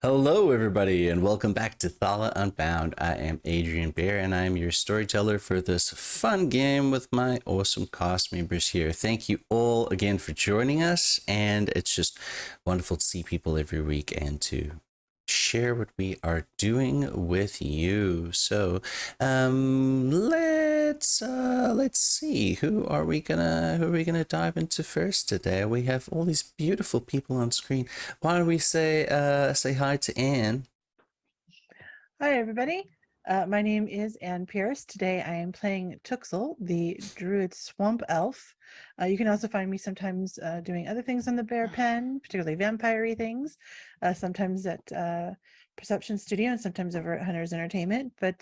Hello, everybody, and welcome back to Thala Unbound. I am Adrian Bear, and I am your storyteller for this fun game with my awesome cast members here. Thank you all again for joining us, and it's just wonderful to see people every week and to share what we are doing with you. So, let's see, who are we gonna dive into first today? We have all these beautiful people on screen. Why don't we say hi to Anne? Hi, everybody. My name is Anne Pierce. Today I am playing Tuxel, the Druid Swamp Elf. You can also find me sometimes doing other things on the Bear Pen, particularly vampire-y things, sometimes at Perception Studio and sometimes over at Hunter's Entertainment. But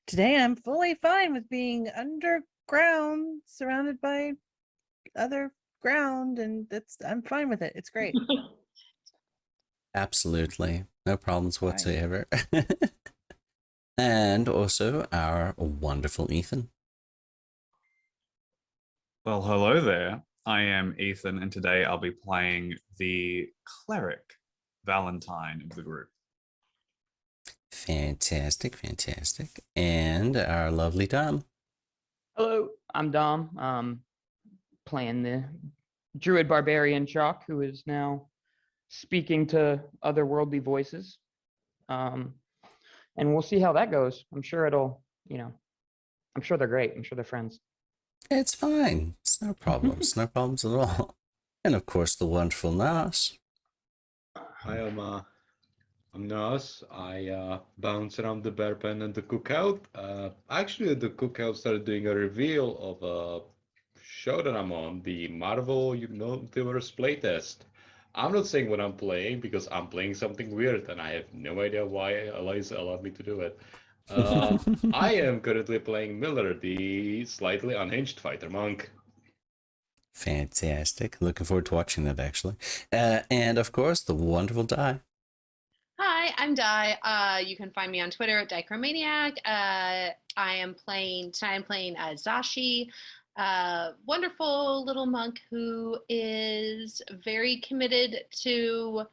today I'm fully fine with being underground, surrounded by other ground, and I'm fine with it. It's great. Absolutely. No problems Fine. whatsoever. And also our wonderful Ethan. Well, hello there. I am Ethan, and today I'll be playing the cleric Valentine of the group. Fantastic, fantastic. And our lovely Dom. Hello, I'm Dom. Playing the druid barbarian Chalk, who is now speaking to otherworldly voices. And we'll see how that goes. I'm sure I'm sure they're great. I'm sure they're friends. It's fine. It's no problems. No problems at all. And of course, the wonderful Nas. Hi, I'm Nas. I bounce around the bear pen and the cookout. Actually, the cookout started doing a reveal of a show that I'm on, the Marvel Universe playtest. I'm not saying what I'm playing because I'm playing something weird and I have no idea why Eliza allowed me to do it. I am currently playing Miller, the slightly unhinged fighter monk. Fantastic. Looking forward to watching that, actually. And of course, the wonderful Di. Hi, I'm Di. You can find me on Twitter at Dichromaniac. I'm playing Zashi, wonderful little monk who is very committed to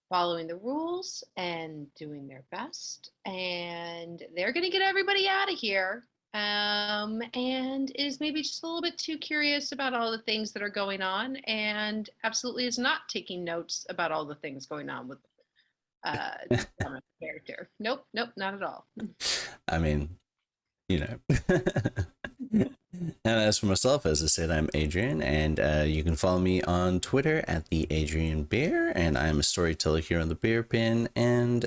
following the rules and doing their best. And they're going to get everybody out of here. And is maybe just a little bit too curious about all the things that are going on, and absolutely is not taking notes about all the things going on with character. Nope, not at all. I mean, you know. And as for myself, as I said, I'm Adrian, and you can follow me on Twitter at the Adrian Bear, and I'm a storyteller here on the Bear Pen, and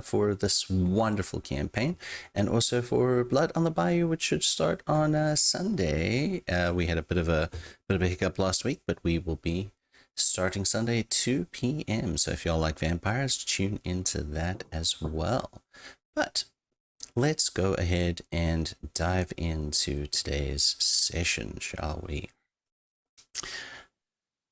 for this wonderful campaign, and also for Blood on the Bayou, which should start on Sunday. We had a bit of a hiccup last week, but we will be starting Sunday 2 p.m. So if y'all like vampires, tune into that as well. But let's go ahead and dive into today's session, shall we?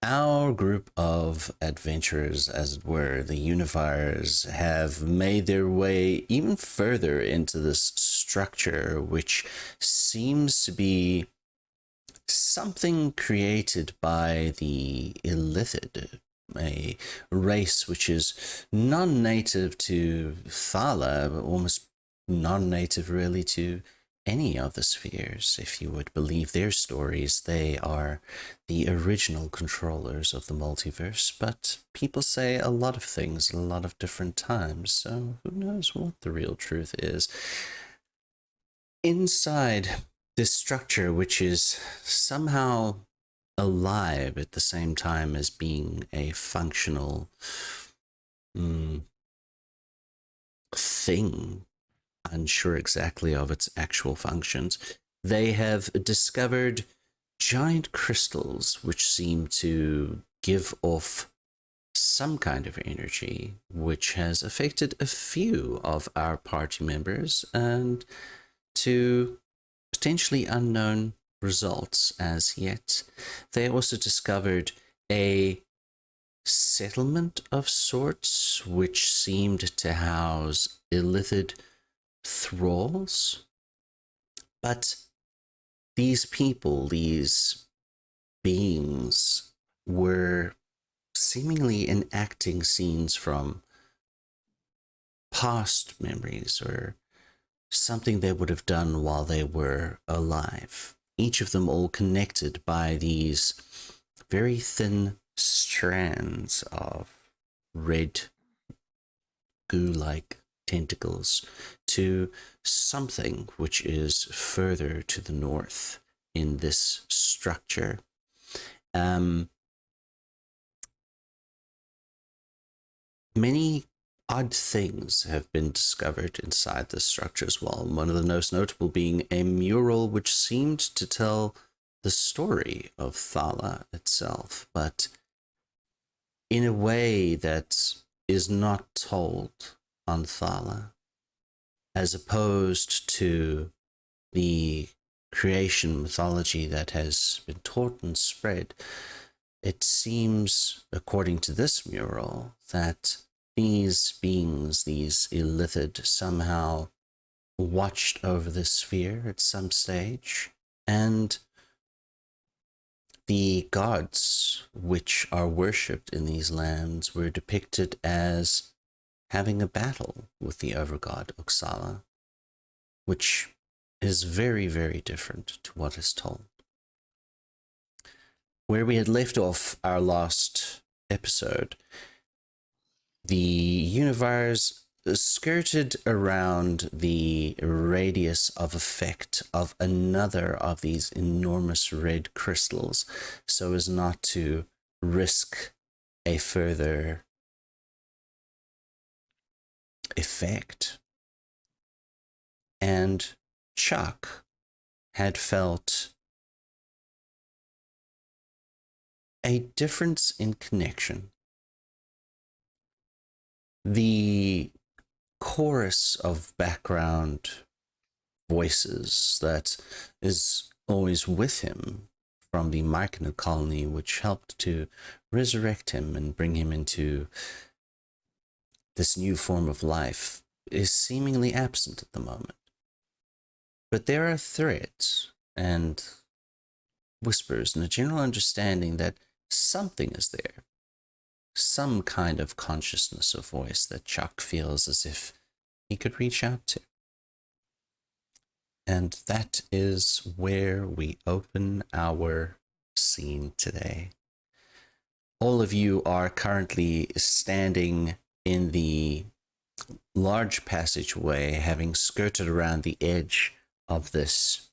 Our group of adventurers, as it were, the Unifiers, have made their way even further into this structure, which seems to be something created by the Illithid, a race which is non-native to Thala, but almost non-native really to any of the spheres. If you would believe their stories, they are the original controllers of the multiverse, but people say a lot of things at a lot of different times, so who knows what the real truth is. Inside this structure, which is somehow alive at the same time as being a functional thing, unsure exactly of its actual functions, they have discovered giant crystals which seem to give off some kind of energy, which has affected a few of our party members and to potentially unknown results as yet. They also discovered a settlement of sorts which seemed to house illithid thralls, but these people, these beings, were seemingly enacting scenes from past memories or something they would have done while they were alive. Each of them all connected by these very thin strands of red goo-like tentacles to something which is further to the north in this structure. Many odd things have been discovered inside this structure as well. One of the most notable being a mural which seemed to tell the story of Thala itself, but in a way that is not told on Thala, as opposed to the creation mythology that has been taught and spread. It seems, according to this mural, that these beings, these illithid, somehow watched over the sphere at some stage, and the gods which are worshipped in these lands were depicted as having a battle with the overgod Oxala, which is very, very different to what is told. Where we had left off our last episode, the Unifiers skirted around the radius of effect of another of these enormous red crystals so as not to risk a further effect. And Chuck had felt a difference in connection. The chorus of background voices that is always with him from the Myconid colony, which helped to resurrect him and bring him into this new form of life, is seemingly absent at the moment. But there are threads and whispers and a general understanding that something is there. Some kind of consciousness or voice that Chuck feels as if he could reach out to. And that is where we open our scene today. All of you are currently standing in the large passageway, having skirted around the edge of this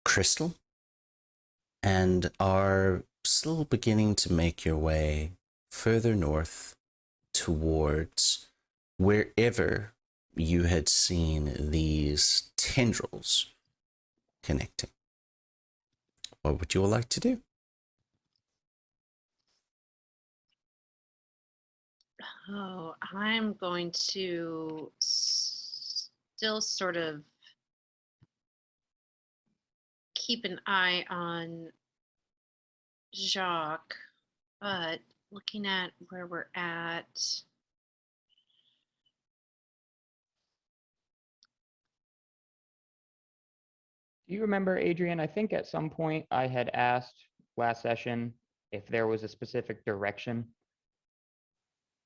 crystal, and are still beginning to make your way further north towards wherever you had seen these tendrils connecting. What would you all like to do? Oh, I'm going to still sort of keep an eye on Jacques, but looking at where we're at, Do you remember, Adrian? I think at some point I had asked last session if there was a specific direction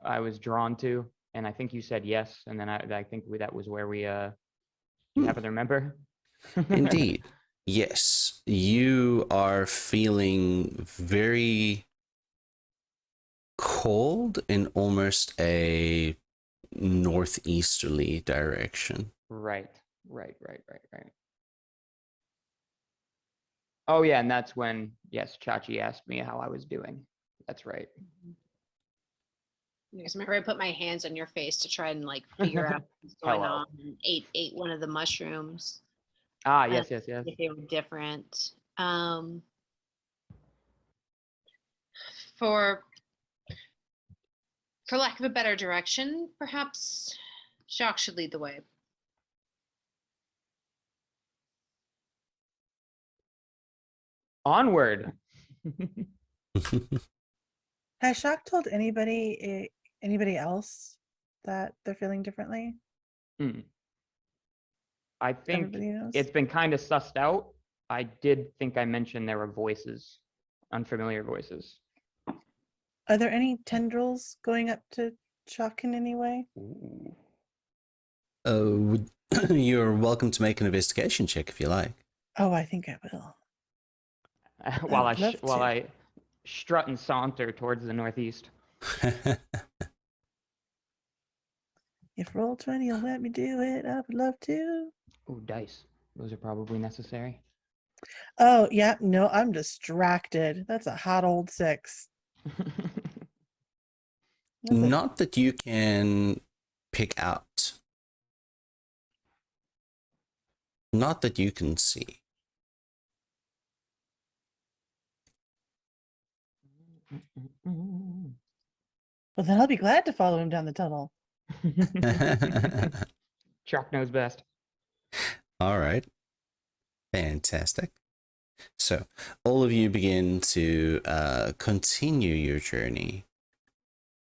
I was drawn to, and I think you said yes, and then I think that was where we you happen to remember? Indeed. Yes, you are feeling very cold in almost a northeasterly direction. Right. Oh yeah, and that's when, yes, Chachi asked me how I was doing. That's right. because remember I put my hands on your face to try and like figure out what's going Hello. on. And ate one of the mushrooms. Ah, uh, yes. If they were different. For lack of a better direction, perhaps Jacques should lead the way. Onward. Has Shock told anybody else that they're feeling differently? I think Everybody knows? it's been kind of sussed out. I did think I mentioned there were voices, unfamiliar voices. Are there any tendrils going up to Chuck in any way? Ooh. You're welcome to make an investigation check if you like. Oh, I think I will. while would love while to. I strut and saunter towards the northeast. If Roll20 will let me do it, I would love to. Ooh, dice. Those are probably necessary. Oh, yeah. No, I'm distracted. That's a hot old 6. That's a- Not that you can pick out. Not that you can see. Well, then I'll be glad to follow him down the tunnel. Chalk knows best. All right. Fantastic. So, all of you begin to continue your journey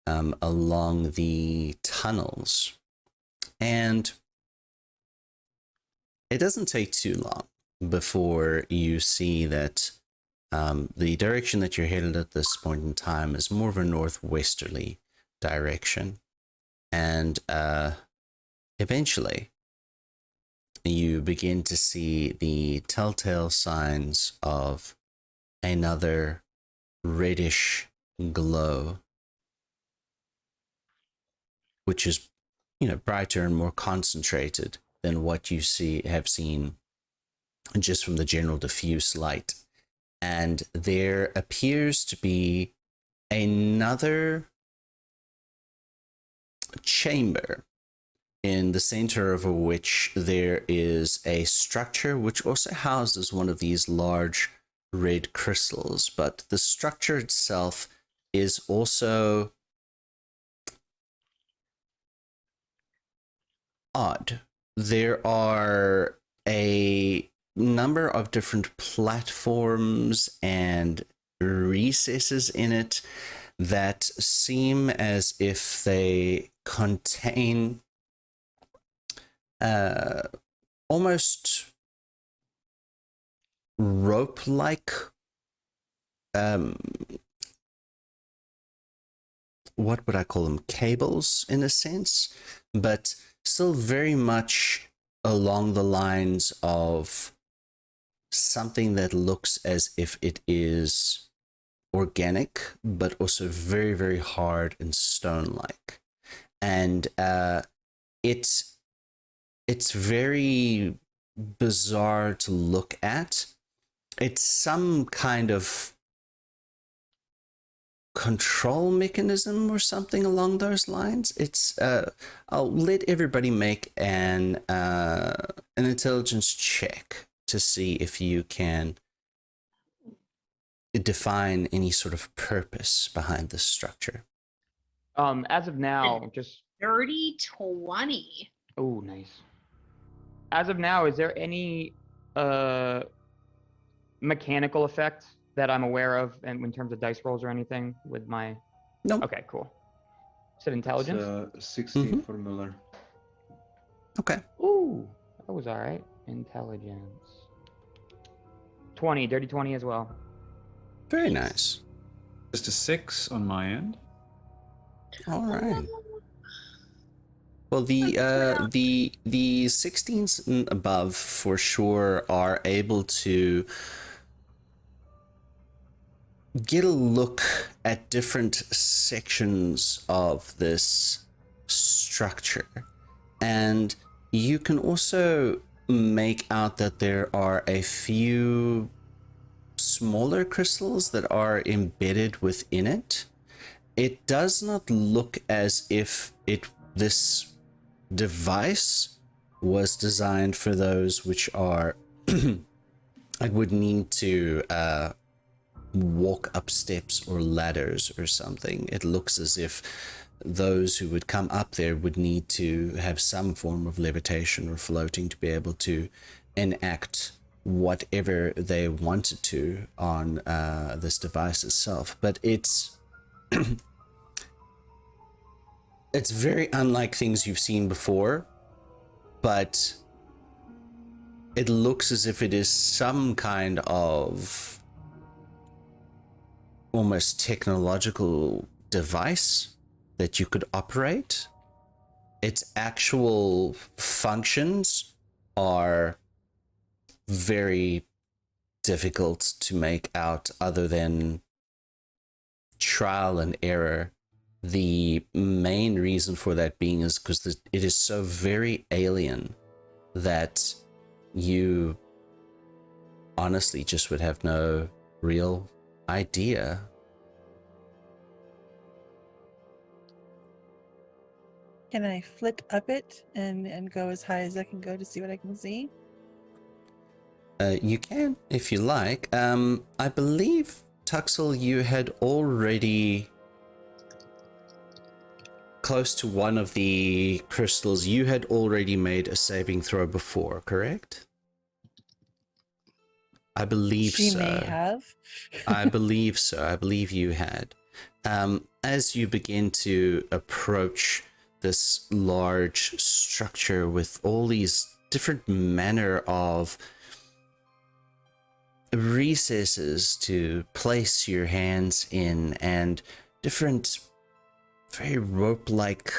along the tunnels. And it doesn't take too long before you see that the direction that you're headed at this point in time is more of a northwesterly direction. And eventually, you begin to see the telltale signs of another reddish glow, which is, brighter and more concentrated than what you have seen just from the general diffuse light. And there appears to be another chamber in the center of which there is a structure which also houses one of these large red crystals, but the structure itself is also odd. There are a number of different platforms and recesses in it that seem as if they contain almost rope-like what would I call them? Cables in a sense, but still very much along the lines of something that looks as if it is organic, but also very, very hard and stone-like. And it's very bizarre to look at. It's some kind of control mechanism or something along those lines. It's I'll let everybody make an intelligence check to see if you can define any sort of purpose behind this structure. As of now, just Dirty 20. oh, nice. As of now, is there any mechanical effect that I'm aware of, and in terms of dice rolls or anything with my? No. Okay, cool. Is it intelligence? It's 16 Mhm. for Miller. Okay. Ooh, that was all right. Intelligence. 20, dirty 20 as well. Very nice. Just a 6 on my end. All right. Well, the 16s and above for sure are able to get a look at different sections of this structure, and you can also make out that there are a few smaller crystals that are embedded within it. It does not look as if this device was designed for those which are I would need to walk up steps or ladders or something. It looks as if those who would come up there would need to have some form of levitation or floating to be able to enact whatever they wanted to on this device itself. But it's it's very unlike things you've seen before, but it looks as if it is some kind of almost technological device that you could operate. Its actual functions are very difficult to make out other than trial and error. The main reason for that being is because it is so very alien that you honestly just would have no real idea. Can I flit up it and go as high as I can go to see what I can see? You can, if you like. I believe, Tuxel, you had already, close to one of the crystals, you had already made a saving throw before, correct? I believe She so. may have. I believe so. I believe you had. As you begin to approach this large structure with all these different manner of recesses to place your hands in and different very rope-like,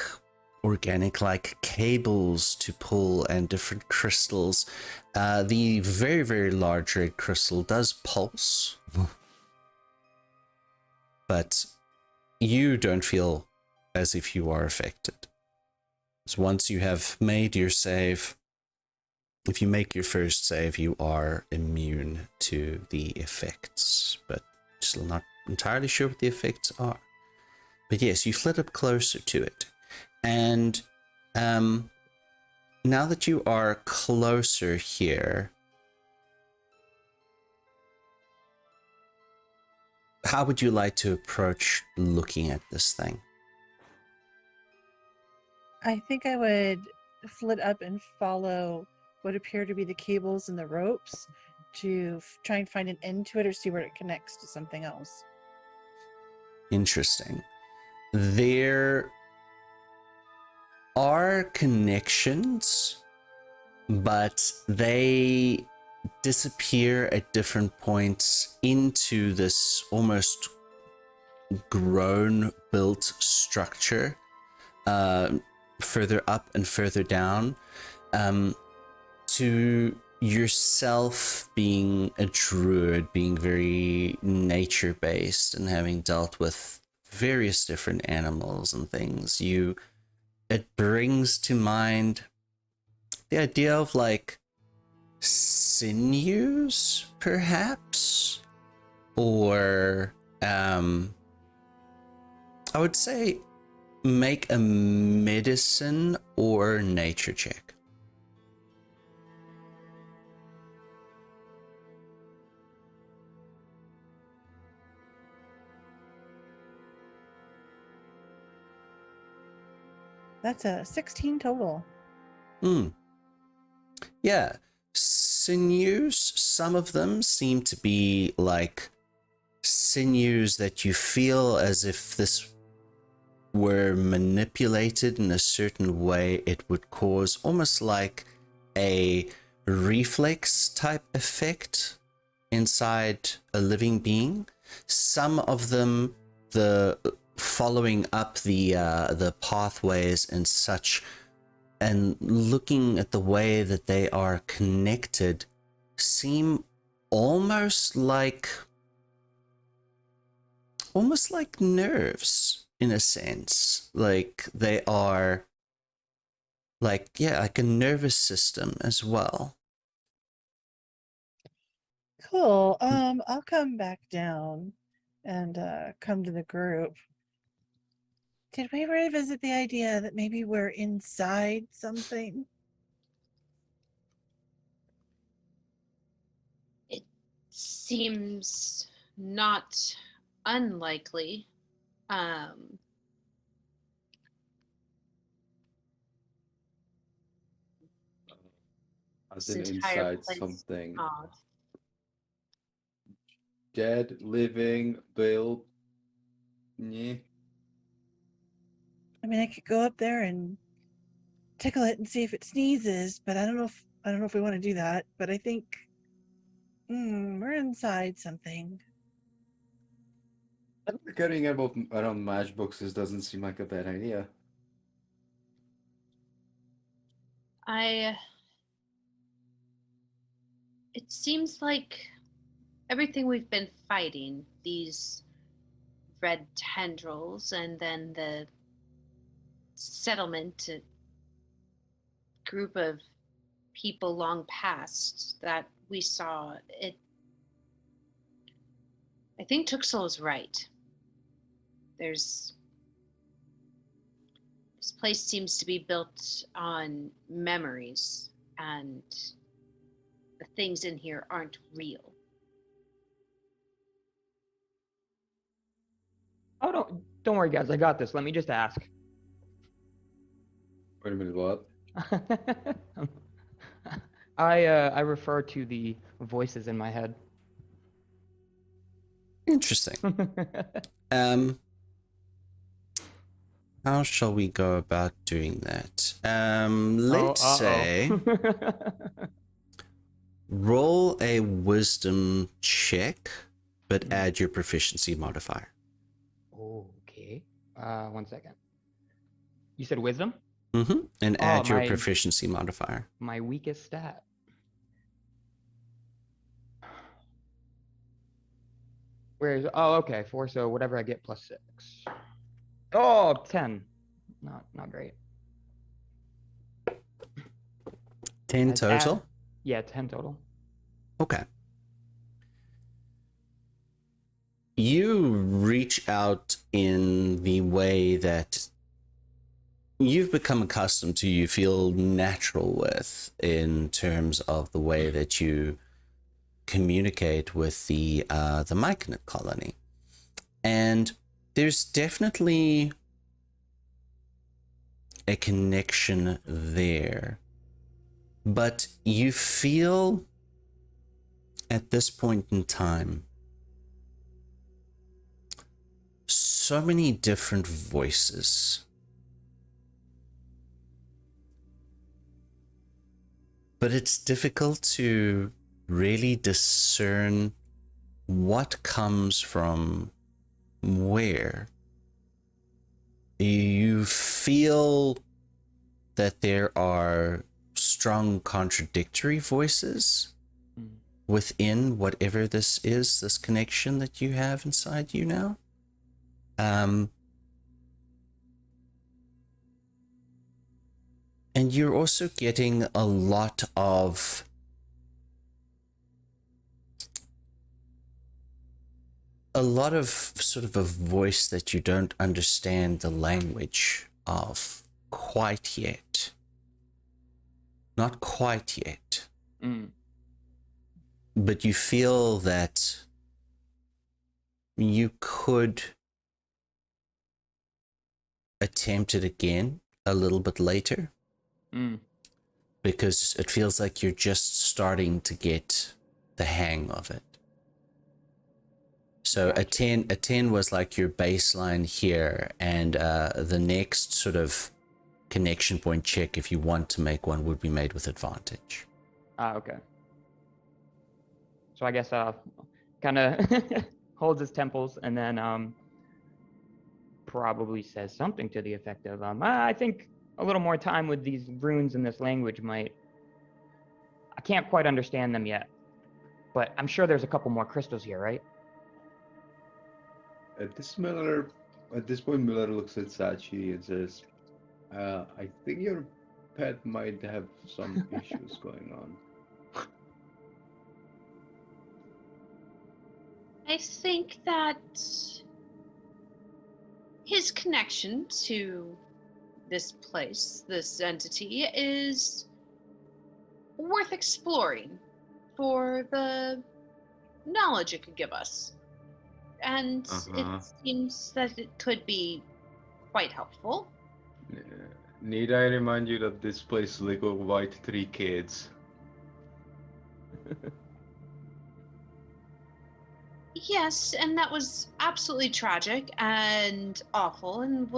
organic-like cables to pull and different crystals. The very, very large red crystal does pulse, but you don't feel as if you are affected. So once you have made your save, if you make your first save, you are immune to the effects, but still not entirely sure what the effects are. But yes, you flit up closer to it. And now that you are closer here, how would you like to approach looking at this thing? I think I would flit up and follow what appear to be the cables and the ropes to try and find an end to it or see where it connects to something else. Interesting. There are connections, but they disappear at different points into this almost grown built structure, further up and further down. To yourself, being a druid, being very nature based and having dealt with various different animals and things, it brings to mind the idea of like sinews, perhaps, or I would say make a medicine or nature check. That's a 16 total. Yeah. Sinews, some of them seem to be like sinews that you feel as if this were manipulated in a certain way, it would cause almost like a reflex type effect inside a living being. Some of them, the following up the pathways and such, and looking at the way that they are connected, seem almost like nerves in a sense. Like they are like, yeah, like a nervous system as well. Cool. I'll come back down and come to the group. Did we revisit the idea that maybe we're inside something? It seems not unlikely. As This in entire inside place something odd. dead, living, built. Yeah. I mean, I could go up there and tickle it and see if it sneezes, but I don't know if we want to do that. But I think we're inside something. Carrying around matchboxes doesn't seem like a bad idea. It seems like everything we've been fighting, these red tendrils, and then the settlement group of people long past that we saw, I think Tuxel is right. This place seems to be built on memories, and the things in here aren't real. Oh, don't worry, guys. I got this. Let me just ask. Wait a minute, what? I refer to the voices in my head. Interesting. How shall we go about doing that? Let's say roll a wisdom check, but add your proficiency modifier. Okay. 1 second. You said wisdom? Mm-hmm. And add your my- proficiency modifier. My weakest stat. Where is? Oh, okay. 4. So whatever I get plus 6. Oh, 10. Not great. 10 Add- total? Yeah, 10 total. Okay. You reach out in the way that you've become accustomed to, you feel natural with, in terms of the way that you communicate with the Mechanolith colony. And there's definitely a connection there. But you feel at this point in time so many different voices. But it's difficult to really discern what comes from where. You feel that there are strong contradictory voices within whatever this is, this connection that you have inside you now. And you're also getting a lot of sort of a voice that you don't understand the language of quite yet. Not quite yet. But you feel that you could attempt it again a little bit later. Because it feels like you're just starting to get the hang of it. So a 10 was like your baseline here, and the next sort of connection point check, if you want to make one, would be made with advantage. Okay. So I guess kind of holds his temples and then probably says something to the effect of I think a little more time with these runes in this language might. I can't quite understand them yet, but I'm sure there's a couple more crystals here, right? At this point, Miller looks at Sachi and says, I think your pet might have some issues going on. I think that his connection to this place, this entity, is worth exploring for the knowledge it could give us. And it seems that it could be quite helpful. Need I remind you that this place liquefied 3 kids? Yes, and that was absolutely tragic and awful, and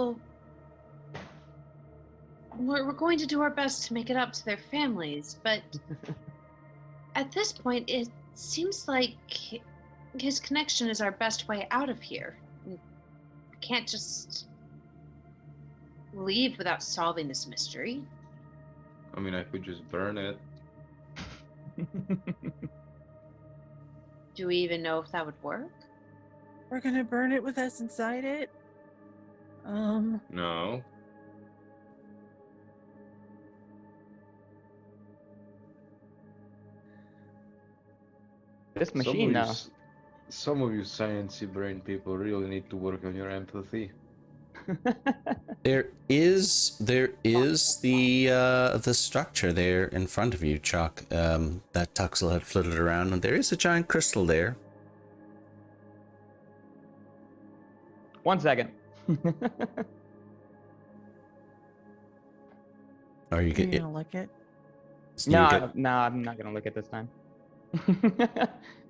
we're going to do our best to make it up to their families, but at this point, it seems like his connection is our best way out of here. can't just leave without solving this mystery. I mean, I could just burn it. Do we even know if that would work? We're gonna burn it with us inside it. No. This machine, though. Some of you sciencey brain people really need to work on your empathy. There is the structure there in front of you, Chuck. That Tuxel had flitted around, and there is a giant crystal there. 1 second. Or you You're get gonna lick it. No, I'm not gonna look at this time.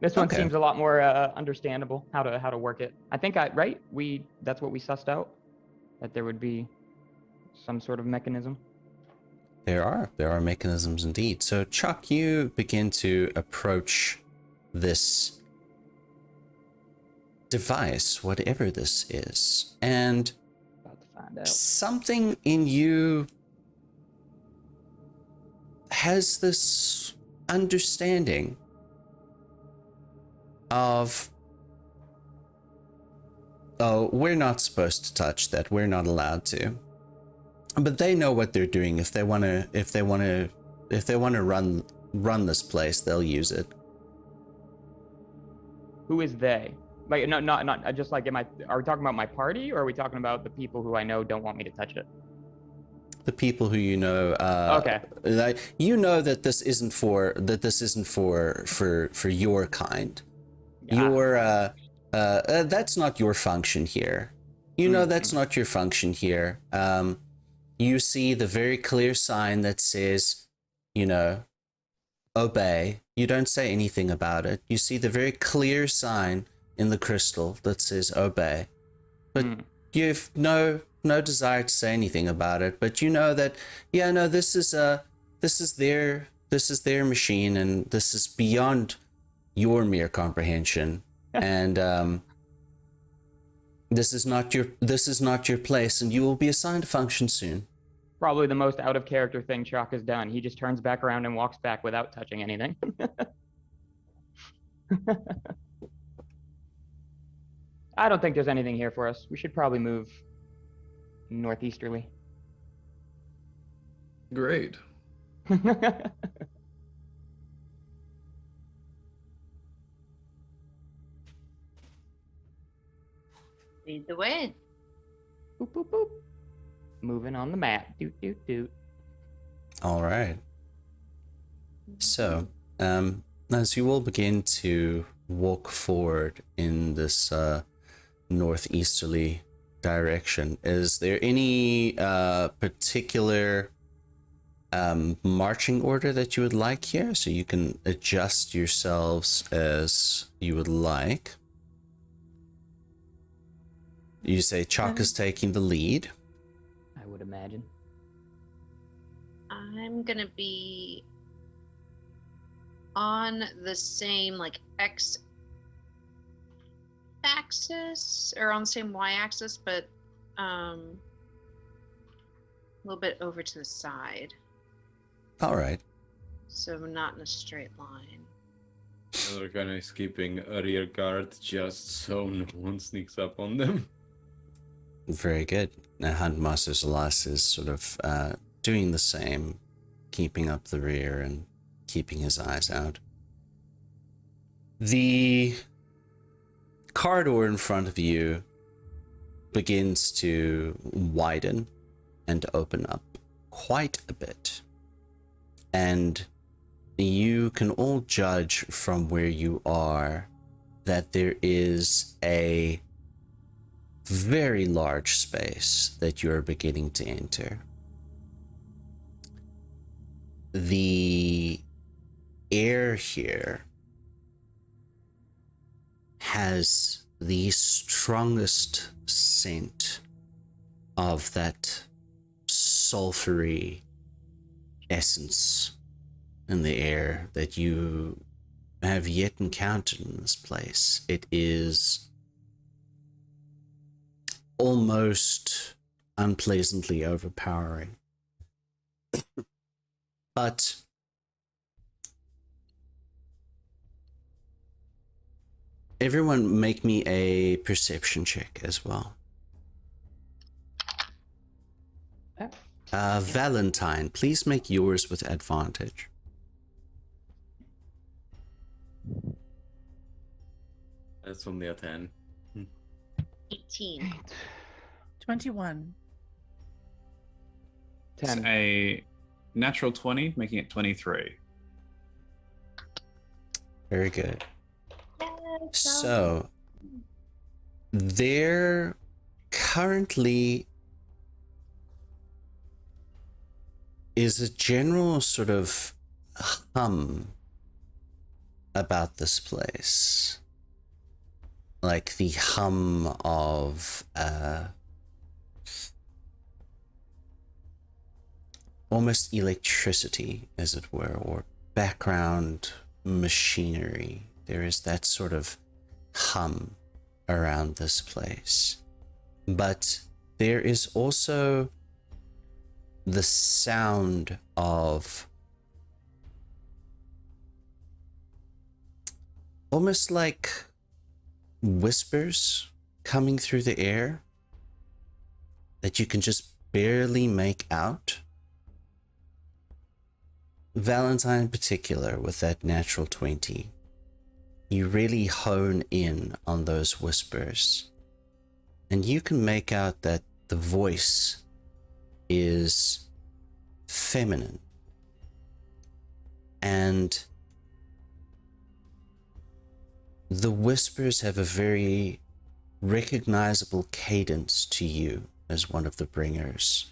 This one Okay. seems a lot more understandable how to work it. I think that's what we sussed out, that there would be some sort of mechanism. There are mechanisms indeed. So Chuck, you begin to approach this device, whatever this is, and About to find out. something in you has this understanding of, oh, we're not supposed to touch that, we're not allowed to, but they know what they're doing. If they want to run this place, they'll use it. Who is they? Like, no, not just like, are we talking about my party, or are we talking about the people who I know don't want me to touch it? The people who you know, Okay. you know that this isn't for your kind. Ah. That's not your function here. You know that's not your function here. You see the very clear sign that says, obey. You don't say anything about it. You see the very clear sign in the crystal that says obey, but you've no desire to say anything about it. But you know that, this is their machine, and this is beyond your mere comprehension, and this is not your place, and you will be assigned a function soon. Probably the most out of character thing Chalk has done. He just turns back around and walks back without touching anything. I don't think there's anything here for us. We should probably move northeasterly. Great. Lead the way. Boop, boop, boop. Moving on the map. Doot, doot, doot. All right. So, as you all begin to walk forward in this northeasterly direction, is there any particular marching order that you would like here, so you can adjust yourselves as you would like? You say Chalk is taking the lead. I would imagine. I'm gonna be on the same X axis, or on the same Y axis, but a little bit over to the side. All right. So not in a straight line. They're kind of keeping a rear guard just so no one sneaks up on them. Very good. Now, Huntmaster Zalas is sort of doing the same, keeping up the rear and keeping his eyes out. The corridor in front of you begins to widen and open up quite a bit. And you can all judge from where you are that there is a very large space that you're beginning to enter. The air here has the strongest scent of that sulfury essence in the air that you have yet encountered in this place. It is almost unpleasantly overpowering. But everyone make me a perception check as well. Valentine, please make yours with advantage. That's only a 10. 18. 21. It's 10. a natural 20, making it 23. Very good. So, there currently is a general sort of hum about this place. Like the hum of almost electricity, as it were, or background machinery. There is that sort of hum around this place. But there is also the sound of almost like whispers coming through the air that you can just barely make out. Valentine in particular, with that natural 20, you really hone in on those whispers, and you can make out that the voice is feminine, and the whispers have a very recognizable cadence to you as one of the bringers.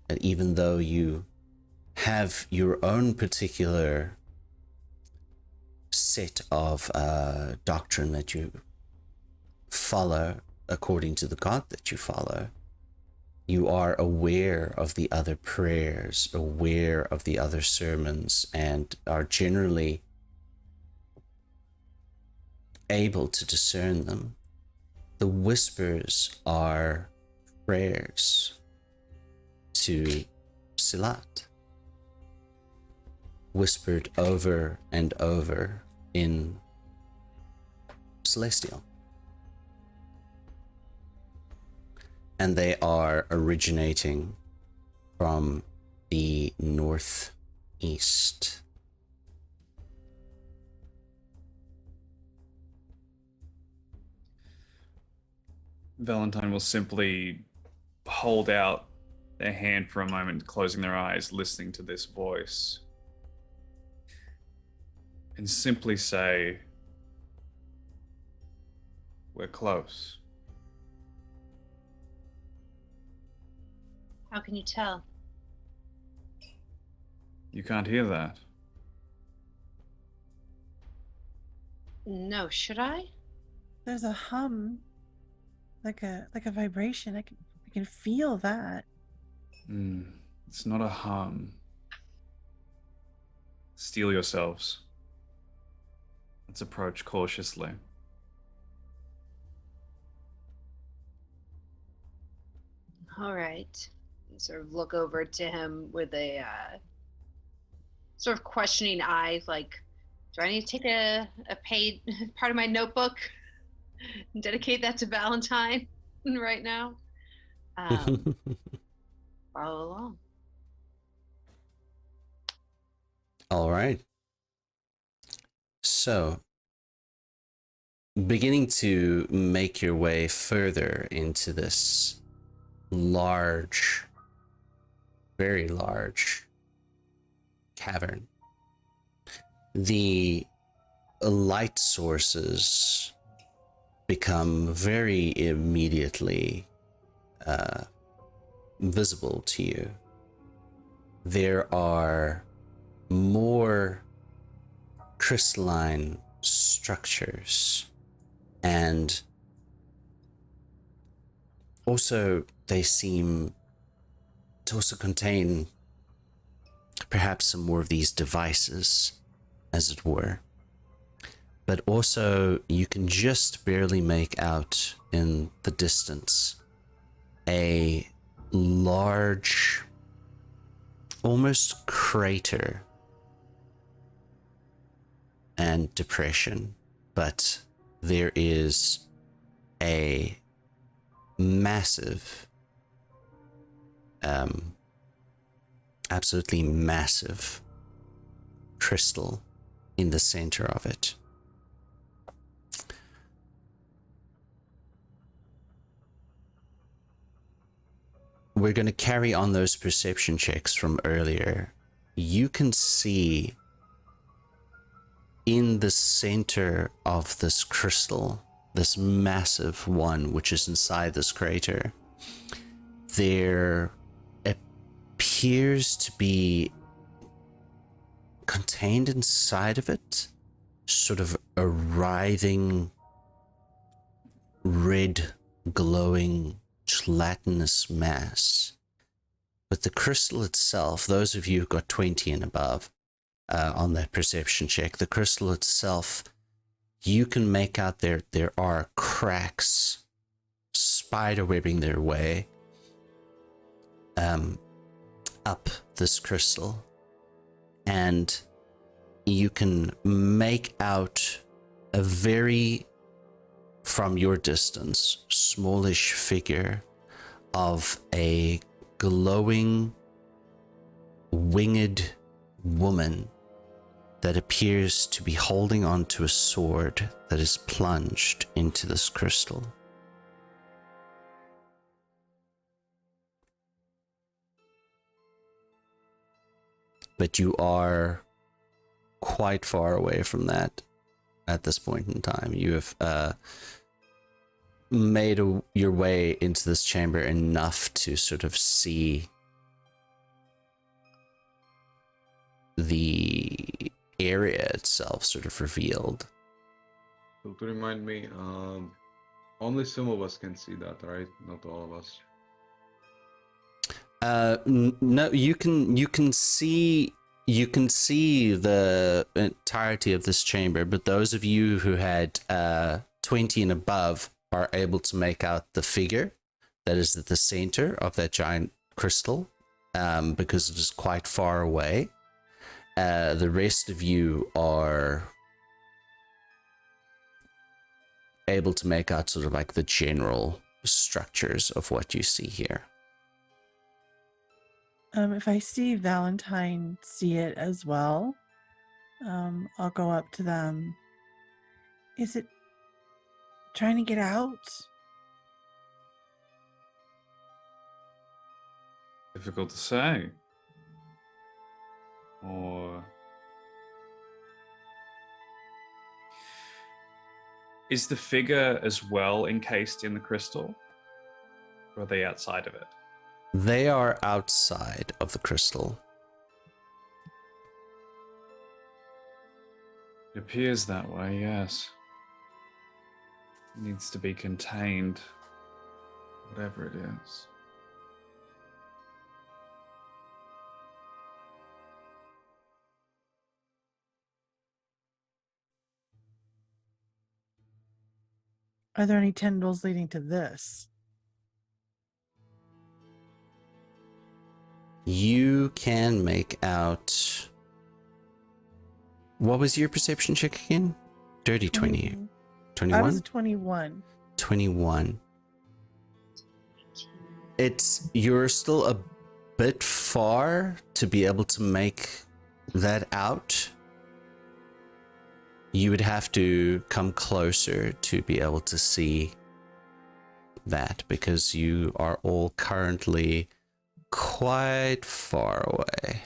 And even though you have your own particular set of doctrine that you follow according to the god that you follow, you are aware of the other prayers, aware of the other sermons, and are generally able to discern them. The whispers are prayers to Silat, whispered over and over in Celestial. And they are originating from the northeast. Valentine will simply hold out their hand for a moment, closing their eyes, listening to this voice, and simply say, "We're close." How can you tell? You can't hear that. No, should I? There's a hum, like a vibration. I can feel that. It's not a hum. Steel yourselves. Let's approach cautiously. All right. And sort of look over to him with a sort of questioning eye, like, do I need to take a paid part of my notebook and dedicate that to Valentine right now? Follow along. All right. So, beginning to make your way further into this large, very large cavern, the light sources become very immediately visible to you. There are more crystalline structures, and also they seem to also contain perhaps some more of these devices, as it were. But also you can just barely make out in the distance a large, almost crater and depression, but there is a massive, absolutely massive crystal in the center of it. We're going to carry on those perception checks from earlier. You can see in the center of this crystal, this massive one which is inside this crater, there appears to be contained inside of it sort of a writhing, red, glowing, gelatinous mass. But the crystal itself, those of you who got 20 and above on that perception check, the crystal itself, you can make out there are cracks spiderwebbing their way up this crystal, and you can make out a very, from your distance, smallish figure of a glowing, winged woman that appears to be holding onto a sword that is plunged into this crystal. But you are quite far away from that at this point in time. You have made your way into this chamber enough to sort of see the area itself sort of revealed. So to remind me, only some of us can see that, right? Not all of us. No, you can see the entirety of this chamber, but those of you who had 20 and above are able to make out the figure that is at the center of that giant crystal, because it is quite far away. The rest of you are able to make out sort of like the general structures of what you see here. If I see Valentine see it as well, I'll go up to them. Is it trying to get out? Difficult to say. Or is the figure as well encased in the crystal? Or are they outside of it? They are outside of the crystal. It appears that way, yes. It needs to be contained, whatever it is. Are there any tendrils leading to this? You can make out... What was your perception check again? Dirty 20. 21? I was 21. 21. You're still a bit far to be able to make that out. You would have to come closer to be able to see that, because you are all currently quite far away.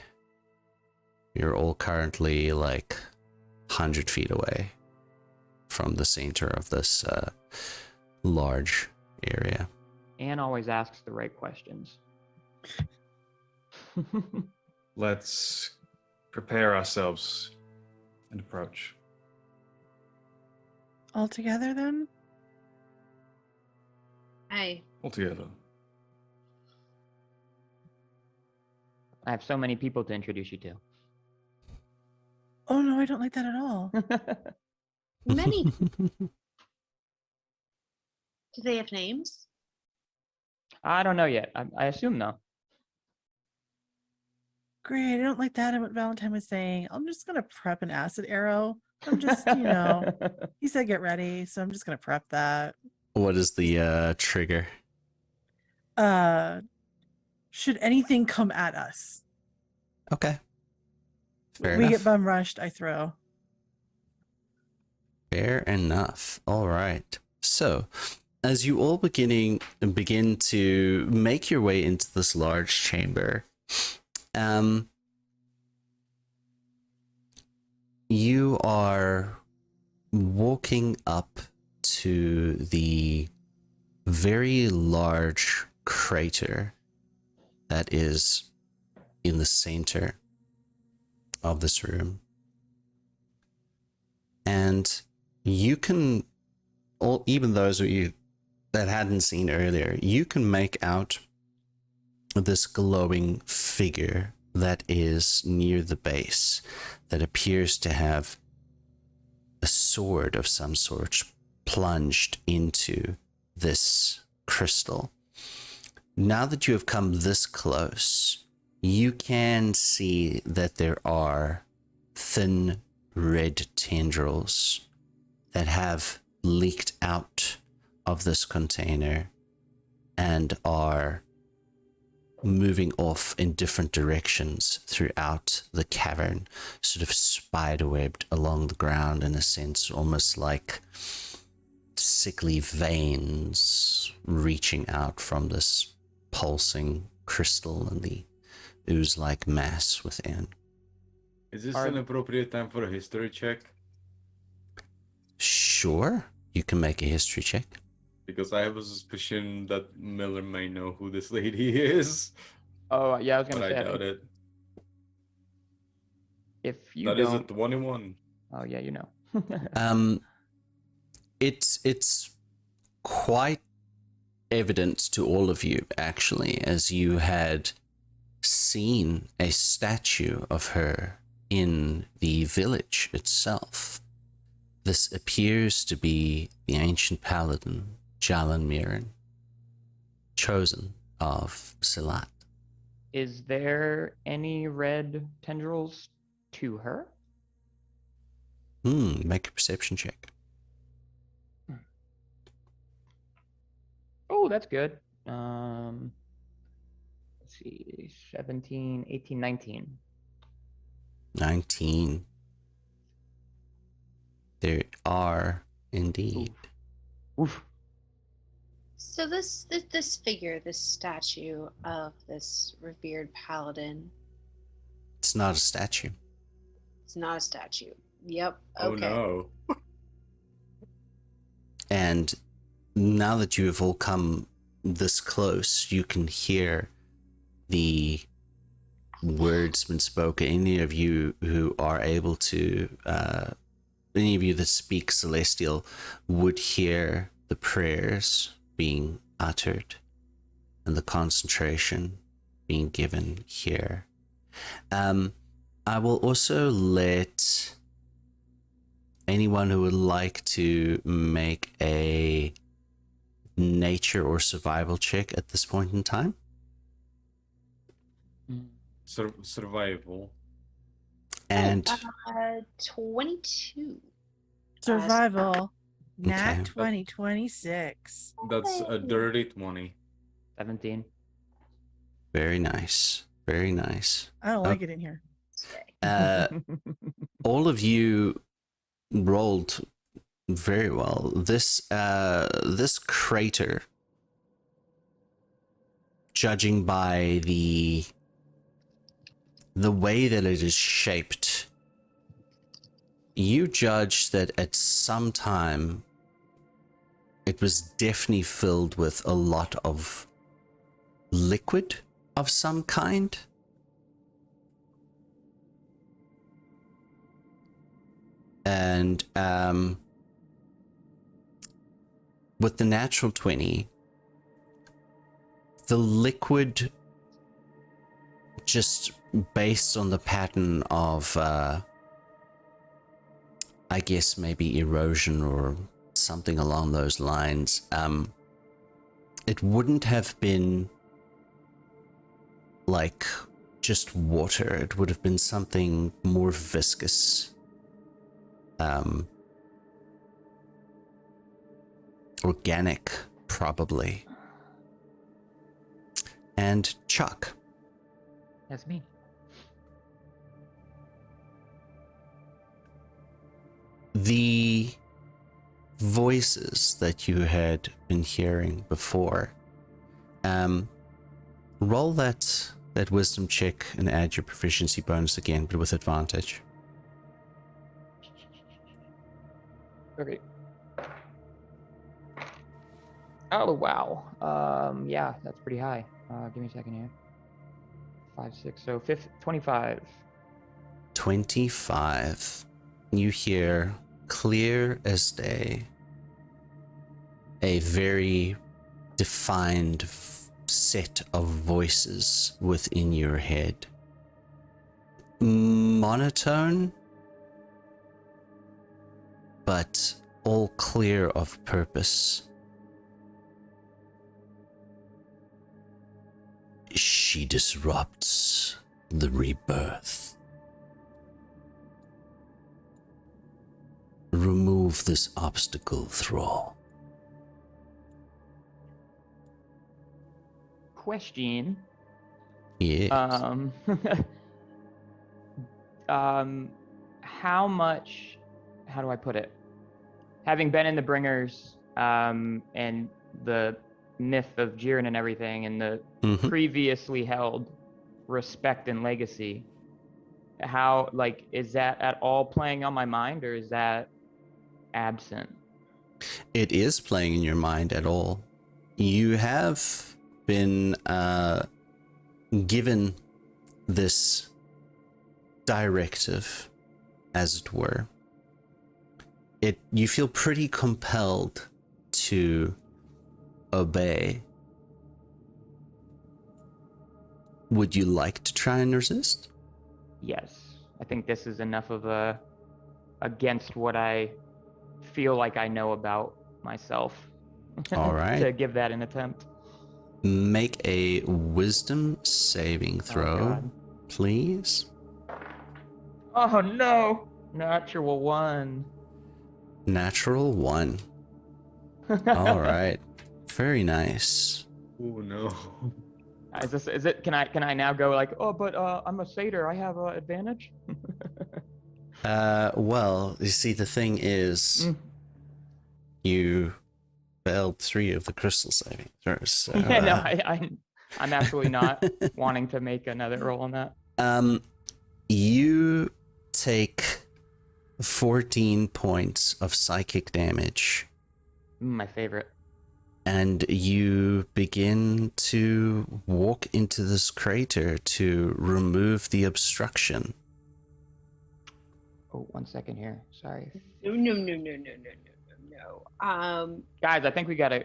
You're all currently like 100 feet away from the center of this large area. Anne always asks the right questions. Let's prepare ourselves and approach. All together then? Hi. All together. I have so many people to introduce you to. Oh no, I don't like that at all. Many. Do they have names? I don't know yet. I assume no. Great. I don't like that. And what Valentine was saying. I'm just gonna prep an acid arrow. I'm just, he said get ready, so I'm just gonna prep that. What is the trigger? Should anything come at us, Okay. Fair we enough. get bum rushed, I throw. Fair enough. All right. So, as you all begin to make your way into this large chamber, you are walking up to the very large crater that is in the center of this room. And you can, even those of you that hadn't seen earlier, you can make out this glowing figure that is near the base that appears to have a sword of some sort plunged into this crystal. Now that you have come this close, you can see that there are thin red tendrils that have leaked out of this container and are moving off in different directions throughout the cavern, sort of spiderwebbed along the ground in a sense, almost like sickly veins reaching out from this pulsing crystal and the ooze-like mass within. Is this an appropriate time for a history check? Sure, you can make a history check. Because I have a suspicion that Miller may know who this lady is. Oh yeah, I was But gonna I say doubt it. if you That is don't. a 21. Oh yeah, you know. It's quite evident to all of you, actually, as you had seen a statue of her in the village itself. This appears to be the ancient Paladin Jalan Meeran, chosen of Silat. Is there any red tendrils to her? Make a perception check. Oh, that's good. Let's see, 17, 18, 19. 19. There are indeed. Oof. So this figure, this statue of this revered paladin, It's not a statue. it's not a statue. Yep. Oh Okay. no. And now that you have all come this close, you can hear the words been spoken. Any of you who are able to, any of you that speak Celestial would hear the prayers being uttered and the concentration being given here. I will also let anyone who would like to make a nature or survival check at this point in time. Survival. And 22. Survival. Nat Okay. 2026. That's a dirty 20. 17. very nice. Very nice. I don't like it in here. All of you rolled very well. This crater, judging by the way that it is shaped, you judge that at some time it was definitely filled with a lot of liquid of some kind. And with the natural 20, the liquid, just based on the pattern of, I guess maybe erosion or something along those lines, it wouldn't have been like just water. It would have been something more viscous. Organic, probably. And Chuck. That's me. The voices that you had been hearing before, roll that wisdom check and add your proficiency bonus again, but with advantage. Okay. Oh wow. Yeah, that's pretty high. Give me a second here. 5, 6, so 25. 25. You hear clear as day a very defined set of voices within your head. Monotone, but all clear of purpose. She disrupts the rebirth. Remove this obstacle, Thrall. Question. Yes. How much, how do I put it? Having been in the Bringers, and the myth of Jiren and everything, and the previously held respect and legacy, how, like, is that at all playing on my mind, or is that absent? It is playing in your mind at all. You have been given this directive, as it were. You feel pretty compelled to obey. Would you like to try and resist? Yes. I think this is enough of a against what I feel like I know about myself. All right. To give that an attempt. Make a wisdom saving throw, God. please. Oh no! Natural 1. Natural 1. All right. Very nice. Oh no. Is it? Can I now go like, oh, but I'm a satyr. I have an advantage. Well, you see, the thing is, you failed 3 of the crystal saving throws. So, Yeah, no, I'm absolutely not wanting to make another roll on that. You take 14 points of psychic damage. My favorite. And you begin to walk into this crater to remove the obstruction. Oh, 1 second here. Sorry. No. Guys, I think we gotta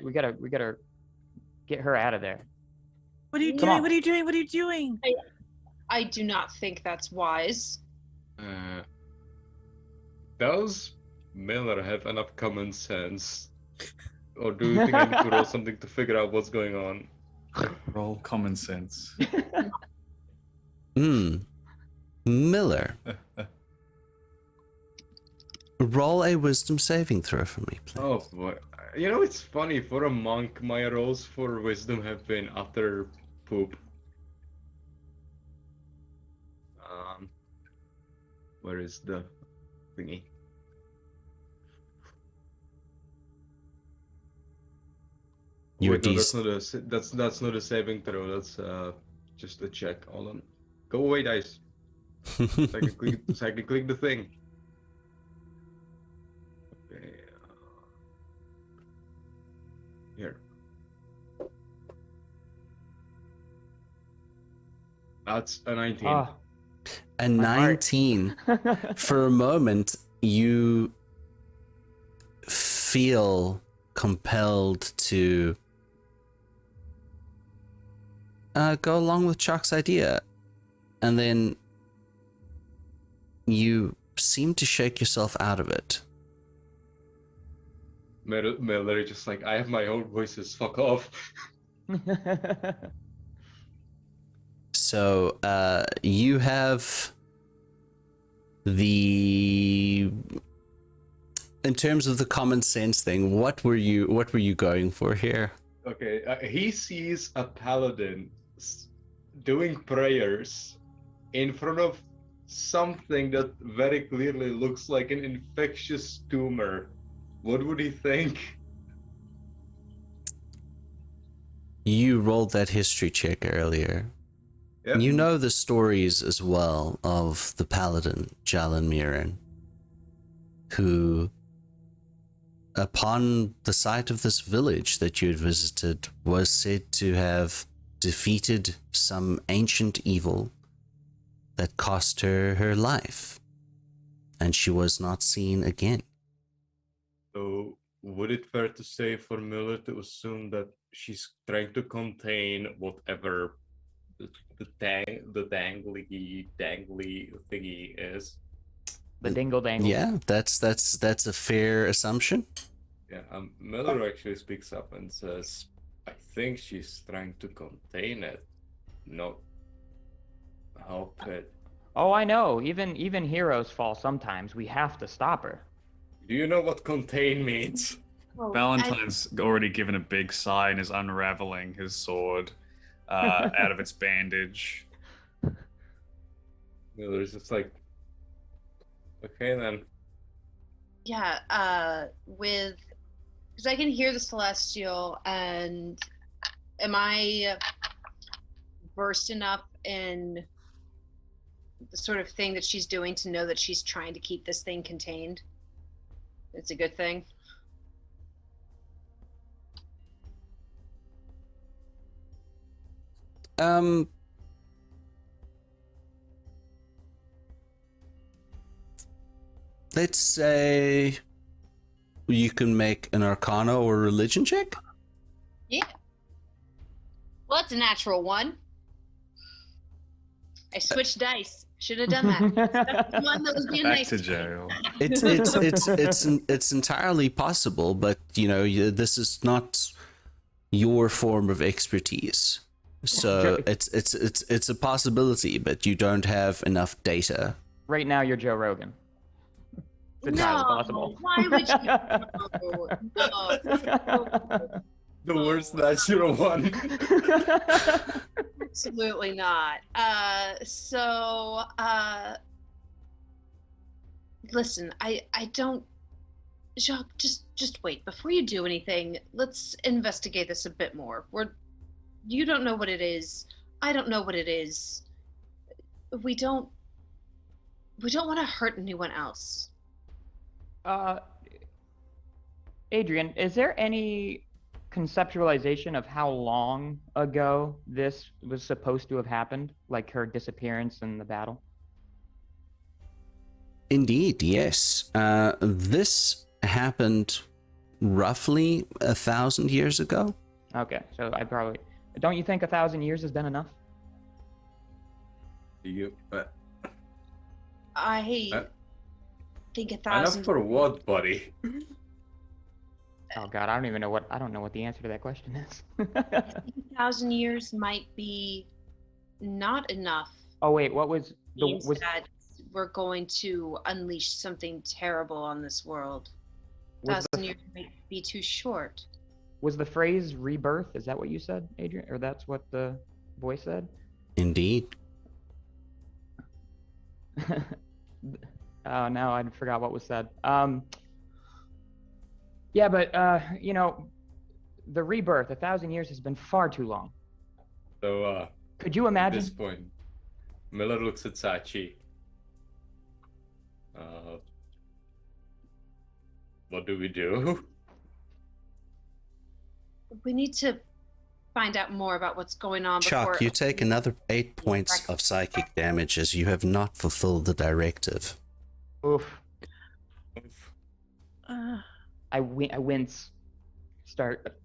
get her out of there. What are you Come doing? on. What are you doing? What are you doing? I do not think that's wise. Does Miller have enough common sense? Or do you think I need to roll something to figure out what's going on? Roll common sense. Miller. Roll a wisdom saving throw for me, please. Oh boy. You know, it's funny, for a monk, my rolls for wisdom have been utter poop. Where is the thingy? Your Wait, no, DC that's not a saving throw. That's just a check. Hold on. Go away, dice. So I can click the thing. Okay. Here. That's a 19. Oh, A my heart. 19. For a moment, you feel compelled to go along with Chuck's idea. And then you seem to shake yourself out of it. Miller is just like, I have my own voices, fuck off. So you have the, in terms of the common sense thing, what were you going for here? Okay, he sees a paladin doing prayers in front of something that very clearly looks like an infectious tumor. What would he think? You rolled that history check earlier. Yep. You know the stories as well of the Paladin Jalan Meeran, who, upon the site of this village that you had visited, was said to have defeated some ancient evil that cost her her life, and she was not seen again. So, would it fair to say for Miller to assume that she's trying to contain whatever the dangly thingy is? The dingle dangle. Yeah, that's a fair assumption. Yeah, Miller actually speaks up and says, I think she's trying to contain it, not help it. Oh, I know. Even heroes fall sometimes. We have to stop her. Do you know what contain means? Oh, Valentine's already given a big sigh and is unraveling his sword out of its bandage. Miller's just like, okay then. Yeah, because I can hear the celestial, and am I versed enough in the sort of thing that she's doing to know that she's trying to keep this thing contained? It's a good thing. Let's say you can make an Arcana or Religion check. Yeah. Well, it's a natural one. I switched dice. Should have done that. That's the one that was being Back nice to me. jail. It's entirely possible, but you know this is not your form of expertise. So it's a possibility, but you don't have enough data. Right now, you're Joe Rogan. It's entirely possible. Why would you? No. The worst natural one. Absolutely not. Listen, I don't. Jacques, just wait. Before you do anything, let's investigate this a bit more. You don't know what it is. I don't know what it is. We don't want to hurt anyone else. Adrian, is there any conceptualization of how long ago this was supposed to have happened, like her disappearance in the battle? Indeed, yes. This happened roughly 1,000 years ago. Okay, so don't you think 1,000 years has been enough? I think 1,000. Enough for what, buddy? Oh God, I don't know what the answer to that question is. 1,000 years might be not enough. Oh wait, what was Means that we're going to unleash something terrible on this world. 1,000 years might be too short. was the phrase rebirth? Is that what you said, Adrian? Or that's what the voice said? Indeed. Oh, now I forgot what was said. Yeah, but you know, the rebirth, 1,000 years has been far too long. So, Could you at imagine? this point, Miller looks at Sachi. What do we do? We need to find out more about what's going on Chuck, before you take another 8 points of psychic damage as you have not fulfilled the directive. Oof. Uh, I wince.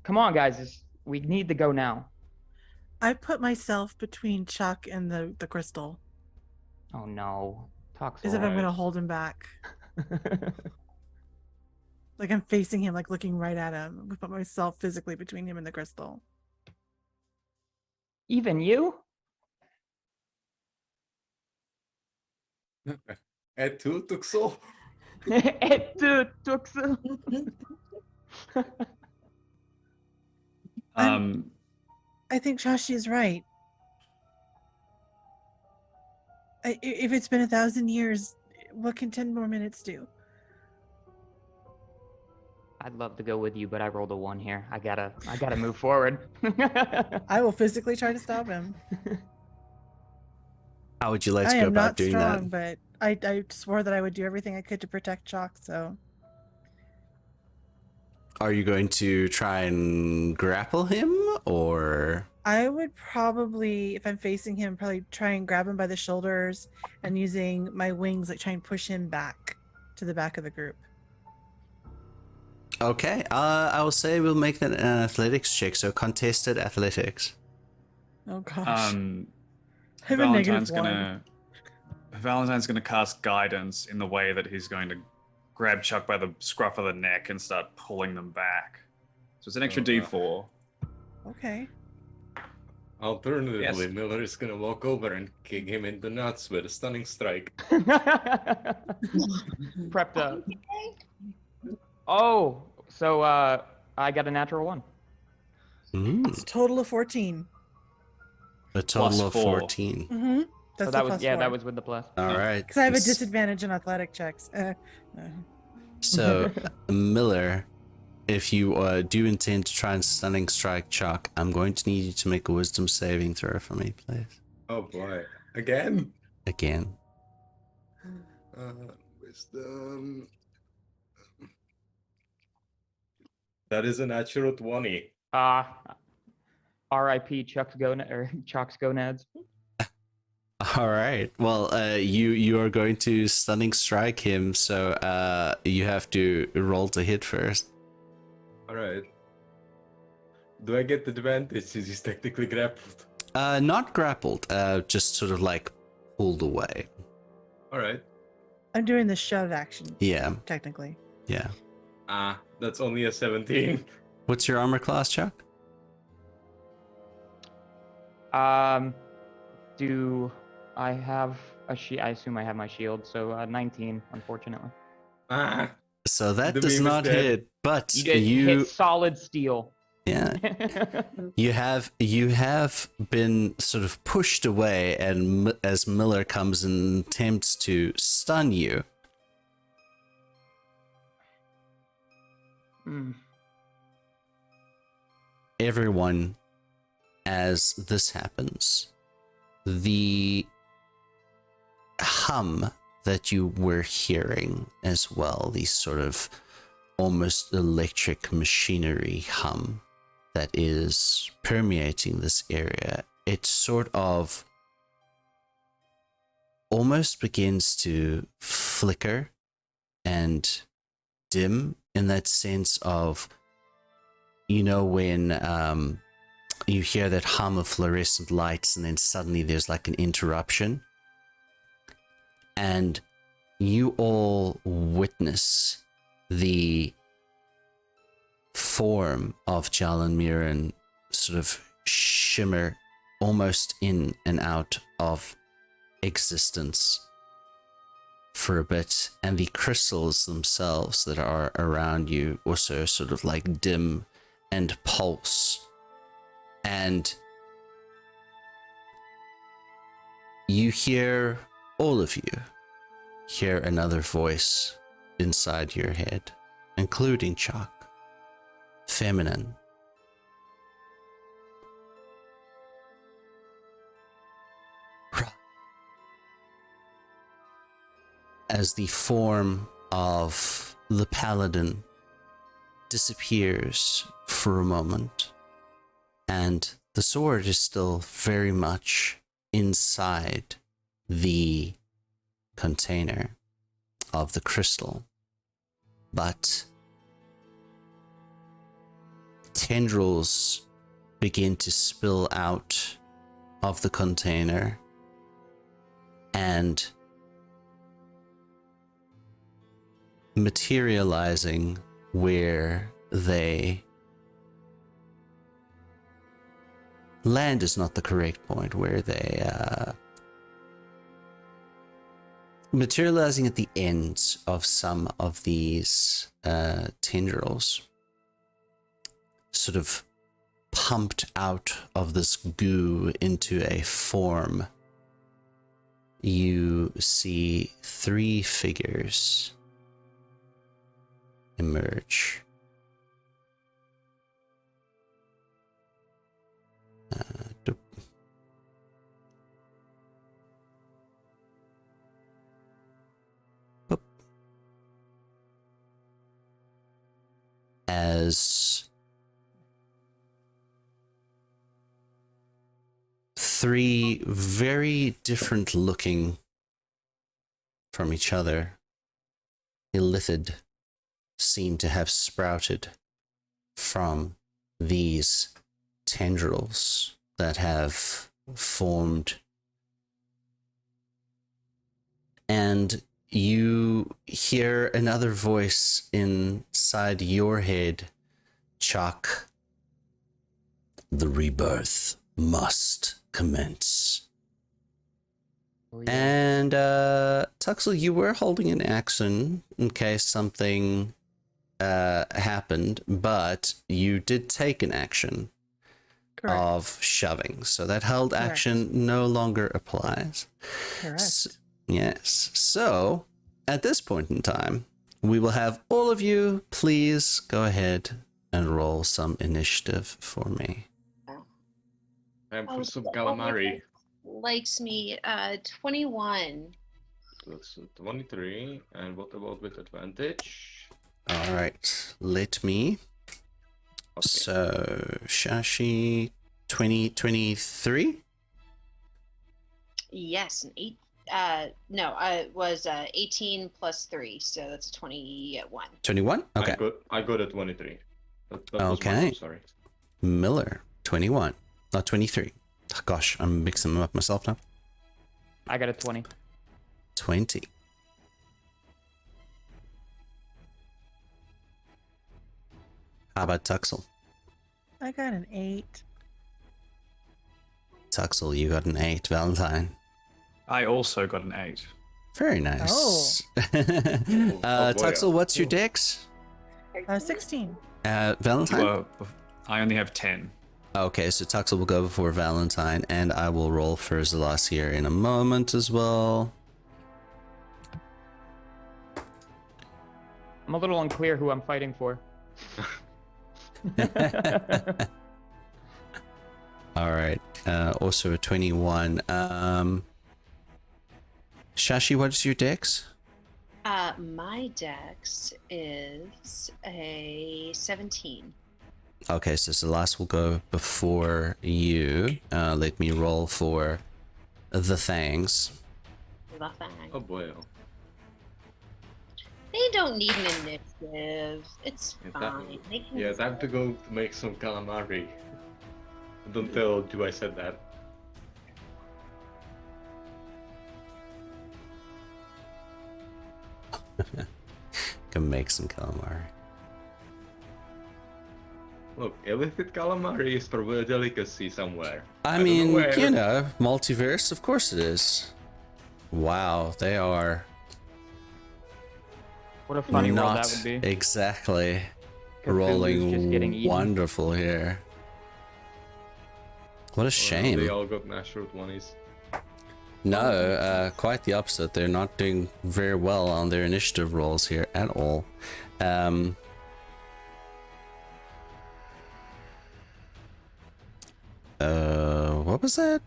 Come on, guys. We need to go now. I put myself between Chuck and the crystal, Oh no. Talk as if I'm Alright. gonna hold him back. Like I'm facing him, like looking right at him. I put myself physically between him and the crystal. Even you? Et tu, Tuxel? Tuxel. I think Shashi is right. If it's been 1,000 years, what can 10 more minutes do? I'd love to go with you, but I rolled a 1 here. I gotta move forward. I will physically try to stop him. How would you like I to go am about not doing strong, that? but I swore that I would do everything I could to protect Chalk, so Are you going to try and grapple him, or? I would probably, if I'm facing him, probably try and grab him by the shoulders and using my wings, like try and push him back to the back of the group. Okay, I will say we'll make that an athletics check, so contested athletics. Oh gosh. I have a Valentine's -1. gonna cast guidance in the way that he's going to grab Chuck by the scruff of the neck and start pulling them back. So it's an extra D4. Okay. Alternatively, Yes. Miller is gonna walk over and kick him in the nuts with a stunning strike. Prepped up. Oh, so I got a natural 1. It's a total of 14. A total Plus of 4. 14. Mm-hmm. That's So the that was plus yeah, 4. that was with the plus. All right. Because I have a disadvantage in athletic checks. So, Miller, if you do intend to try and stunning strike Chuck, I'm going to need you to make a wisdom saving throw for me, please. Oh boy. Again? Again. Wisdom. That is a natural 20. R.I.P. Chuck's gonads. All right. Well, you are going to stunning strike him, so you have to roll to hit first. Alright. Do I get the advantage since he's technically grappled? Not grappled. Just sort of like pulled away. Alright. I'm doing the shove action, Yeah. technically. Yeah. That's only a 17. What's your armor class, Chuck? Do I have a shield? I assume I have my shield, so 19, unfortunately. So that The does meme is not dead. hit, but You did hit solid steel. yeah. You have been sort of pushed away, and as Miller comes and attempts to stun you, everyone, as this happens, the hum that you were hearing as well, the sort of almost electric machinery hum that is permeating this area, it sort of almost begins to flicker and dim, in that sense of, you know, when you hear that hum of fluorescent lights and then suddenly there's like an interruption, and you all witness the form of Jalan Meeran sort of shimmer almost in and out of existence for a bit, and the crystals themselves that are around you also sort of like dim and pulse, and you hear, all of you hear another voice inside your head, including Chuck. Feminine. As the form of the paladin disappears for a moment, and the sword is still very much inside the container of the crystal, but tendrils begin to spill out of the container, and materializing where they land is not the correct point, where they materializing at the ends of some of these tendrils, sort of pumped out of this goo into a form. You see 3 figures emerge. Doop. Boop. As 3 very different looking from each other illithid seem to have sprouted from these tendrils that have formed. And you hear another voice inside your head, Chuck. The rebirth must commence. Oh, yeah. And Tuxel, you were holding an action in case something happened, but you did take an action Correct. of shoving, so that held Correct. action no longer applies. Correct. Yes. So at this point in time, we will have all of you please go ahead and roll some initiative for me. Time for some Oh, calamari. Likes me. 21. That's 23. And what about with advantage? All right, let me. Okay. So Shashi, 2023. Yes, an 8. No, it was 18 plus 3, so that's a 21. 21. Okay. I got a 23. That was Okay. mine, I'm sorry. Miller, 21. Not 23. Oh, gosh, I'm mixing them up myself now. I got a 20. 20. How about Tuxel? I got an 8. Tuxel, you got an 8. Valentine. I also got an 8. Very nice. Oh, boy. Tuxel, what's your dex? 16. Valentine? Well, I only have 10. Okay, so Tuxel will go before Valentine, and I will roll for Zalassier in a moment as well. I'm a little unclear who I'm fighting for. All right. Also a 21. Shashi, what is your dex? My dex is a 17. Okay, so Celeste will go before you. Let me roll for the things. The thing. Oh boy. They don't need an initiative. It's Yeah, fine. They can Yeah, time to go make some calamari. Don't tell you I said that. Can make some calamari. Look, illicit calamari is probably a delicacy somewhere. I don't know mean, where. you know, multiverse, of course it is. Wow, they are What a funny world not that would be. exactly Cthulhu's just getting rolling eaten. wonderful here. What a Well, shame. they all got natural 20s. No, quite the opposite. They're not doing very well on their initiative rolls here at all. What was that?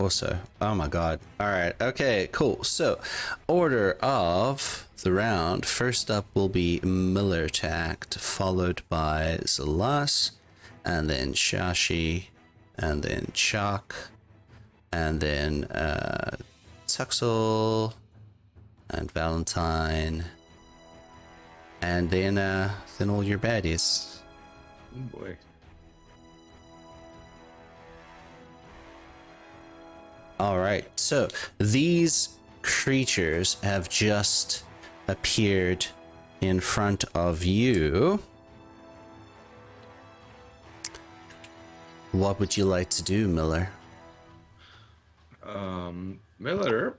Also, oh my god. All right, okay, cool. So, order of the round. First up will be Miller to act, followed by Zalas, and then Shashi, and then Chuck, and then Tuxel, and Valentine, and then all your baddies. Oh boy. All right, so these creatures have just appeared in front of you. What would you like to do, Miller? Miller,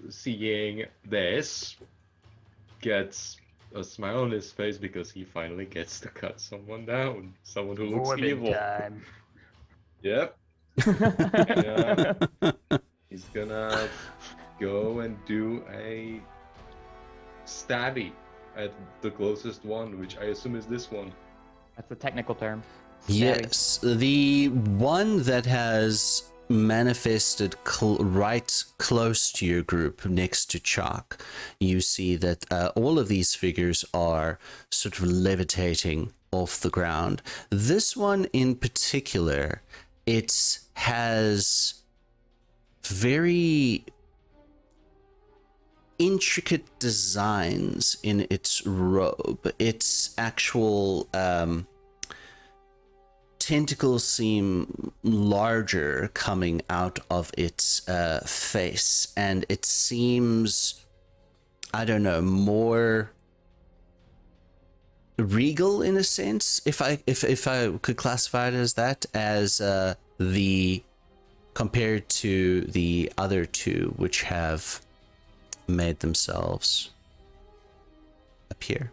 seeing this, gets a smile on his face because he finally gets to cut someone down. Someone who looks evil. Time. Yep. He's gonna go and do a stabby at the closest one, which I assume is this one. That's the technical term. Stabby. Yes, the one that has manifested right close to your group next to Chalk. You see that all of these figures are sort of levitating off the ground. This one in particular, it has very intricate designs in its robe. Its actual tentacles seem larger coming out of its face, and it seems, I don't know, more regal in a sense, if I could classify it as that, as the compared to the other two, which have made themselves appear.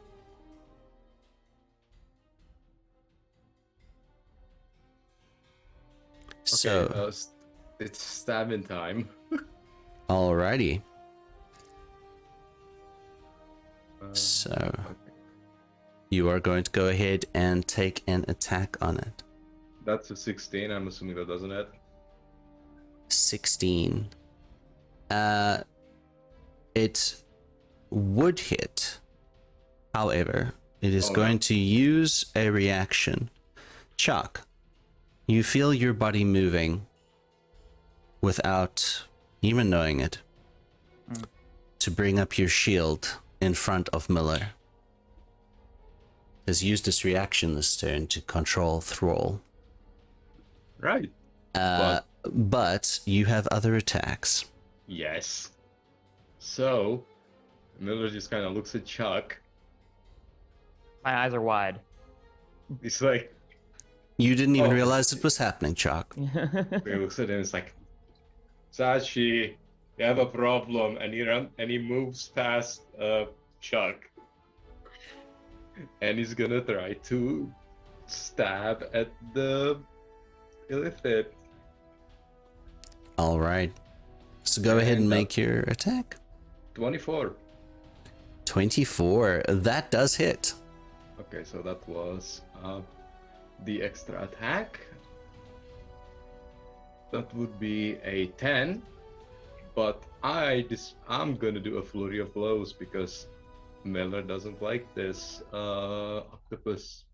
So, it's stabbing time. alrighty. So, Okay. you are going to go ahead and take an attack on it. That's a 16. I'm assuming that doesn't hit. 16. It would hit. However, it is going to use a reaction. Chuck, you feel your body moving without even knowing it to bring up your shield in front of Miller. Has used this reaction this turn to control Thrall. Right. But you have other attacks. Yes. So, Miller just kind of looks at Chuck. My eyes are wide. He's like, You didn't even Oh. realize it was happening, Chuck. he looks at him. It's like, Sashi, you have a problem, and he moves past Chuck, and he's gonna try to stab at the Illithid. All right. So go ahead and And, make your attack. 24. 24. That does hit. Okay, so that was the extra attack. That would be a 10, but I'm gonna do a flurry of blows because Miller doesn't like this octopus.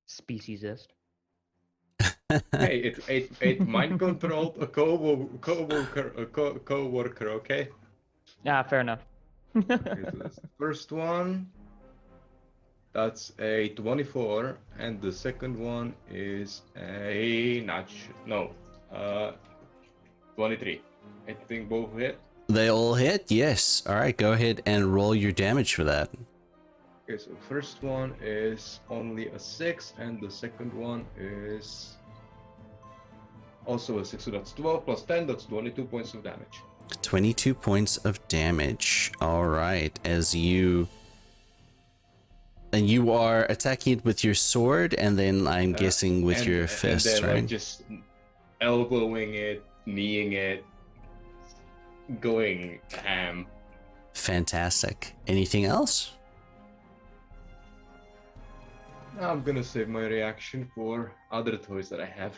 Speciesist. Hey, it mind controlled a co-worker, okay? Yeah, fair enough. Okay, so that's the first one. That's a 24, and the second one is a 23. I think both hit. They all hit? Yes. All right, go ahead and roll your damage for that. Okay, so first one is only a 6, and the second one is also a 6, so that's 12 plus 10, that's 22 points of damage. 22 points of damage. All right, as you... And you are attacking it with your sword, and then I'm guessing with your fist, and then, right? like, just elbowing it, kneeing it, going ham. Fantastic. Anything else? I'm gonna save my reaction for other toys that I have.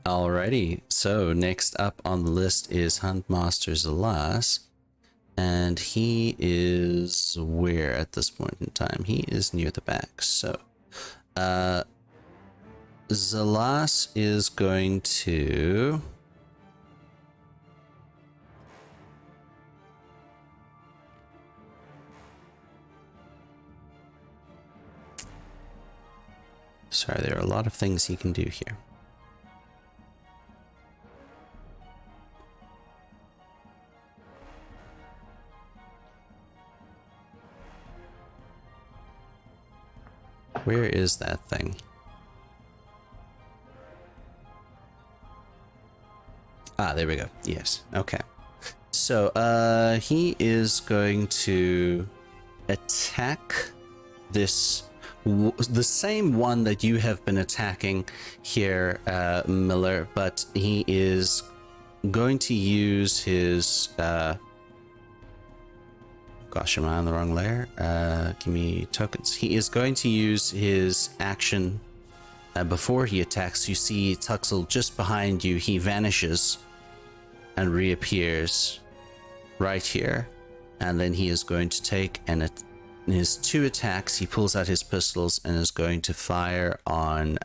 Alrighty, so next up on the list is Huntmaster Zalas, and he is where at this point in time? He is near the back, so Zalas is going to... Sorry, there are a lot of things he can do here. Where is that thing? Ah, there we go. Yes. Okay. So, he is going to attack this, the same one that you have been attacking here, Miller, but he is going to use his, gosh, am I on the wrong layer? Give me tokens. He is going to use his action before he attacks. You see Tuxel just behind you. He vanishes and reappears right here. And then he is going to take in his 2 attacks. He pulls out his pistols and is going to fire on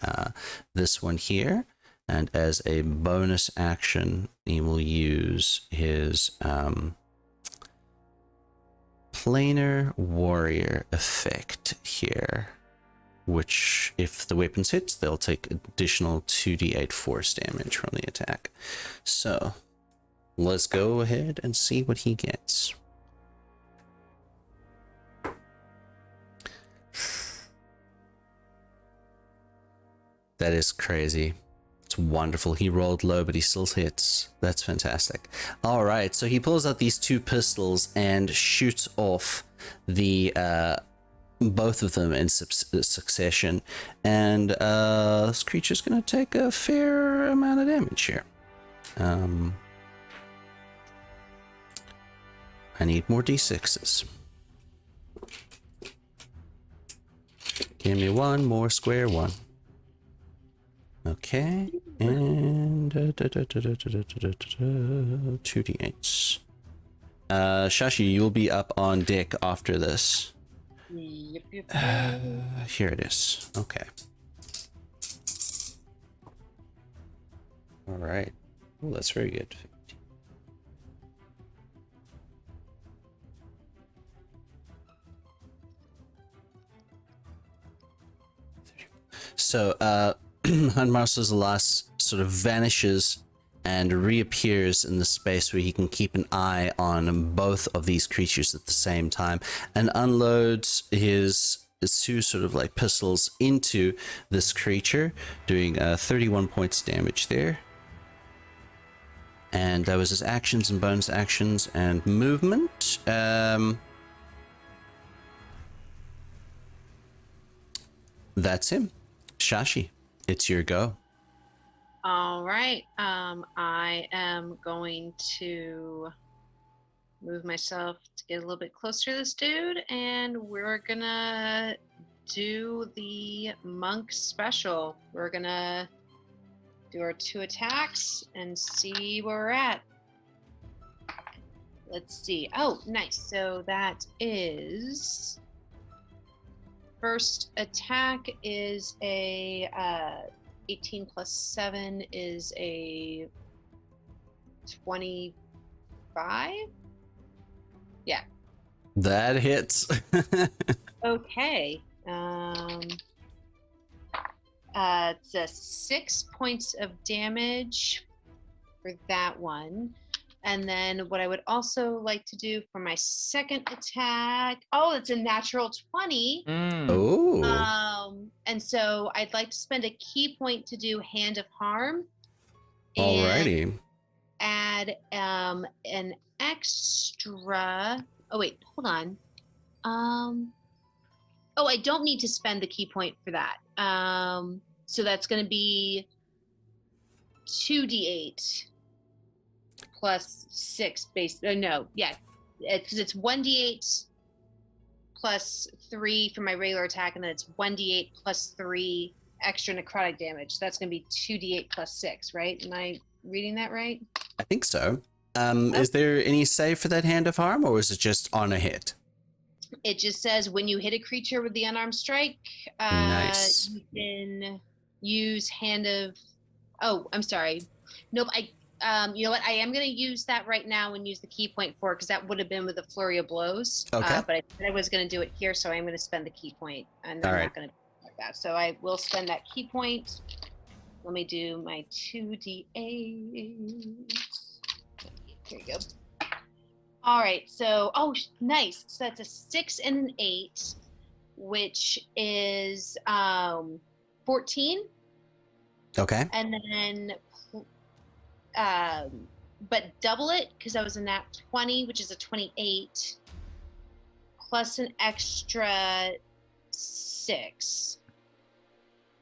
this one here. And as a bonus action, he will use his planar warrior effect here, which if the weapons hit, they'll take additional 2d8 force damage from the attack. So let's go ahead and see what he gets. That is crazy. It's wonderful. He rolled low, but he still hits. That's fantastic. All right, so he pulls out these 2 pistols and shoots off the both of them in succession, and this creature's going to take a fair amount of damage here. I need more d6s. Give me one more square one. Okay, and 2d8s. Shashi, you'll be up on deck after this. Yep. Here it is. Okay. All right. Oh, that's very good. So, Handmaster Zalas sort of vanishes and reappears in the space where he can keep an eye on both of these creatures at the same time, and unloads his 2 sort of like pistols into this creature, doing 31 points damage there. And that was his actions and bonus actions and movement. That's him. Shashi, it's your go. All right. I am going to move myself to get a little bit closer to this dude, and we're gonna do the monk special. We're gonna do our 2 attacks and see where we're at. Let's see. Oh, nice. So that is first attack is a 18 plus 7 is a 25. Yeah. That hits. Okay. It's a 6 points of damage for that one. And then what I would also like to do for my second attack, it's a natural 20. Oh. And so I'd like to spend a key point to do Hand of Harm. Alrighty. Add an extra. Oh wait, hold on. I don't need to spend the key point for that. So that's going to be 2d8 plus 6 base. No, yeah, because it's 1d8 plus 3 for my regular attack, and then it's 1d8 plus 3 extra necrotic damage. That's going to be 2d8 plus 6, right? Am I reading that right? I think so. Is there any save for that Hand of Harm, or is it just on a hit? It just says when you hit a creature with the unarmed strike, Nice. you can use Hand of. Oh, I'm sorry. Nope. You know what? I am going to use that right now and use the key point for it, because that would have been with a flurry of blows. Okay. But I said I was going to do it here, so I'm going to spend the key point, and I'm All not right. going to do like that. So I will spend that key point. Let me do my 2d8. Here you go. All right. So, nice. So that's a 6 and an 8. which is 14, Okay. and then but double it because I was a nat 20, which is a 28, plus an extra 6.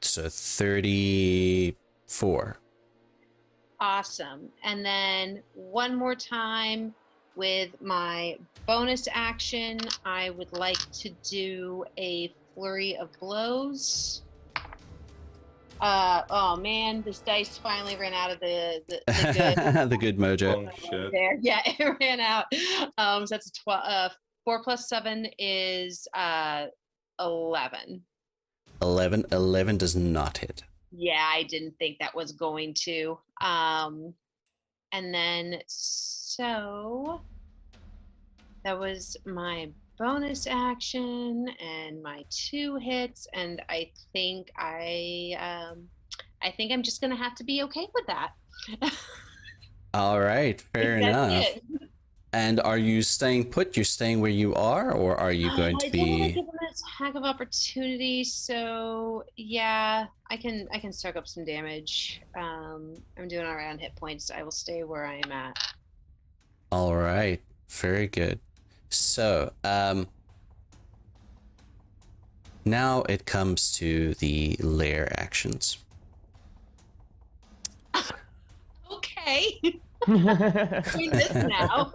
So 34. Awesome. And then one more time with my bonus action, I would like to do a flurry of blows. Oh man, this dice finally ran out of the good. The good mojo. Oh shit. There, yeah, it ran out. So that's 4 plus 7 is 11. 11 does not hit. Yeah, I didn't think that was going to. And then so that was my bonus action and my 2 hits, and I think I'm just gonna have to be okay with that. All right, fair That's enough. it. And are you staying put? You're staying where you are, or are you going to I don't want to be? give him an attack of opportunity, so yeah, I can soak up some damage. I'm doing all right on hit points. I will stay where I am at. All right, very good. So, now it comes to the lair actions. Okay, doing this now.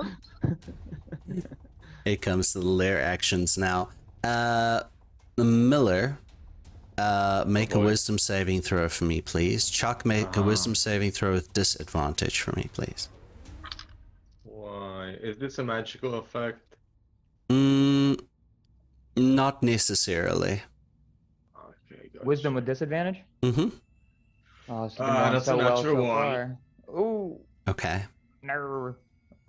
It comes to the lair actions now. Miller, make a boy. wisdom saving throw for me, please. Chuck, make a wisdom saving throw with disadvantage for me, please. Why? Is this a magical effect? Not necessarily. Okay, gotcha. Wisdom with disadvantage? Mm-hmm. Oh, this has been going that's so a well natural so one. far. Ooh, Okay. no.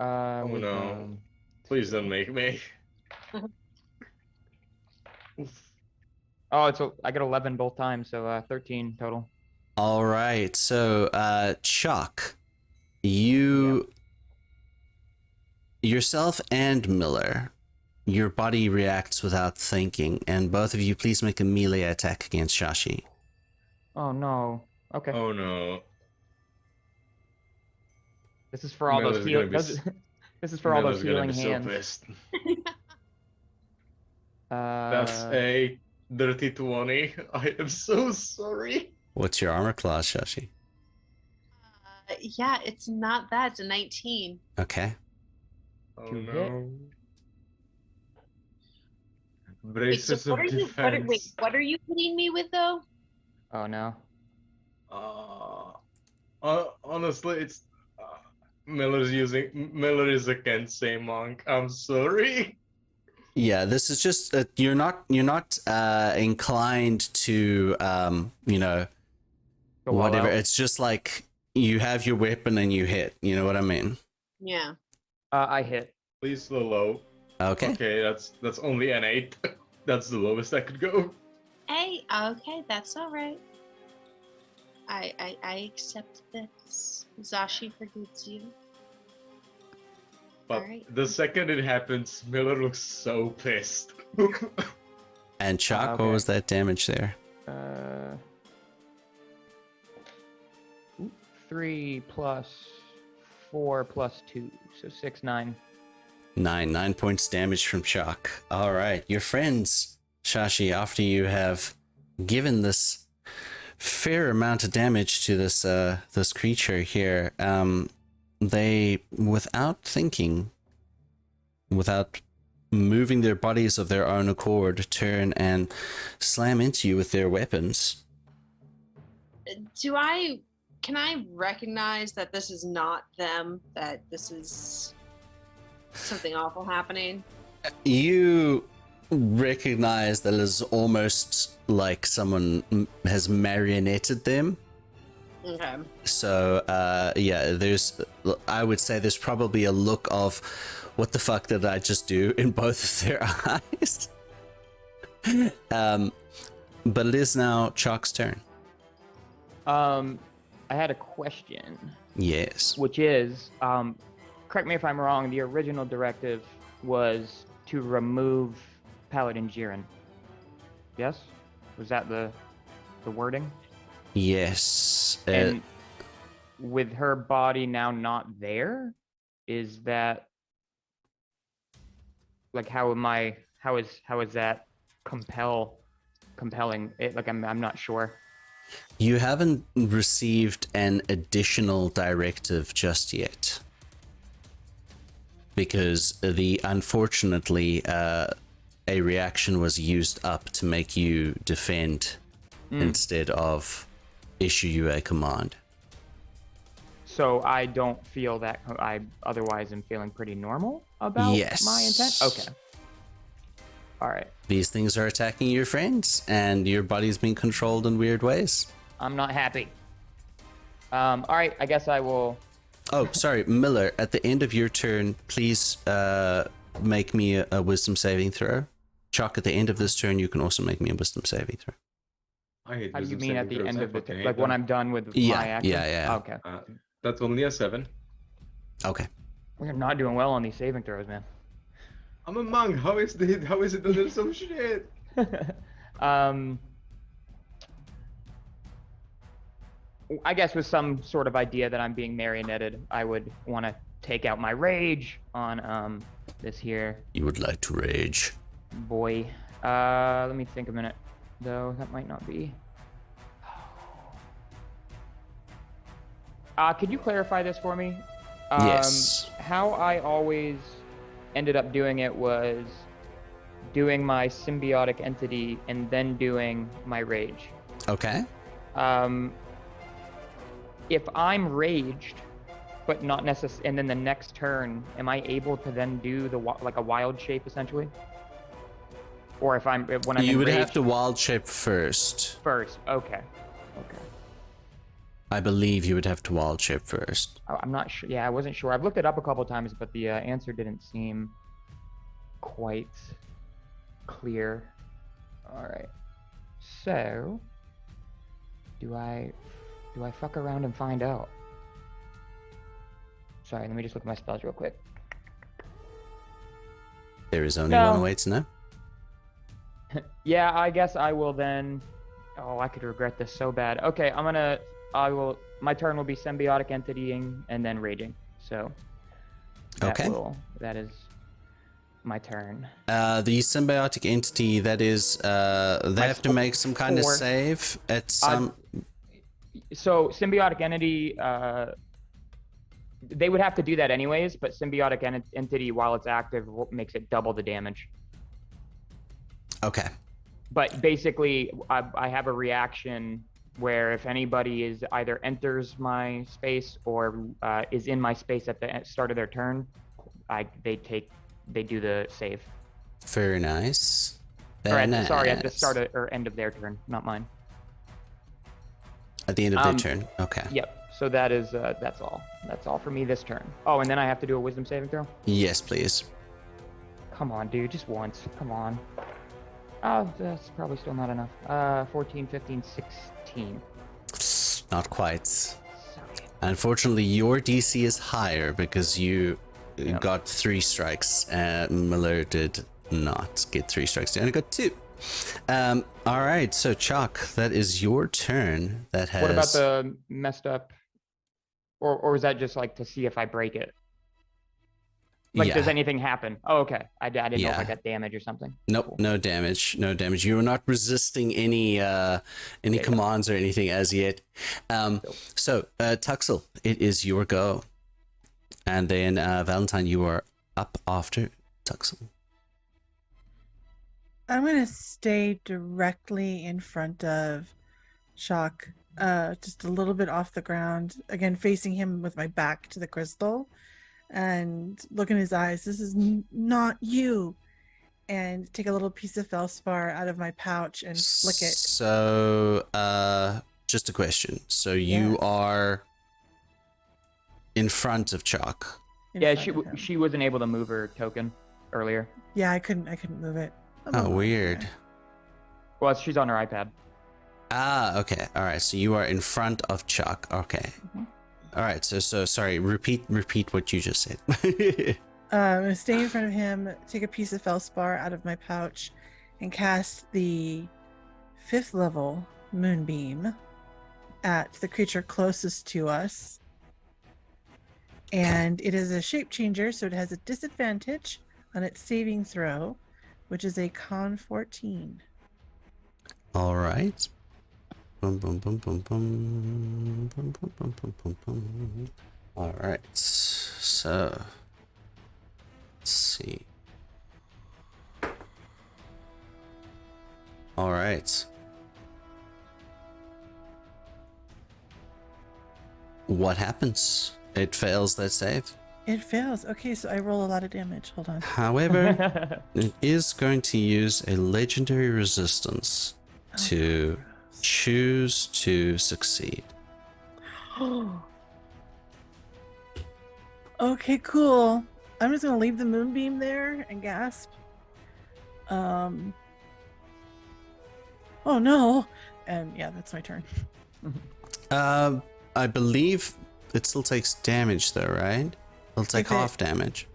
Oh no. Wisdom. Please don't make me. Oof. Oh, I got 11 both times, so 13 total. All right. So, Chuck, you yourself and Miller, your body reacts without thinking, and both of you please make a melee attack against Shashi. Oh no. Okay. Oh no. This is for all those Miller's gonna be This is for all those Miller's gonna healing be so hands. pissed. That's a dirty 20. I am so sorry. What's your armor class, Shashi? Yeah, it's not that. It's a 19. Okay. Oh To no. hit. Wait, so Braces of defense. what are you hitting me with though? Oh no. Honestly, it's Miller is a Kensei monk. I'm sorry. Yeah, this is just you're not inclined to Go all whatever. out. It's just like you have your weapon and you hit. You know what I mean? Yeah. I hit. Please slow low. Okay. Okay, that's only an 8. That's the lowest I could go. Hey, okay, that's all right. I accept this. Zashi forgives you. But Alright. the second it happens, Miller looks so pissed. And Chuck, Okay. what was that damage there? 3 plus 4 plus 2, so 6, 9. 9 points damage from Chuck. All right, your friends, Shashi, after you have given this fair amount of damage to this creature here, they, without thinking, without moving their bodies of their own accord, turn and slam into you with their weapons. Can I recognize that this is not them, that this is something awful happening? You recognize that it is almost like someone has marionetted them. Okay. So, yeah, I would say there's probably a look of, what the fuck did I just do, in both of their eyes. But it is now Chuck's turn. I had a question, Yes. which is, correct me if I'm wrong, the original directive was to remove Paladin Jalan. Yes? Was that the wording? Yes. And with her body now not there, is that like how is that compelling? Like I'm not sure. You haven't received an additional directive just yet. Because unfortunately, a reaction was used up to make you defend instead of issue you a command. So I don't feel that I otherwise am feeling pretty normal about my intent? Okay. All right. These things are attacking your friends, and your body's being controlled in weird ways. I'm not happy. All right, I guess I will... Oh, sorry, Miller, at the end of your turn, please make me a wisdom saving throw. Chuck, at the end of this turn, you can also make me a wisdom saving throw. I hate How do you wisdom mean at saving the throws, end I of the fucking turn? hate Like when them. I'm done with Yeah, my action? yeah. Okay. That's only a 7. Okay. We're not doing well on these saving throws, man. I'm a monk. How is it that there's some shit? I guess with some sort of idea that I'm being marionetted, I would want to take out my rage on this here You would like to rage. boy. Let me think a minute, though. That might not be. Could you clarify this for me? Yes. How I always ended up doing it was doing my symbiotic entity and then doing my rage. Okay. If I'm raged, but not necessarily, and then the next turn, am I able to then do like a wild shape essentially? Or when I'm You would enraged have to wild shape first. first? Okay. I believe you would have to wild shape first. I'm not sure. Yeah, I wasn't sure. I've looked it up a couple times, but the answer didn't seem quite clear. All right. So, do I fuck around and find out? Sorry, let me just look at my spells real quick. There is only No. one way to know. Yeah, I guess I will then. Oh, I could regret this so bad. Okay, my turn will be symbiotic entitying and then raging. So Okay. That is my turn. The symbiotic entity, that is, they have to make some kind of 4. save at some... So symbiotic entity, they would have to do that anyways, but symbiotic entity, while it's active, makes it double the damage. Okay. But basically, I have a reaction where if anybody either enters my space or is in my space at the start of their turn, they do the save. Very nice. Sorry, Very at the nice. start or end of their turn, not mine. At the end of their turn. Okay. Yep. So that's all. That's all for me this turn. Oh, and then I have to do a wisdom saving throw? Yes, please. Come on, dude, just once. Come on. Oh, that's probably still not enough. 14, 15, 16. Not quite. Sorry. Unfortunately, your DC is higher because you Yep. got 3 strikes. Miller did not get 3 strikes. You only got 2. All right, so Chuck, that is your turn. That has. What about the messed up? Or is that just like to see if I break it? Like, Yeah. does anything happen? Oh, okay. I didn't know if Yeah. I got damage or something. Nope, Cool. no damage. No damage. You are not resisting any commands or anything as yet. So, Tuxel, it is your go. And then, Valentine, you are up after Tuxel. I'm gonna stay directly in front of Shock, just a little bit off the ground. Again, facing him with my back to the crystal, and look in his eyes. This is not you. And take a little piece of feldspar out of my pouch and flick it. So, just a question. So you Yes. are in front of Chuck. in Yeah, front of him. she wasn't able to move her token earlier. Yeah, I couldn't move it. I'm Oh, alone weird. there. Well, she's on her iPad. Ah, okay. All right. So you are in front of Chuck. Okay. Mhm. All right. So sorry. Repeat what you just said. I'm gonna stay in front of him, take a piece of feldspar out of my pouch, and cast the 5th level moonbeam at the creature closest to us. And it is a shape changer, so it has a disadvantage on its saving throw, which is a con 14. All right. Boom, boom, boom, boom, boom, boom, boom, boom, boom, boom, boom. All right. So, let's see. All right. What happens? It fails that save. It fails. Okay, so I roll a lot of damage. Hold on. However, it is going to use a legendary resistance to choose to succeed. Okay, cool. I'm just gonna leave the moonbeam there and gasp. Oh no. And yeah, that's my turn. I believe it still takes damage though, right? It'll take If it- half damage.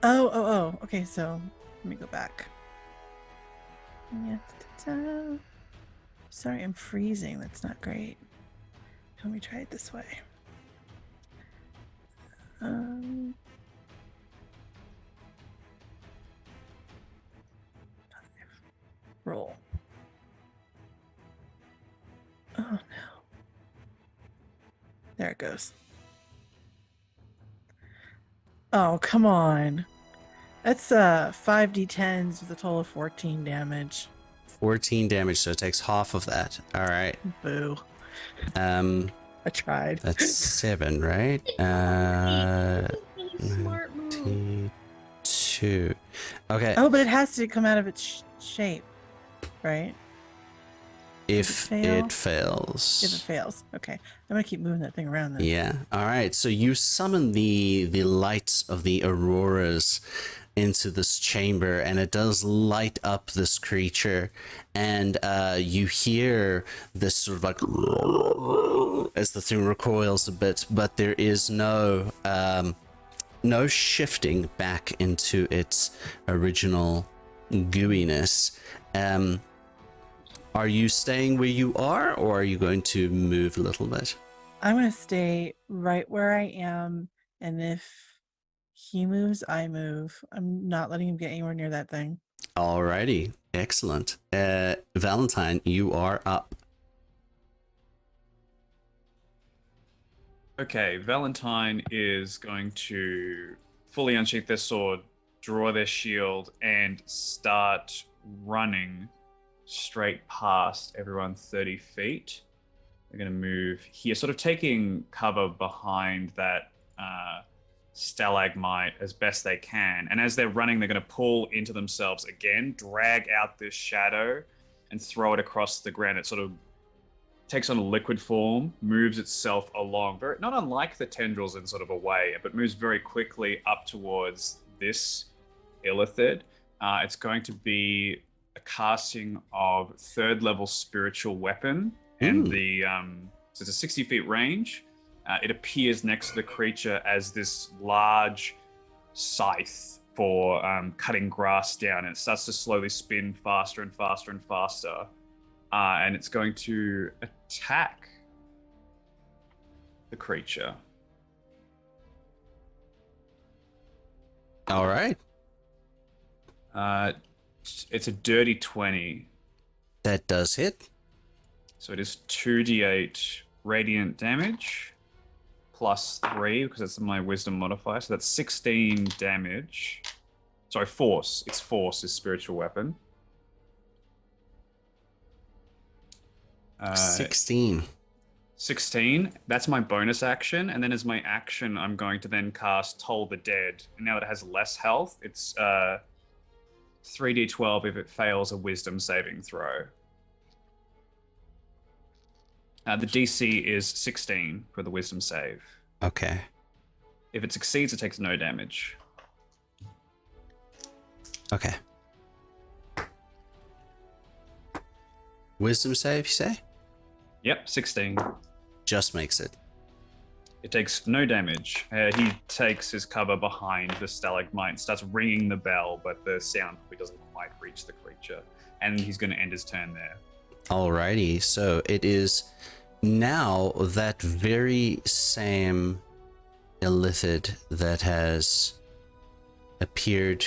Oh. Okay, so let me go back. Sorry, I'm freezing. That's not great. Let me try it this way. Roll. Oh no. There it goes. Oh, come on. That's 5d10s with a total of 14 damage. 14 damage, so it takes half of that. All right. Boo. I tried. That's 7, right? Smart move. 2. Okay. Oh, but it has to come out of its shape, right? If fail? it fails. If it fails. Okay. I'm going to keep moving that thing around then. Yeah. All right. So you summon the lights of the auroras into this chamber, and it does light up this creature, and you hear this sort of like as the thing recoils a bit, but there is no shifting back into its original gooiness. Are you staying where you are, or are you going to move a little bit? I'm going to stay right where I am, and if he moves, I move. I'm not letting him get anywhere near that thing. Alrighty, excellent. Valentine, you are up. Okay, Valentine is going to fully unsheath their sword, draw their shield, and start running straight past everyone 30 feet. They're going to move here, sort of taking cover behind that stalagmite as best they can. And as they're running, they're going to pull into themselves again, drag out this shadow, and throw it across the ground. It sort of takes on a liquid form, moves itself along, very not unlike the tendrils in sort of a way, but moves very quickly up towards this illithid. It's going to be a casting of 3rd level spiritual weapon, and the so it's a 60 feet range. It appears next to the creature as this large scythe for cutting grass down, and it starts to slowly spin faster and faster and faster. And it's going to attack the creature. All right. It's a dirty 20. That does hit. So it is 2d8 radiant damage plus 3 because it's my wisdom modifier. So that's 16 damage. Sorry, force. It's force is spiritual weapon. 16. 16. That's my bonus action. And then as my action, I'm going to then cast Toll the Dead. And now that it has less health, it's 3d12 if it fails a wisdom saving throw. The DC is 16 for the wisdom save. Okay. If it succeeds, it takes no damage. Okay. Wisdom save, you say? Yep, 16. Just makes it. It takes no damage. He takes his cover behind the stalagmite and starts ringing the bell, but the sound probably doesn't quite reach the creature. And he's going to end his turn there. Alrighty, so it is now that very same illithid that has appeared,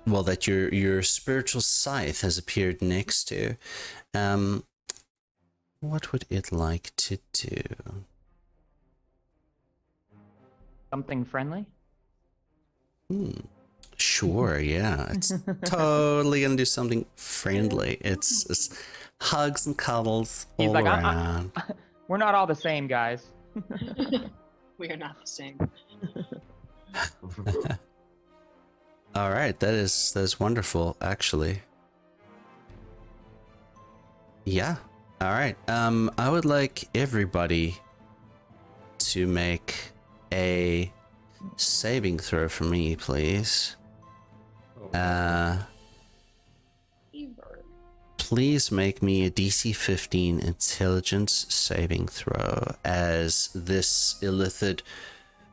well, that your spiritual scythe has appeared next to. What would it like to do? Something friendly? Sure, yeah. It's totally gonna do something friendly. It's hugs and cuddles He's all like, around. We're not all the same, guys. We are not the same. All right, that is wonderful, actually. Yeah. All right. I would like everybody to make a saving throw for me, please. Please make me a DC 15 intelligence saving throw as this illithid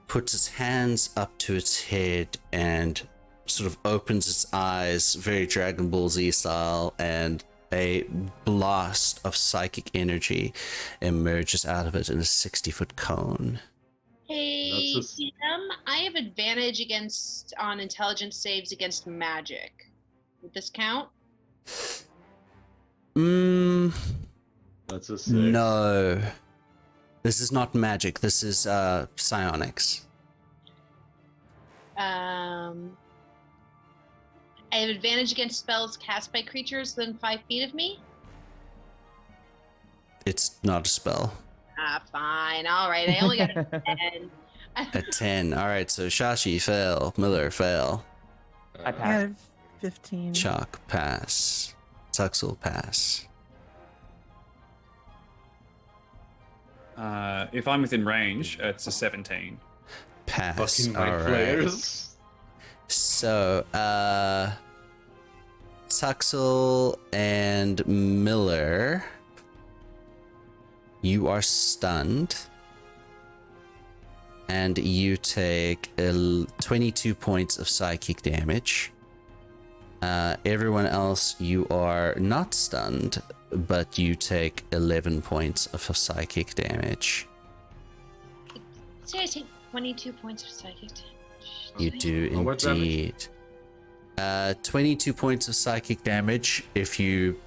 puts its hands up to its head and sort of opens its eyes, very Dragon Ball Z style, and a blast of psychic energy emerges out of it in a 60-foot cone. Hey, That's DM, I have advantage on intelligence saves against magic. Would this count? That's a 6. No. This is not magic. This is psionics. I have advantage against spells cast by creatures within 5 feet of me. It's not a spell. Ah, fine. All right. I only got a 10. A 10. All right, so Shashi, fail. Miller, fail. I I passed. have 15. Chalk, pass. Tuxel, pass. If I'm within range, it's a 17. Pass. Fucking All my right. players. So, Tuxel and Miller, you are stunned. And you take 22 points of psychic damage. Everyone else, you are not stunned, but you take 11 points of psychic damage. So I take 22 points of psychic damage. You do How much damage? indeed. 22 points of psychic damage if you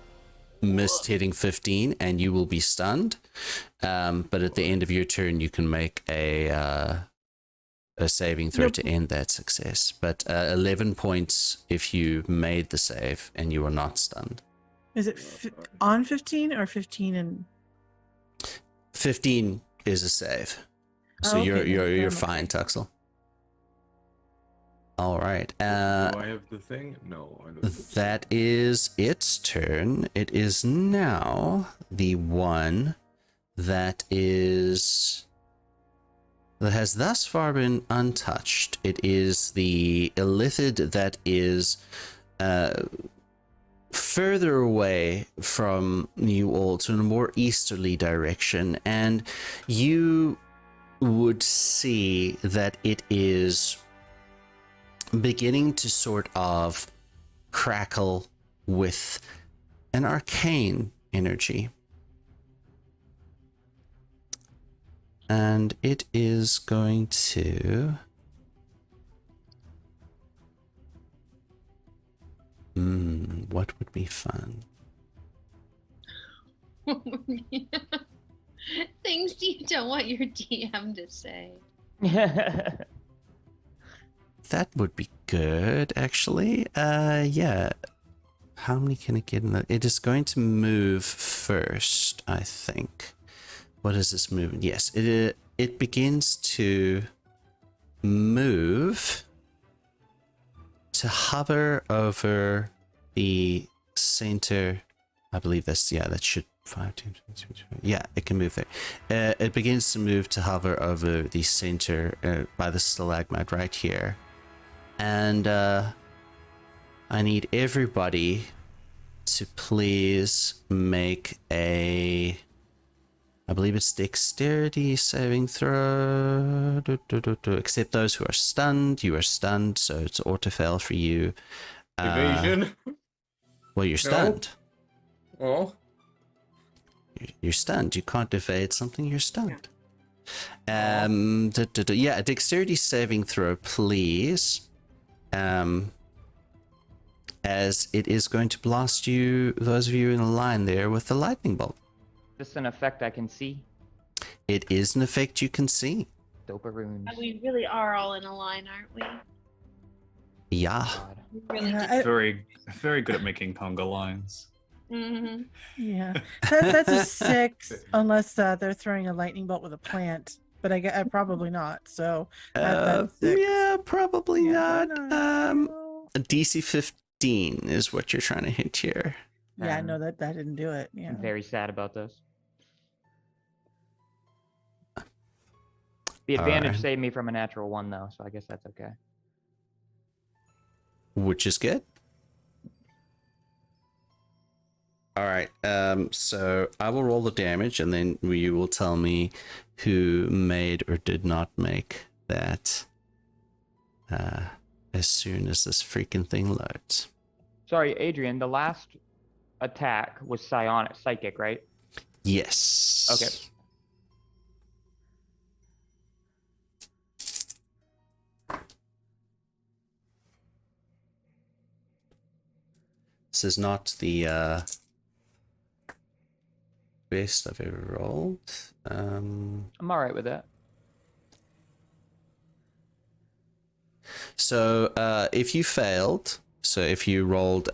missed hitting 15, and you will be stunned. But at the end of your turn, you can make a saving throw to end that success. But 11 points if you made the save and you were not stunned. Is it on 15 or 15 and 15 is a save, so Oh, okay, you're then I'm fine, okay. Tuxel. All right. Do I have the thing? No, I don't. Have the That is its turn. It is now the one that has thus far been untouched. It is the illithid that is further away from you all to a more easterly direction, and you would see that it is beginning to sort of crackle with an arcane energy. And it is going to what would be fun? Things you don't want your DM to say. That would be good, actually. Yeah. How many can it get in the... It is going to move first, I think. What is this movement? Yes, it begins to move to hover over the center. I believe that's, yeah, that should 5, 10, 20, yeah, it can move there. It begins to move to hover over the center by the stalagmite right here. And I need everybody to please make a, I believe it's dexterity saving throw. Except those who are stunned. You are stunned, so it's auto fail for you. Evasion. Well, you're stunned. Oh. You're stunned. You can't evade something. You're stunned. Yeah, a dexterity saving throw, please. As it is going to blast you, those of you in a line there, with the lightning bolt. This is an effect I can see. It is an effect you can see. Doparoons. We really are all in a line, aren't we? Yeah. God. We really Yeah, Very, very good at making conga lines. Mm-hmm. Yeah, that's a 6, unless they're throwing a lightning bolt with a plant. But I probably not. So that's 6. Yeah, probably Yeah, not. no. A DC 15 is what you're trying to hit here. Yeah, no, that didn't do it. Yeah. I'm very sad about this. The advantage Alright. saved me from a natural 1, though, so I guess that's okay. Which is good. All right. So I will roll the damage, and then you will tell me who made or did not make that. As soon as this freaking thing loads. Sorry, Adrian, the last attack was psychic, right? Yes. Okay. This is not the best I've ever rolled. I'm all right with that. So if you failed, so if you rolled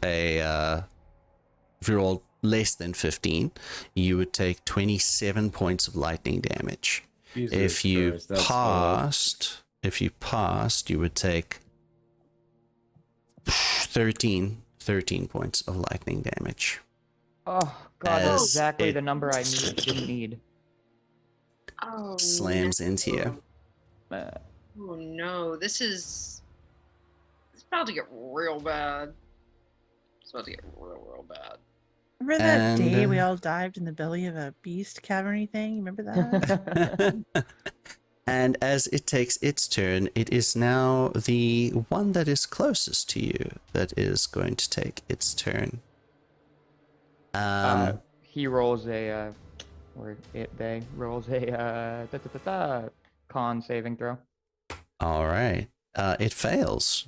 less than 15, you would take 27 points of lightning damage. Jesus If you Christ, that's passed, you would take 13 points of lightning damage. Oh, God, that's As exactly it- the number I didn't need. Oh, Slams into you. Uh, Oh no, this is about to get real bad. It's about to get real bad. Remember that And, day we all dived in the belly of a beast caverny thing? You remember that? And as it takes its turn, it is now the one that is closest to you that is going to take its turn. he rolls a, they rolls a con saving throw. All right. It fails.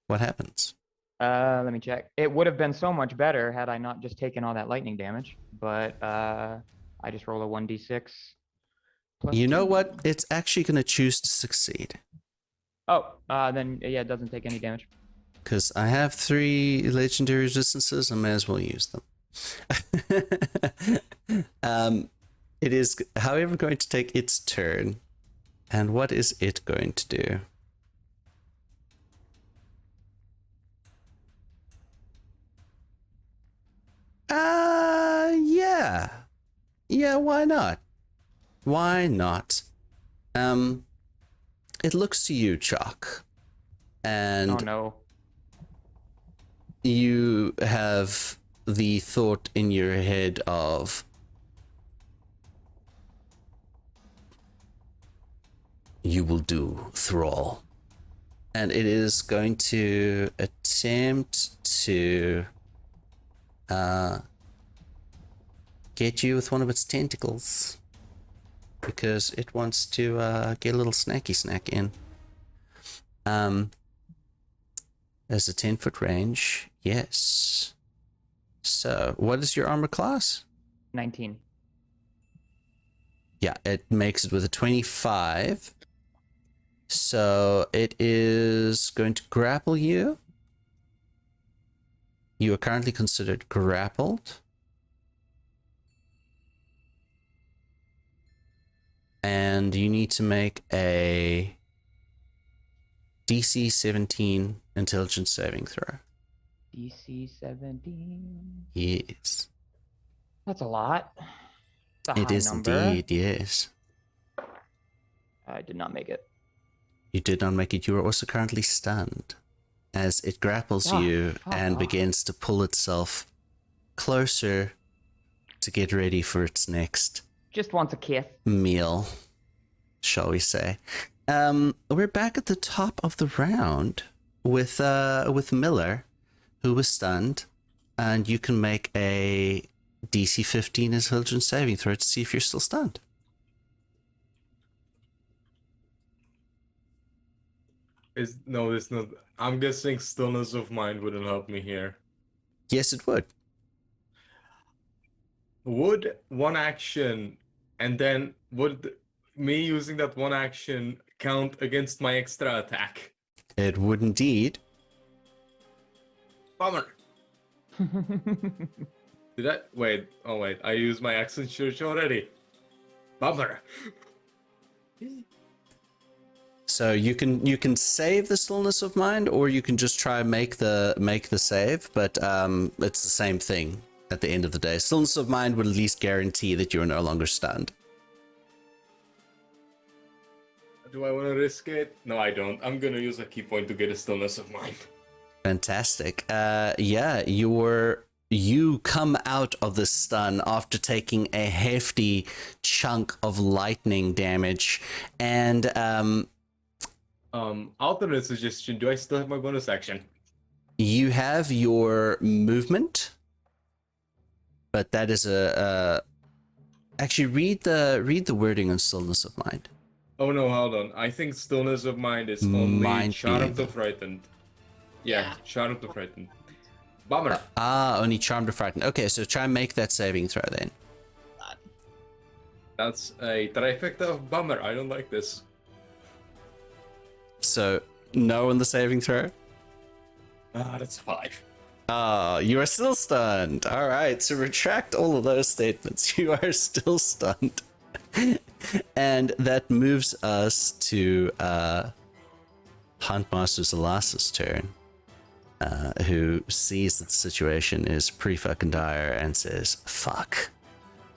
What happens? Let me check. It would have been so much better had I not just taken all that lightning damage, but I just roll a 1d6. plus You know 2. what? It's actually going to choose to succeed. Oh, then yeah, it doesn't take any damage. Because I have 3 legendary resistances, I may as well use them. It is, however, going to take its turn. And what is it going to do? Yeah. Yeah, why not? Why not? It looks to you, Chuck. And Oh no. you have the thought in your head of, you will do, Thrall. And it is going to attempt to get you with one of its tentacles, because it wants to get a little snacky snack in. There's a 10-foot range, yes. So, what is your armor class? 19. Yeah, it makes it with a 25. So, it is going to grapple you. You are currently considered grappled. And you need to make a DC 17 intelligence saving throw. DC 17. Yes. That's a lot. It's a It high is number. indeed, yes. I did not make it. You did not make it. You are also currently stunned as it grapples Ah, you fuck and off. begins to pull itself closer to get ready for its next Just wants a kiss. meal, shall we say. We're back at the top of the round with Miller, who was stunned, and you can make a DC 15 intelligence saving throw to see if you're still stunned. No, it's not. I'm guessing stillness of mind wouldn't help me here. Yes, it would. Would one action and then would me using that one action count against my extra attack? It would indeed. Bummer. Did I wait? Oh wait, I used my action surge already. Bummer. So you can save the stillness of mind, or you can just try and make the save, but it's the same thing at the end of the day. Stillness of mind would at least guarantee that you're no longer stunned. Do I want to risk it? No, I don't. I'm gonna use a key point to get a stillness of mind. Fantastic. Yeah, you come out of the stun after taking a hefty chunk of lightning damage, and alternate suggestion, do I still have my bonus action? you have your movement, but that is actually read the wording on stillness of mind. Oh no, hold on. I think stillness of mind is only charm to frightened. Yeah, charm to frightened. Bummer. Only charm to frighten. Okay, so try and make that saving throw then. That's a trifecta of bummer. I don't like this. So no on the saving throw. That's 5. You are still stunned. All right, so retract all of those statements. You are still stunned. And that moves us to Huntmaster Zalas's turn, who sees that the situation is pretty fucking dire and says, fuck.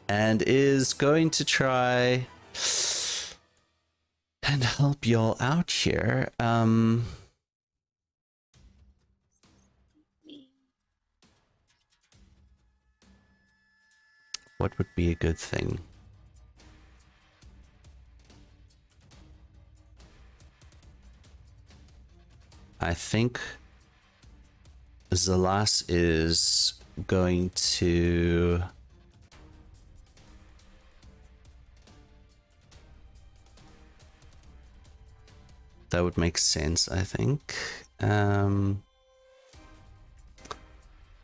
And is going to try and help y'all out here. What would be a good thing? I think Zalas is going to that would make sense, I think.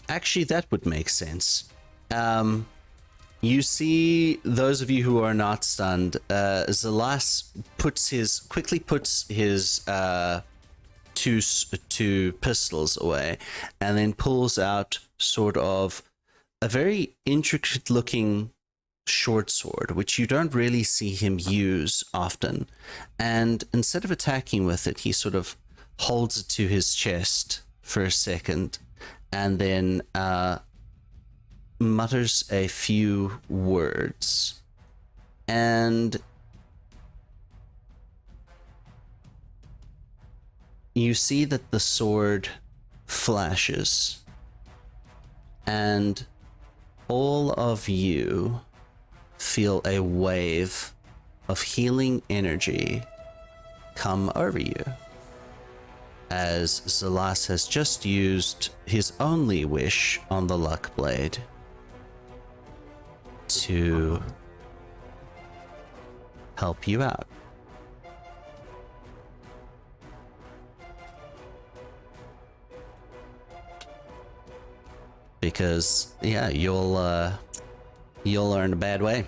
Actually, that would make sense. You see, those of you who are not stunned, Zalas quickly puts his two pistols away, and then pulls out sort of a very intricate looking short sword, which you don't really see him use often. And instead of attacking with it, he sort of holds it to his chest for a second, and then mutters a few words. And you see that the sword flashes, and all of you feel a wave of healing energy come over you, as Zalas has just used his only wish on the luck blade to help you out. Because, yeah, you'll learn a bad way.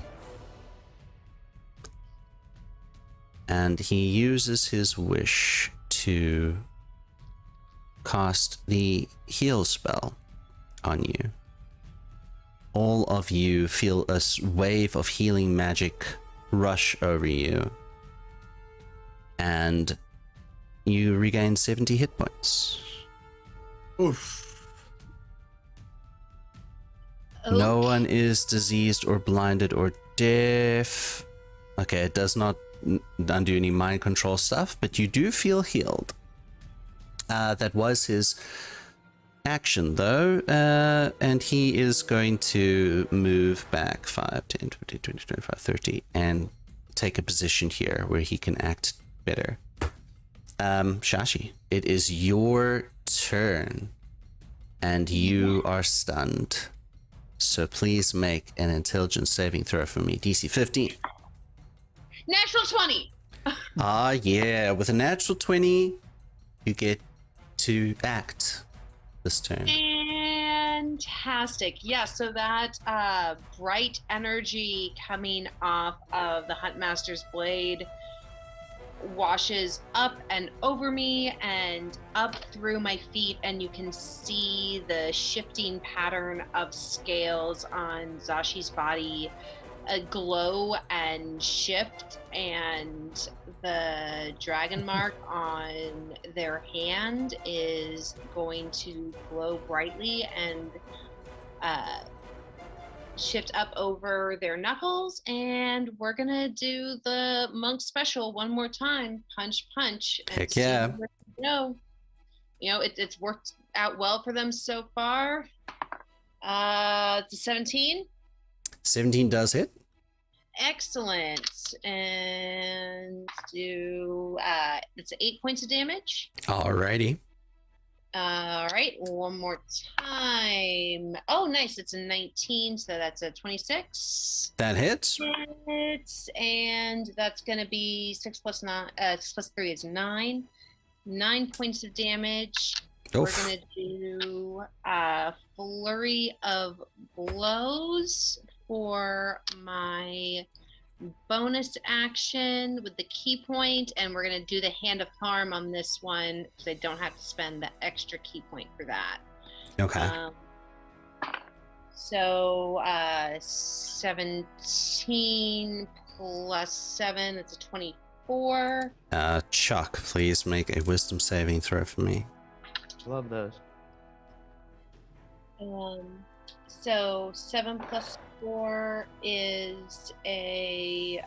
And he uses his wish to cast the heal spell on you. All of you feel a wave of healing magic rush over you, and you regain 70 hit points. Oof. No one is diseased or blinded or deaf. Okay, it does not undo any mind control stuff, but you do feel healed. That was his action, though, and he is going to move back 5, 10, 20, 20, 25, 30, and take a position here where he can act better. Shashi, it is your turn, and you are stunned. So please make an intelligence saving throw for me. DC 15. Natural 20. Ah, yeah. With a natural 20, you get to act this turn. Fantastic. Yeah, so that bright energy coming off of the Huntmaster's blade washes up and over me and up through my feet, and you can see the shifting pattern of scales on Zashi's body glow and shift, and the dragon mark on their hand is going to glow brightly and shift up over their knuckles. And we're gonna do the monk special one more time, punch punch, and Heck yeah. see where we go. You know, it's worked out well for them so far. It's a 17. 17 does hit. Excellent. And do it's 8 points of damage. Alrighty. All right, one more time. Oh, nice. It's a 19, so that's a 26. That hits. Hits, and that's gonna be 6 plus 9. 6 plus 3 is 9. 9 points of damage. Oof. We're gonna do a flurry of blows for my bonus action with the key point, and we're going to do the hand of harm on this one because I don't have to spend the extra key point for that. Okay. So 17 plus 7, that's a 24. Chuck, please make a wisdom saving throw for me. Love those. So 7 plus 4 is a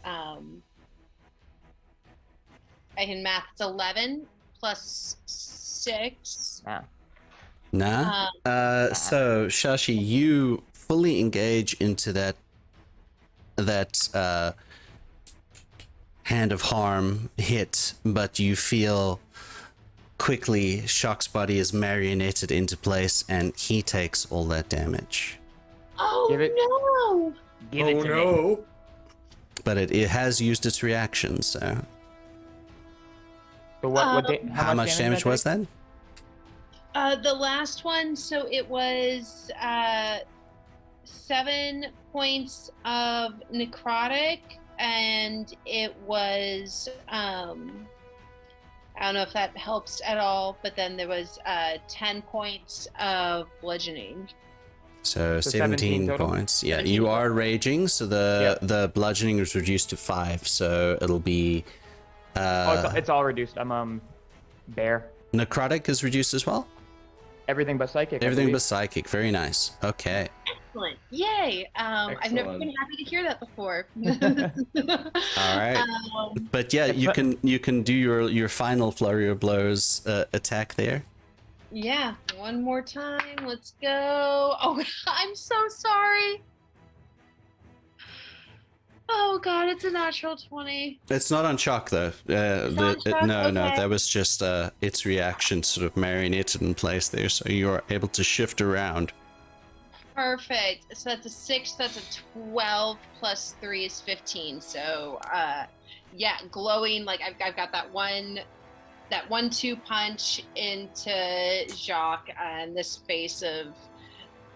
I can math. It's 11 plus 6. Nah. So Shashi, you fully engage into that hand of harm hit, but you feel quickly Shock's body is marionetted into place, and he takes all that damage. Oh Give it- no! Give it to me. But it has used its reaction, so So how much damage was that? The last one, so it was 7 points of necrotic, and it was I don't know if that helps at all, but then there was 10 points of bludgeoning. So 17 total? points. Yeah, 17 you are total. raging, so the bludgeoning is reduced to 5, so it'll be It's all reduced. I'm bear. necrotic is reduced as well. Everything but psychic. I Everything believe. but psychic. Very nice. Okay. Excellent. Yay. I've never Excellent. been happy to hear that before. All right. But yeah, you can do your final flurry of blows attack there. Yeah, one more time. Let's go. Oh, I'm so sorry. Oh God, it's a natural 20. It's not on Chuck though. on Chuck? No, Okay. that was just its reaction sort of marionetted in place there, so you're able to shift around. Perfect. So that's a 6. That's a 12 plus 3 is 15. So yeah, glowing. Like I've got that 1-2 punch into Jacques, and this face of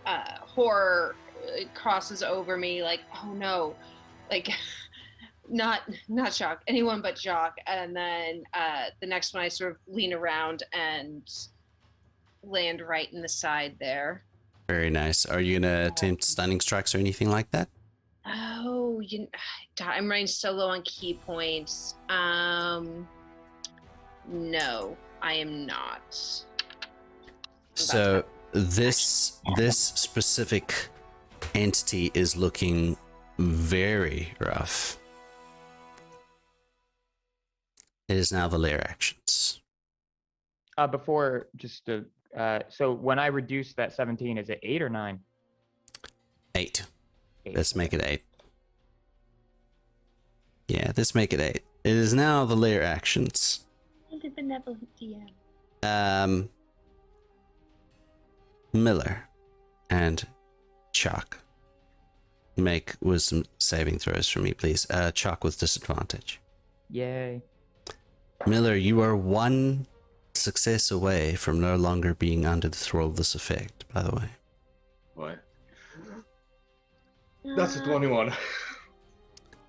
horror crosses over me. Like, oh no, like not Jacques, anyone but Jacques. And then the next one, I sort of lean around and land right in the side there. Very nice. Are you gonna attempt stunning strikes or anything like that? Oh, God, I'm running so low on key points. No, I am not. So this specific entity is looking very rough. It is now the lair actions. Before, just to, so when I reduce that 17, is it 8 or 9? 8. 8. Let's make it 8. Yeah, let's make it 8. It is now the lair actions. The benevolent DM. Miller and Chuck. make wisdom saving throws for me, please. Chalk with disadvantage. Yay. Miller, you are one success away from no longer being under the thrall of this effect, by the way. What? That's a 21.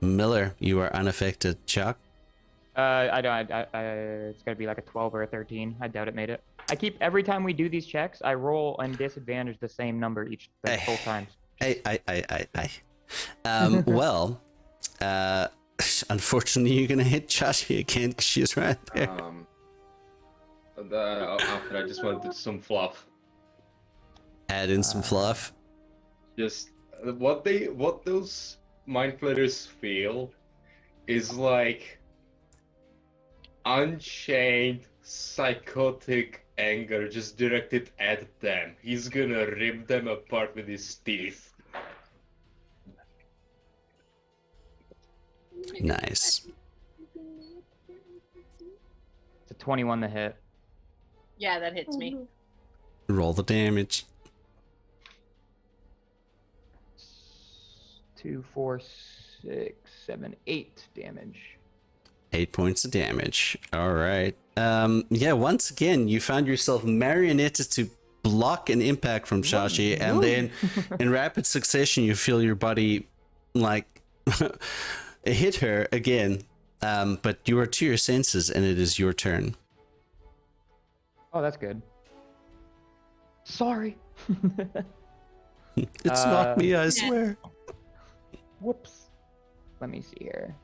Miller, you are unaffected. Chuck? I don't. It's gonna be like a 12 or a 13. I doubt it made it. I keep every time we do these checks, I roll and disadvantage the same number each both times. Well, unfortunately, you're gonna hit Chachi again because she's right there. After I just wanted some fluff. Add in some fluff. Just what those mind flayers feel is like unchained psychotic anger just directed at them. He's gonna rip them apart with his teeth. Nice. It's a 21 to hit. Yeah, that hits me. Roll the damage. 2, 4, 6, 7, 8 damage. 8 points of damage. All right. Yeah, once again, you found yourself marionetted to block an impact from Shashi, and then in rapid succession, you feel your body like hit her again. But you are to your senses, and it is your turn. Oh, that's good. Sorry. It's not me, I swear. Whoops. Let me see here.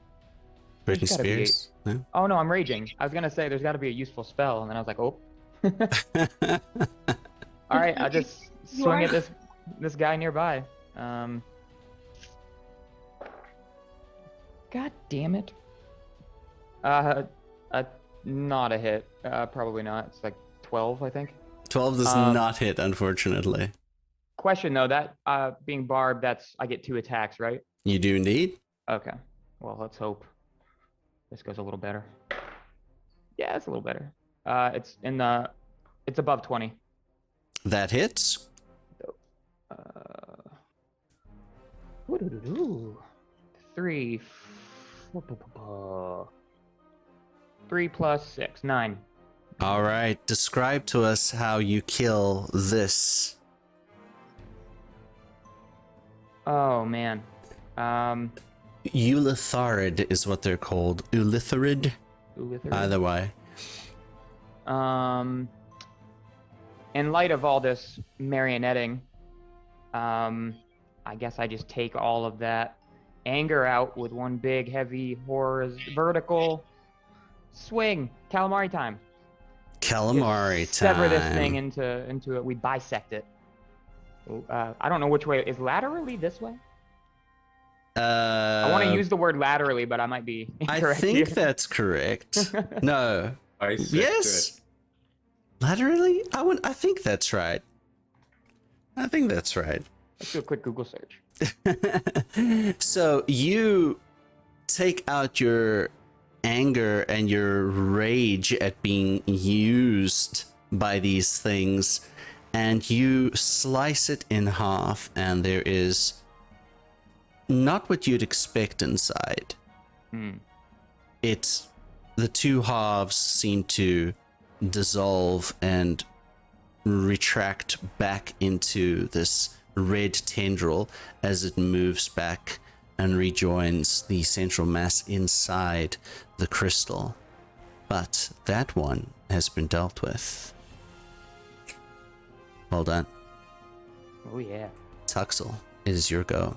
Britney There's gotta be Spears? No? Oh no, I'm raging. I was gonna say there's got to be a useful spell, and then I was like, oh. All right, I'll just swing at this guy nearby. God damn it. Not a hit. Probably not. It's like 12, I think. 12 does not hit, unfortunately. Question though, that being barbed, I get 2 attacks, right? You do indeed. Okay. Well, let's hope this goes a little better. Yeah, it's a little better. It's above 20. That hits. 3 plus 6, 9. All right. Describe to us how you kill this. Oh man. Ulitharid is what they're called. Ulitharid. Either way. In light of all this marionetting, I guess I just take all of that anger out with one big, heavy, vertical swing. Calamari time. Calamari Just time. Sever this thing into it. We bisect it. I don't know which way. Is laterally this way? I want to use the word laterally, but I might be incorrect. I think here. that's correct. No. Yes. It. Laterally? I think that's right. I think that's right. Let's do a quick Google search. So you take out your anger and your rage at being used by these things, and you slice it in half, and there is not what you'd expect inside. It's the two halves seem to dissolve and retract back into this red tendril as it moves back and rejoins the central mass inside the crystal. But that one has been dealt with. Well done. Oh yeah. Tuxel, it is your go.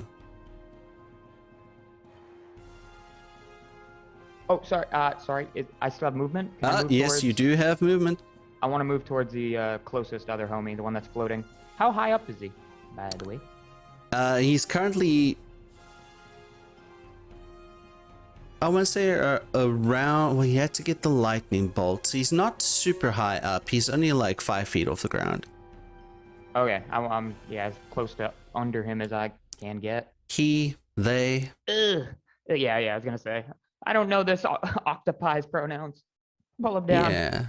Oh, sorry. I still have movement. Can I move Yes, towards... you do have movement. I want to move towards the closest other homie, the one that's floating. How high up is he, by the way? He's currently, I want to say around, well, he had to get the lightning bolts. He's not super high up. He's only like 5 feet off the ground. Okay, I'm as close to under him as I can get. He, they. Ugh. Yeah, I was gonna say. I don't know this octopi's pronouns. Pull him down. Yeah.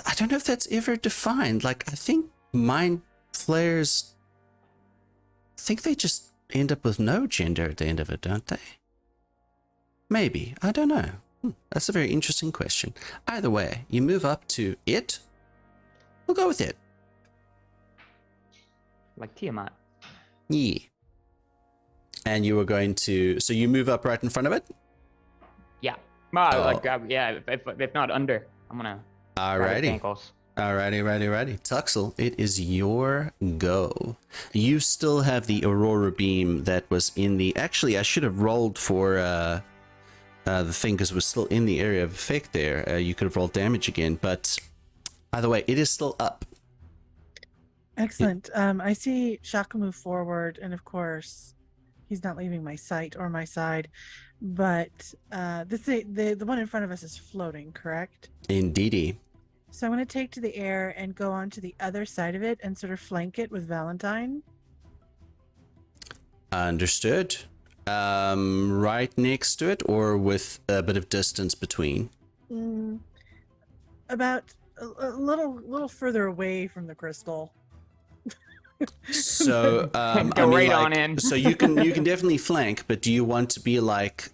I don't know if that's ever defined. Like, I think mind flayers think they just end up with no gender at the end of it, don't they? Maybe. I don't know. That's a very interesting question. Either way, you move up to it. We'll go with it. Like Tiamat. Yeah. And you were going to... So you move up right in front of it? Yeah. Well, Oh. like, yeah, if not under, I'm gonna grab its Alrighty. ankles. Alrighty. Tuxel, it is your go. You still have the Aurora Beam that was in the... Actually, I should have rolled for the thing because it was still in the area of effect there. You could have rolled damage again, but either way, it is still up. Excellent. I see Shaka move forward, and of course, he's not leaving my sight or my side. But the one in front of us is floating, correct? Indeedy. So I'm going to take to the air and go on to the other side of it and sort of flank it with Valentine. Understood. Right next to it, or with a bit of distance between? About a little further away from the crystal. So Go right on in. So you can definitely flank, but do you want to be like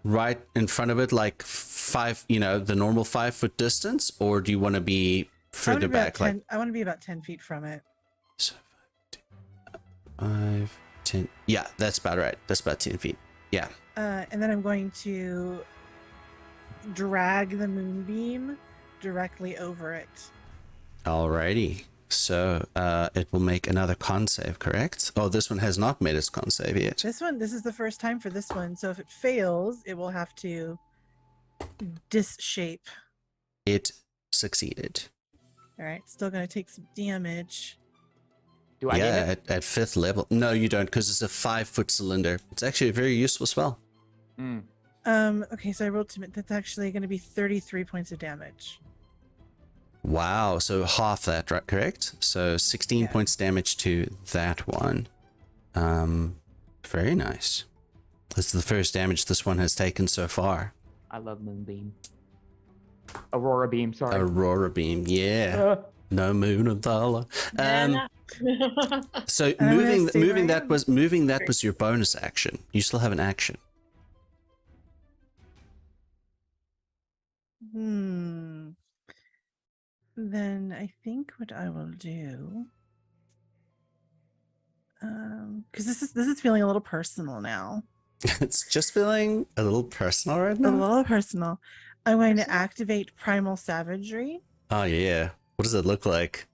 right in front of it, like the normal 5 foot distance, or do you want to be further back? I want to be about 10 feet from it. So 5, 10. Yeah, that's about right. That's about 10 feet. Yeah. And then I'm going to drag the moonbeam directly over it. Alrighty. So it will make another con save, correct? Oh, this one has not made its con save yet. This is the first time for this one. So if it fails, it will have to disshape. It succeeded. All right, still going to take some damage. Do I need Yeah, it? at 5th level. No, you don't, because it's a 5 foot cylinder. It's actually a very useful spell. Okay, so I rolled that's actually going to be 33 points of damage. Wow, so half that, right? Correct? So 16 points damage to that one. Very nice. This is the first damage this one has taken so far. I love Moonbeam. Aurora Beam, sorry. Aurora Beam, yeah. No moon and Thala. So moving that was your bonus action. You still have an action. Then I think what I will do, because this is feeling a little personal now. It's just feeling a little personal right now. A little personal. I'm going to activate Primal Savagery. Oh yeah. What does it look like?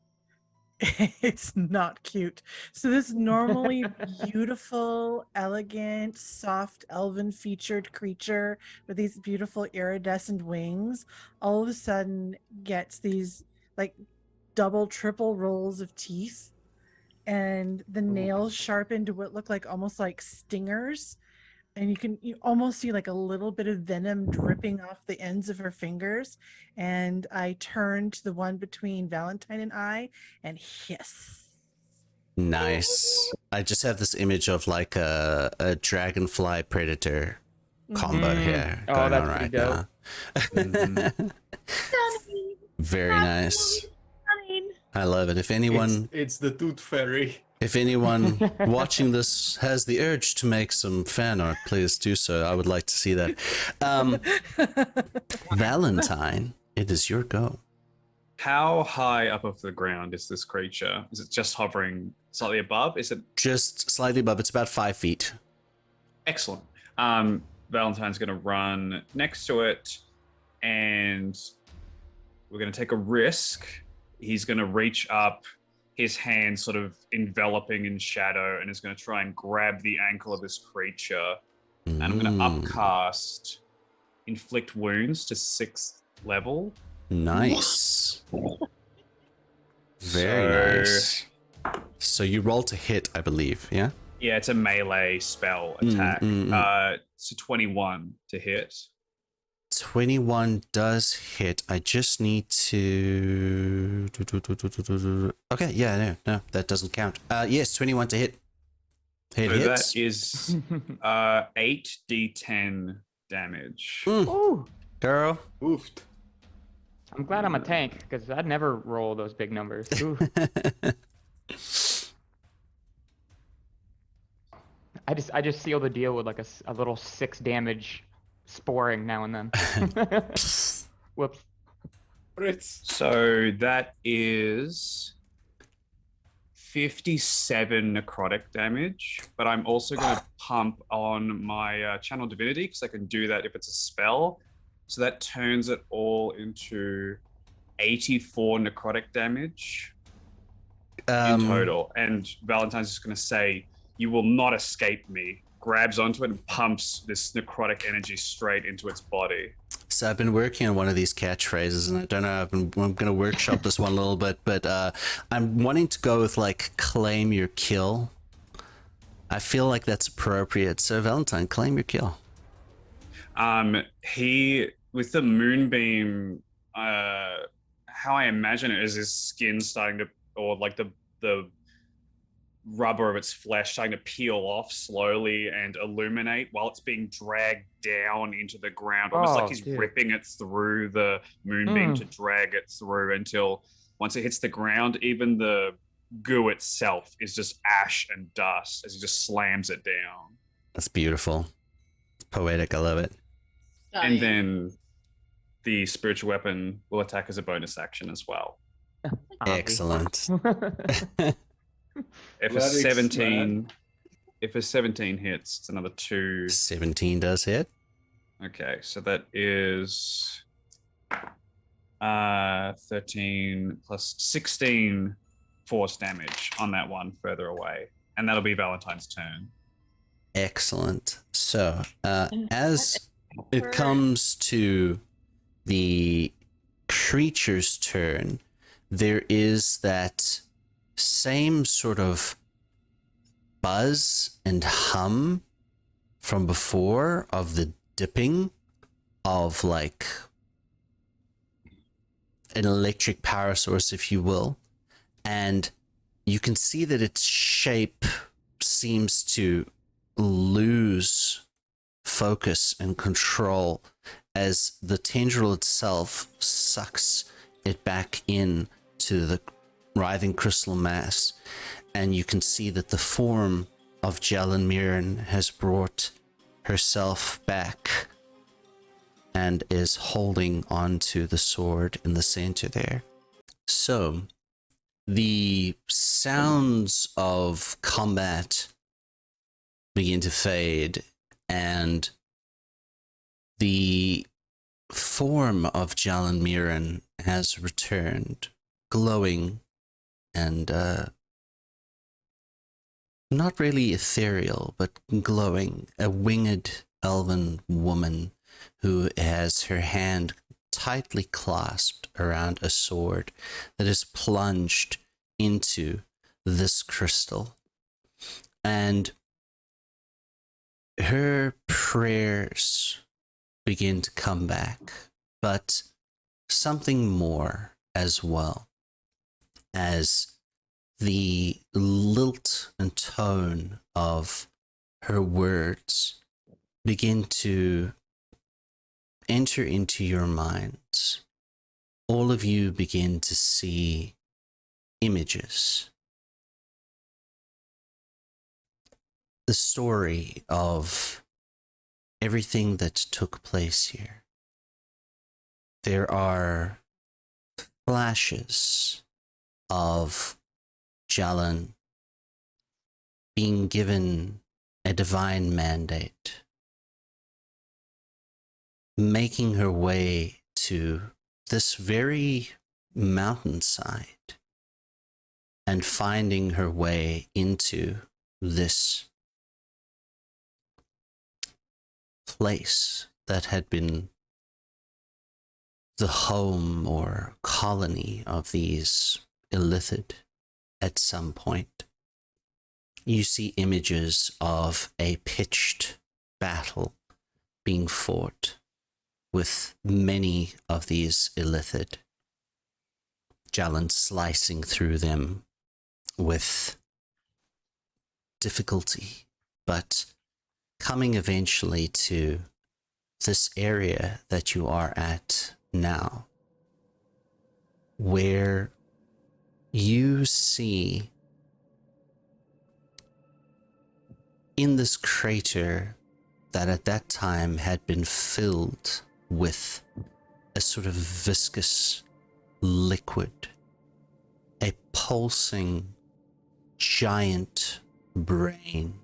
It's not cute. So this normally beautiful, elegant, soft, elven featured creature with these beautiful iridescent wings all of a sudden gets these like double, triple rows of teeth, and the nails sharpened to what look like almost like stingers. And you almost see like a little bit of venom dripping off the ends of her fingers. And I turn to the one between Valentine and I and hiss. Nice. I just have this image of like a dragonfly predator combo here going on right now. Very nice. I love it. If anyone, It's the Tooth Fairy. if anyone watching this has the urge to make some fan art, please do so. I would like to see that. Valentine, it is your go. How high up off the ground is this creature? Is it just hovering slightly above? Is it Just slightly above. It's about 5 feet. excellent? Valentine's going to run next to it, and we're going to take a risk. He's going to reach up, his hand sort of enveloping in shadow, and is going to try and grab the ankle of this creature. And I'm going to upcast Inflict Wounds to 6th level. Nice. Very nice. So you roll to hit, I believe, yeah? Yeah, it's a melee spell attack. So 21 to hit. 21 does hit. I just need to... Okay, yeah, no, that doesn't count. Yes, 21 to hit. Hit So hits. that is 8d10 damage. Ooh, Girl. Oofed. I'm glad I'm a tank, because I'd never roll those big numbers. Ooh. I just seal the deal with like a little 6 damage sporing now and then. Whoops. So that is 57 necrotic damage, but I'm also going to pump on my channel divinity because I can do that if it's a spell. So that turns it all into 84 necrotic damage in total. And Valentine's just going to say, "You will not escape me." Grabs onto it and pumps this necrotic energy straight into its body. So I've been working on one of these catchphrases, and I don't know, I'm going to workshop this one a little bit, but I'm wanting to go with like claim your kill. I feel like that's appropriate. So Valentine, claim your kill. He, with the moonbeam, how I imagine it is his skin starting to, or like the rubber of its flesh starting to peel off slowly and illuminate while it's being dragged down into the ground, almost like he's ripping it through the moonbeam to drag it through until once it hits the ground, even the goo itself is just ash and dust as he just slams it down. That's beautiful. It's poetic. I love it. And then the spiritual weapon will attack as a bonus action as well. Excellent. If a 17 hits, it's another 2. 17 does hit. Okay, so that is 13 plus 16 force damage on that one further away. And that'll be Valentine's turn. Excellent. So, as it comes to the creature's turn, there is that same sort of buzz and hum from before of the dipping of like an electric power source, if you will. And you can see that its shape seems to lose focus and control as the tendril itself sucks it back in to the writhing crystal mass, and you can see that the form of Jalan Meeran has brought herself back and is holding onto the sword in the center there. So the sounds of combat begin to fade, and the form of Jalan Meeran has returned, glowing and not really ethereal, but glowing, a winged elven woman who has her hand tightly clasped around a sword that is plunged into this crystal. And her prayers begin to come back, but something more as well, as the lilt and tone of her words begin to enter into your minds. All of you begin to see images. The story of everything that took place here. There are flashes of Jalan being given a divine mandate, making her way to this very mountainside and finding her way into this place that had been the home or colony of these illithid at some point. You see images of a pitched battle being fought with many of these illithid, Jalan slicing through them with difficulty, but coming eventually to this area that you are at now, where you see in this crater that at that time had been filled with a sort of viscous liquid, a pulsing giant brain.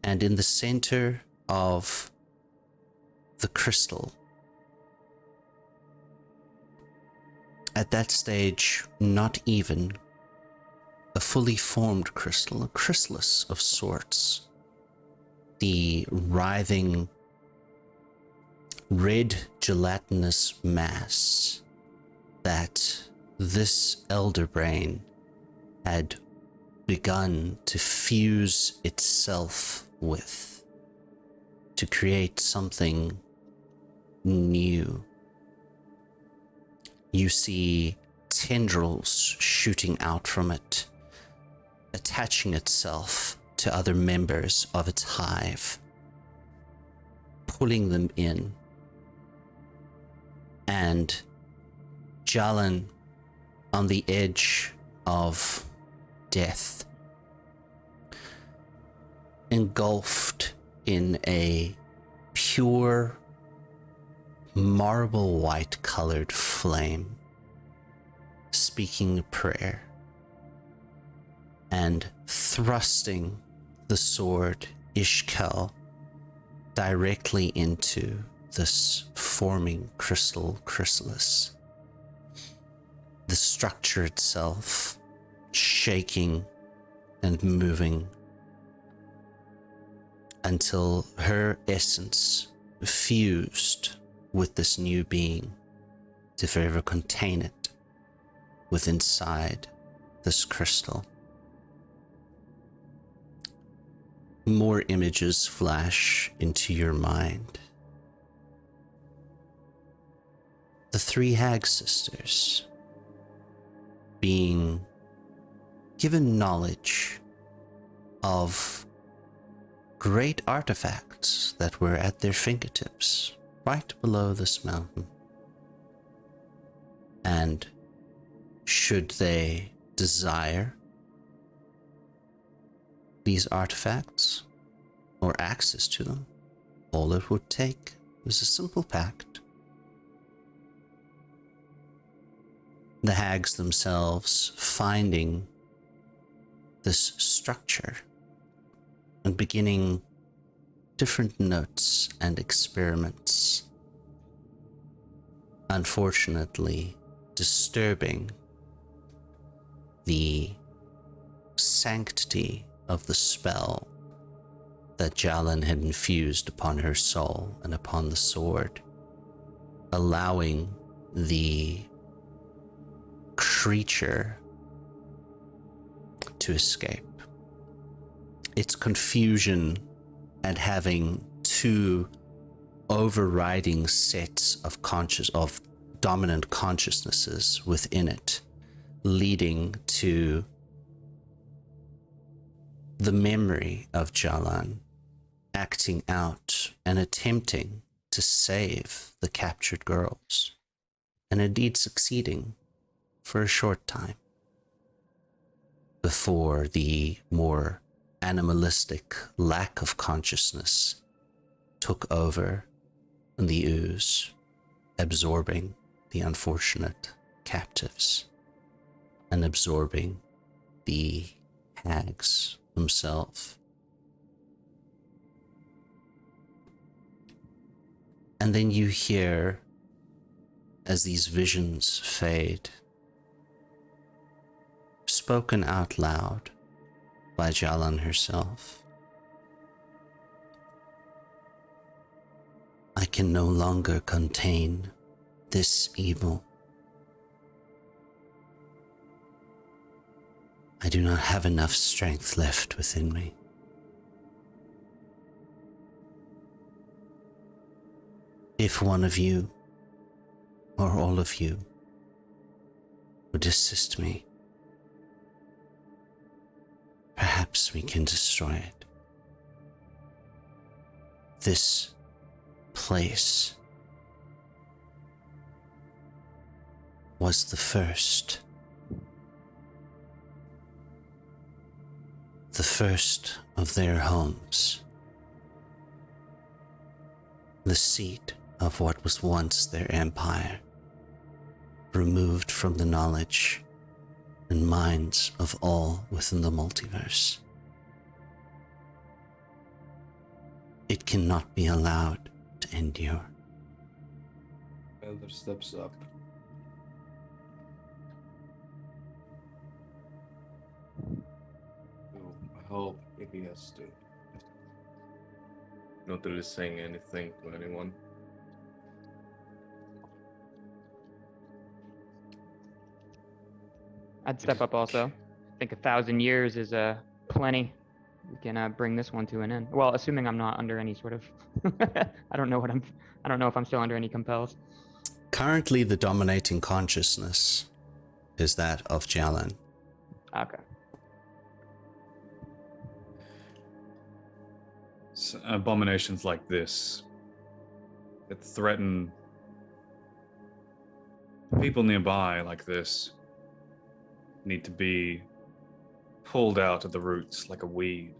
And in the center of the crystal, at that stage, not even a fully formed crystal, a chrysalis of sorts, the writhing red gelatinous mass that this elder brain had begun to fuse itself with, to create something new. You see tendrils shooting out from it, attaching itself to other members of its hive, pulling them in. And Jalan, on the edge of death, engulfed in a pure marble white colored flame, speaking a prayer and thrusting the sword Ishkel directly into this forming crystal chrysalis. The structure itself shaking and moving until her essence fused with this new being to forever contain it within inside this crystal. More images flash into your mind. The three Hag sisters being given knowledge of great artifacts that were at their fingertips right below this mountain. And should they desire these artifacts or access to them, all it would take was a simple pact. The hags themselves finding this structure and beginning different notes and experiments, unfortunately disturbing the sanctity of the spell that Jalan had infused upon her soul and upon the sword, allowing the creature to escape. Its confusion and having two overriding sets of dominant consciousnesses within it, leading to the memory of Jalan acting out and attempting to save the captured girls, and indeed succeeding for a short time before the more animalistic lack of consciousness took over the ooze, absorbing the unfortunate captives and absorbing the hags themselves. And then you hear, as these visions fade, spoken out loud by Jalan herself, I can no longer contain this evil. I do not have enough strength left within me. If one of you, or all of you, would assist me, perhaps we can destroy it. This place was the first the first of their homes, the seat of what was once their empire, removed from the knowledge and minds of all within the multiverse. It cannot be allowed to endure. Elder steps up. To help if he has to. Not really saying anything to anyone. I'd step up also. I think 1,000 years is plenty. We can bring this one to an end. Well, assuming I'm not under any sort of. I don't know if I'm still under any compels. Currently, the dominating consciousness is that of Jalan. Okay. So abominations like this that threaten people nearby like this need to be pulled out at the roots like a weed.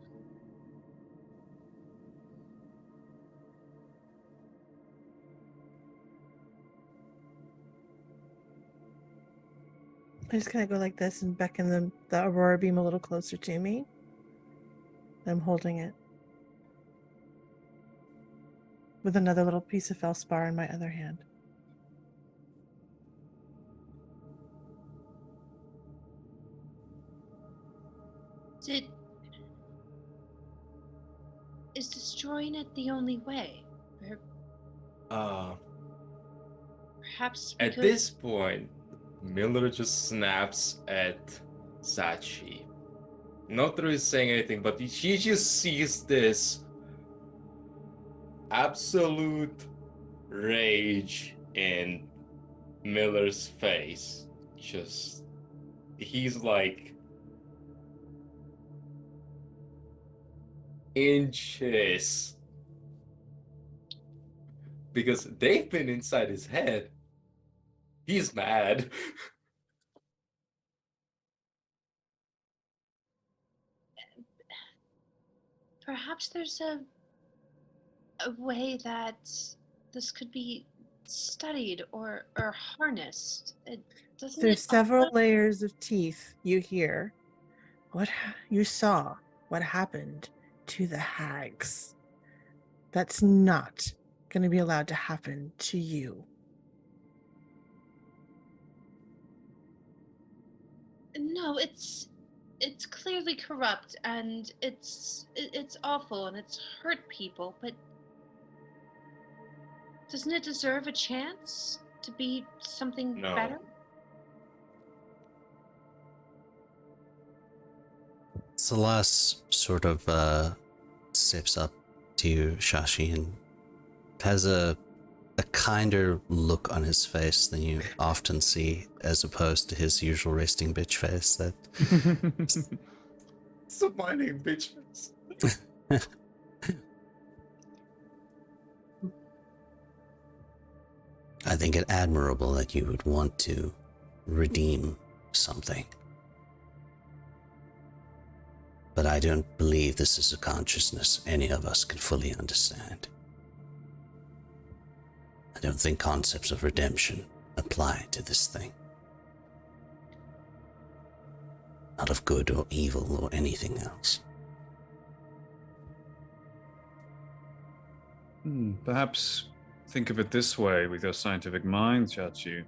I just kind of go like this and beckon the aurora beam a little closer to me. I'm holding it with another little piece of felspar in my other hand. Is destroying it the only way? Or perhaps we At could... this point, Miller just snaps at Sachi. Not really saying anything, but she just sees this absolute rage in Miller's face. Just, he's like inches. Because they've been inside his head. He's mad. Perhaps there's a way that this could be studied or harnessed. There's several layers of teeth you hear. You saw what happened to the hags. That's not going to be allowed to happen to you. No, it's clearly corrupt and it's awful and it's hurt people, but doesn't it deserve a chance to be something No. better? Salas sort of steps up to Shashi and has a kinder look on his face than you often see, as opposed to his usual resting bitch face. That Smiling bitch face. I think it admirable that you would want to redeem something. But I don't believe this is a consciousness any of us can fully understand. I don't think concepts of redemption apply to this thing. Not of good or evil or anything else. Perhaps think of it this way with your scientific mind, Chachi.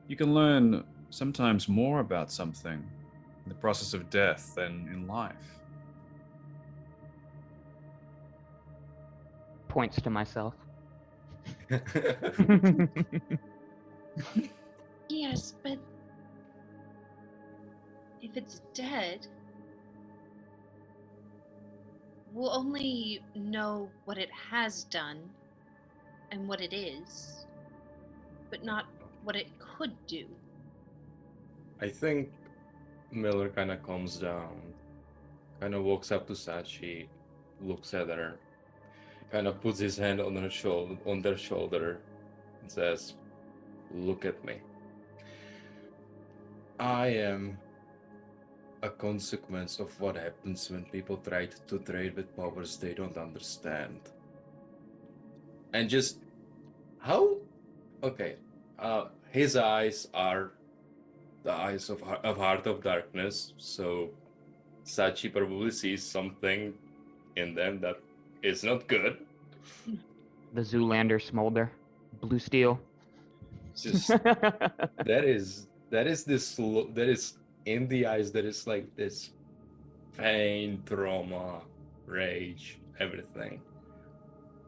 You can learn sometimes more about something in the process of death than in life. Points to myself. Yes, but if it's dead, we'll only know what it has done and what it is, but not what it could do. I think Miller kind of calms down, kind of walks up to Sachi, looks at her, kind of puts his hand on their shoulder, and says, "Look at me. I am a consequence of what happens when people try to trade with powers they don't understand. And just how? Okay, his eyes are the eyes of Heart of Darkness, so Sachi probably sees something in them that is not good. The Zoolander smolder. Blue steel. Just that is in the eyes, there is like this pain, trauma, rage, everything.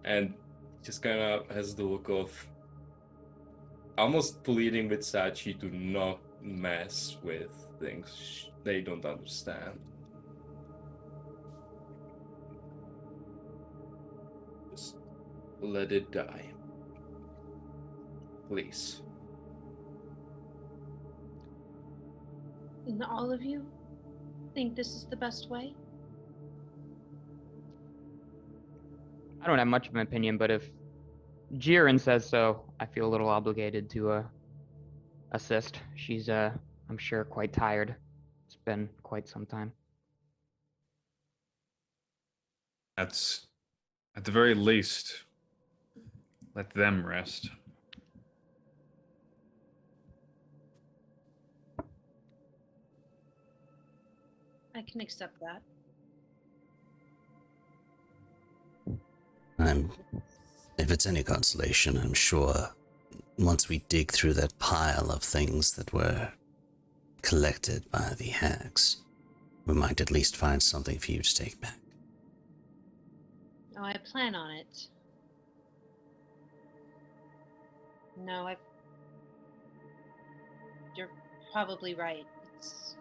And just kind of has the look of almost pleading with Sachi to not mess with things they don't understand. Just let it die. Please. And all of you think this is the best way? I don't have much of an opinion, but if Jiren says so, I feel a little obligated to assist. She's, I'm sure, quite tired. It's been quite some time. That's, at the very least, let them rest. I can accept that. If it's any consolation, I'm sure once we dig through that pile of things that were collected by the hags, we might at least find something for you to take back. Oh, I plan on it. No, you're probably right. It's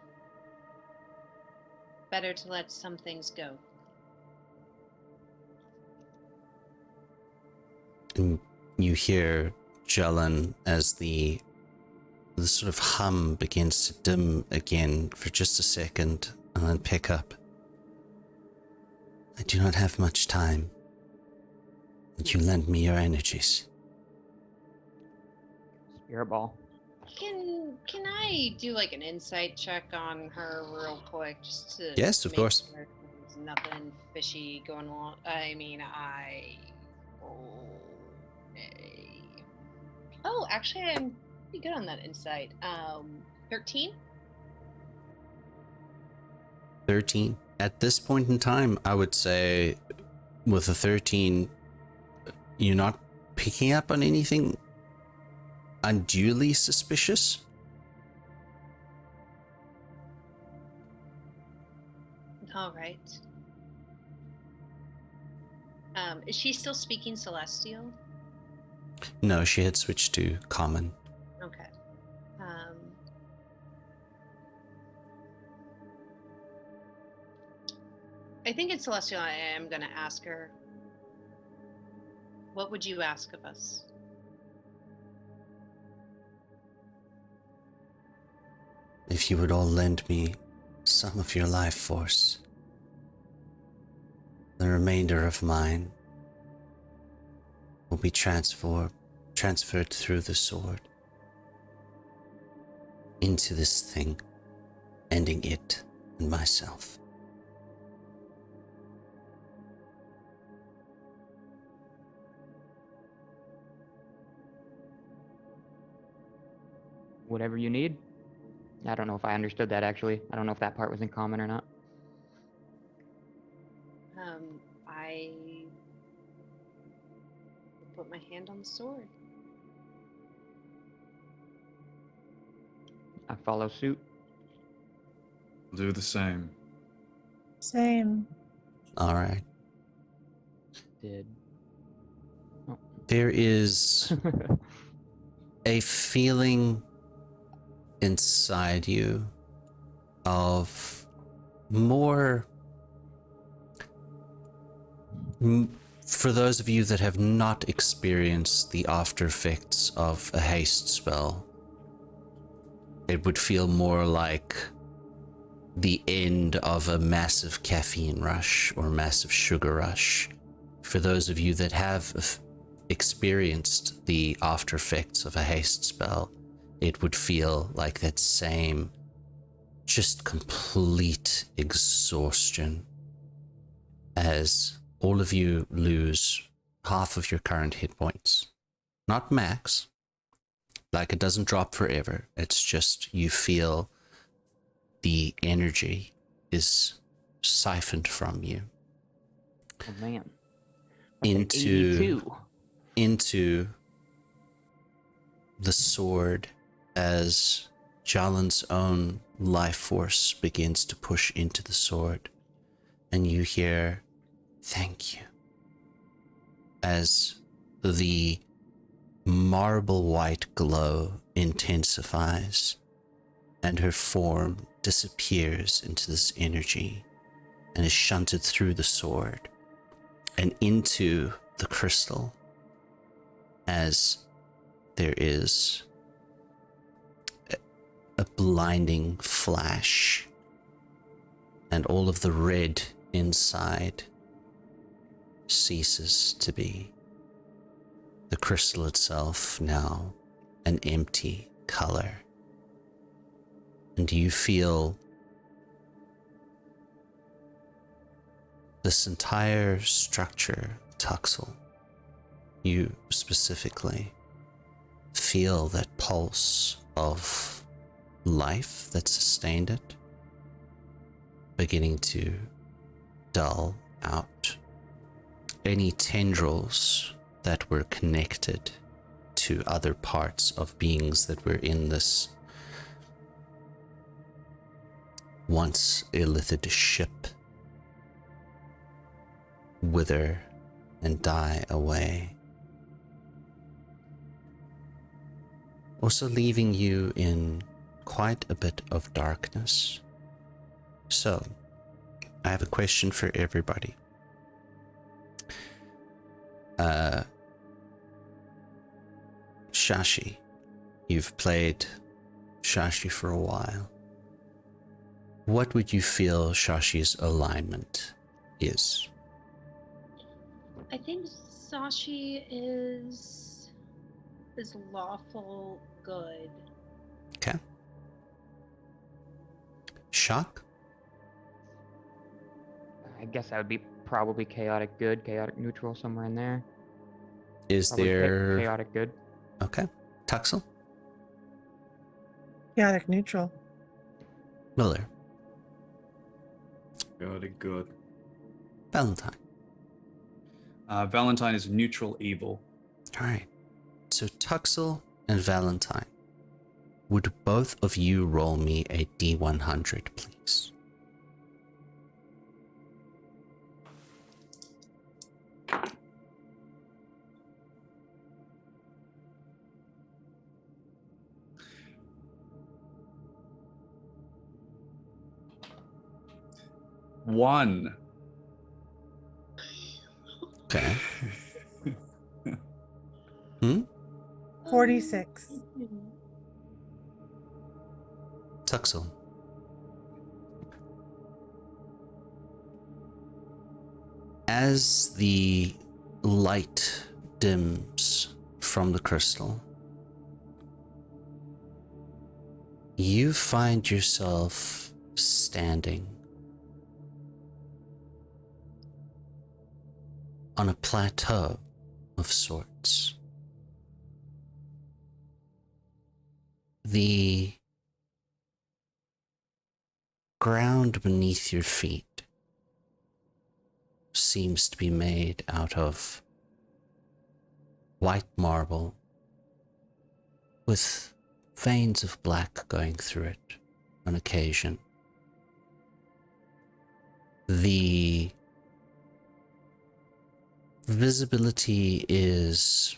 better to let some things go. And you hear Jalan as the sort of hum begins to dim again for just a second and then pick up. I do not have much time. Would you lend me your energies? Spirit ball. Can I do like an insight check on her real quick, just to Yes, of make course. sure there's nothing fishy going on? I mean, Oh, actually, I'm pretty good on that insight. 13. 13. At this point in time, I would say with a 13, you're not picking up on anything unduly suspicious. All right. Is she still speaking Celestial? No, she had switched to common. Okay. I think in Celestial I am going to ask her, what would you ask of us? If you would all lend me some of your life force, the remainder of mine will be transferred through the sword into this thing, ending it and myself. Whatever you need. I don't know if I understood that, actually. I don't know if that part was in common or not. I will put my hand on the sword. I follow suit. I'll do the same. Same. All right. Did. There is a feeling inside you of more, for those of you that have not experienced the after effects of a haste spell, it would feel more like the end of a massive caffeine rush or massive sugar rush. For those of you that have experienced the after effects of a haste spell, it would feel like that same just complete exhaustion as all of you lose half of your current hit points. Not max, like it doesn't drop forever. It's just you feel the energy is siphoned from you. Oh man. Like an into 82. into the sword as Jalan's own life force begins to push into the sword, and you hear thank you as the marble white glow intensifies and her form disappears into this energy and is shunted through the sword and into the crystal as there is a blinding flash and all of the red inside ceases to be. The crystal itself now an empty color. And you feel this entire structure, Tuxel, you specifically, feel that pulse of life that sustained it beginning to dull out. Any tendrils that were connected to other parts of beings that were in this once illithid ship wither and die away. Also leaving you in quite a bit of darkness. So, I have a question for everybody. Shashi, you've played Shashi for a while. What would you feel Shashi's alignment is? I think Sashi is lawful good. Okay. Shock? I guess that would be probably chaotic good, chaotic neutral, somewhere in there. Is Probably there... chaotic good. Okay. Tuxel? Chaotic neutral. Miller? Chaotic good. Valentine? Valentine is neutral evil. Alright. So Tuxel and Valentine, would both of you roll me a D100, please? One. Okay. 46. Tuxel? As the light dims from the crystal, you find yourself standing on a plateau of sorts. The ground beneath your feet seems to be made out of white marble with veins of black going through it on occasion. The visibility is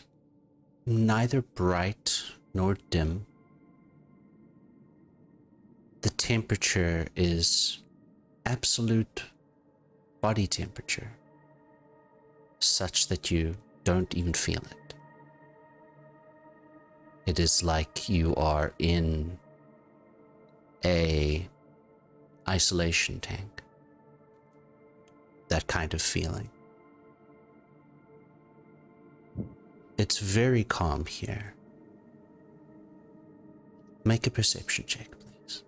neither bright nor dim. The temperature is absolute body temperature, such that you don't even feel it. It is like you are in a isolation tank. That kind of feeling. It's very calm here. Make a perception check, please.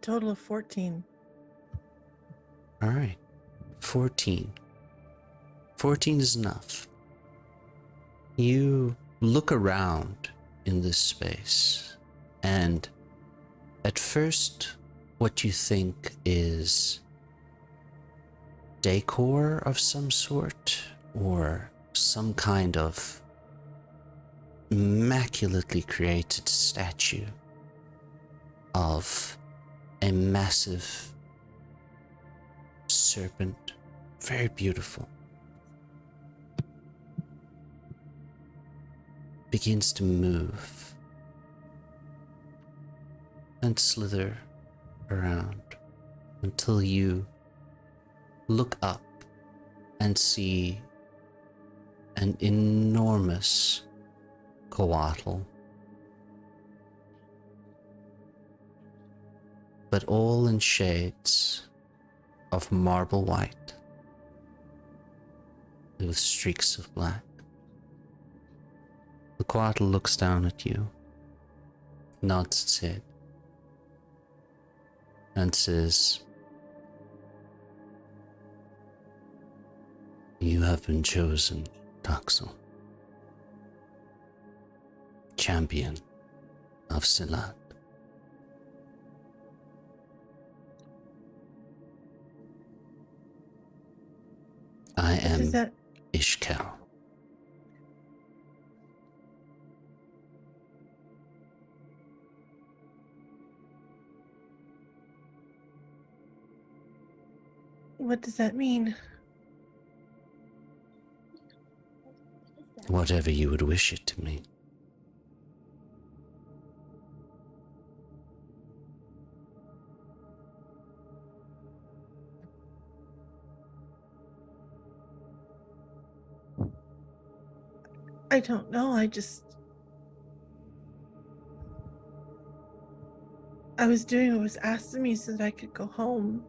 total of 14. All right. 14. 14 is enough. You look around in this space, and at first, what you think is decor of some sort, or some kind of immaculately created statue of a massive serpent, very beautiful, begins to move and slither around until you look up and see an enormous coatl, but all in shades of marble white with streaks of black. The coatl looks down at you, nods its head, and says, "You have been chosen, Toxel, champion of Silat." I What am does that Ishkel. What does that mean? Whatever you would wish it to mean. I don't know. I was doing what was asked of me so that I could go home.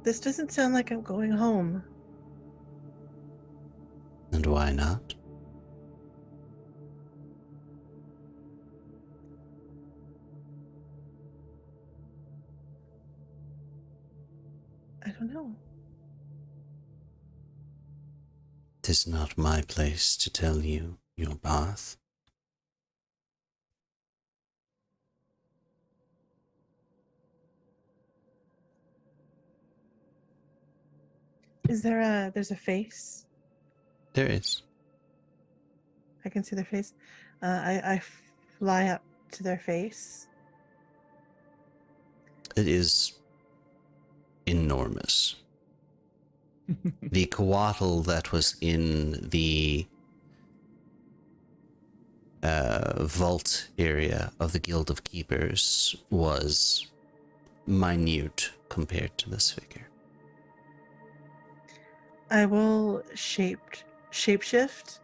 This doesn't sound like I'm going home. And why not? I don't know. Tis not my place to tell you your path. There's a face? There is. I can see their face. I fly up to their face. It is enormous. The coatl that was in the vault area of the Guild of Keepers was minute compared to this figure. I will shapeshift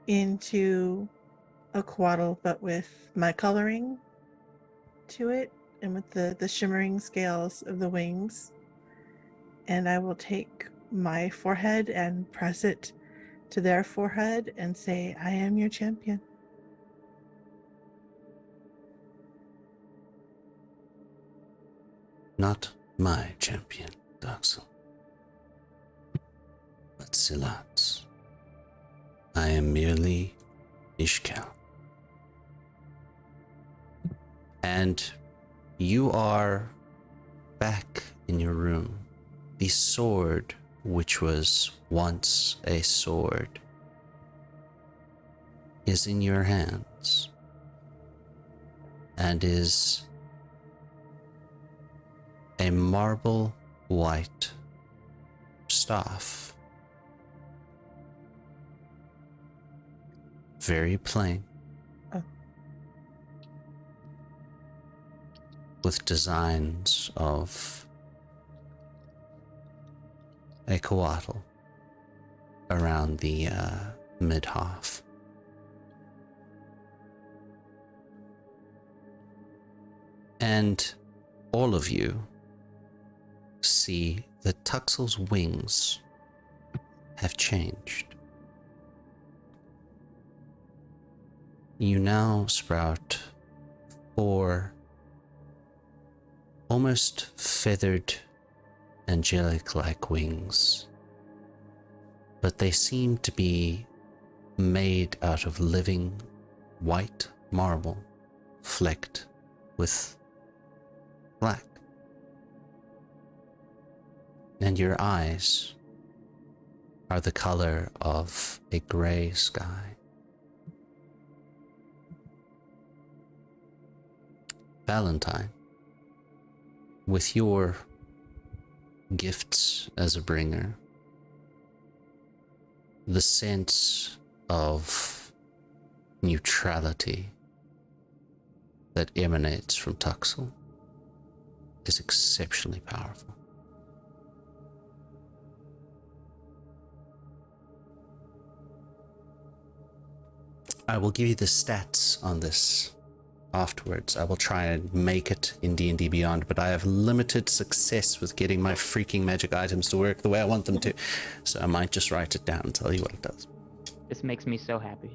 into a coatl, but with my coloring to it and with the shimmering scales of the wings. And I will take my forehead and press it to their forehead and say, "I am your champion." Not my champion, Doxel, but Silat's. I am merely Ishkel. And you are back in your room. The sword, which was once a sword, is in your hands and is a marble white staff. Very plain. Oh. With designs of a coatl around the mid-half. And all of you see that Tuxel's wings have changed. You now sprout 4 almost feathered, angelic-like wings, but they seem to be made out of living white marble flecked with black. And your eyes are the color of a gray sky. Valentine, with your gifts as a bringer, the sense of neutrality that emanates from Tuxel is exceptionally powerful. I will give you the stats on this afterwards. I will try and make it in D&D Beyond, but I have limited success with getting my freaking magic items to work the way I want them to. So I might just write it down and tell you what it does. This makes me so happy.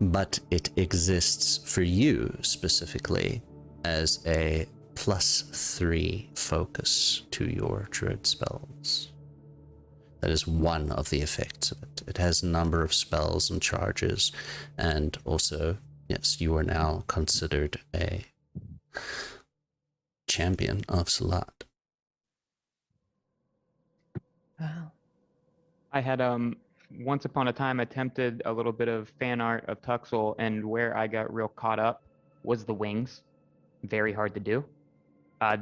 But it exists for you specifically as a +3 focus to your druid spells. That is one of the effects of it. It has a number of spells and charges, and also, yes, you are now considered a champion of Salat. Wow. I had once upon a time attempted a little bit of fan art of Tuxel, and where I got real caught up was the wings. Very hard to do.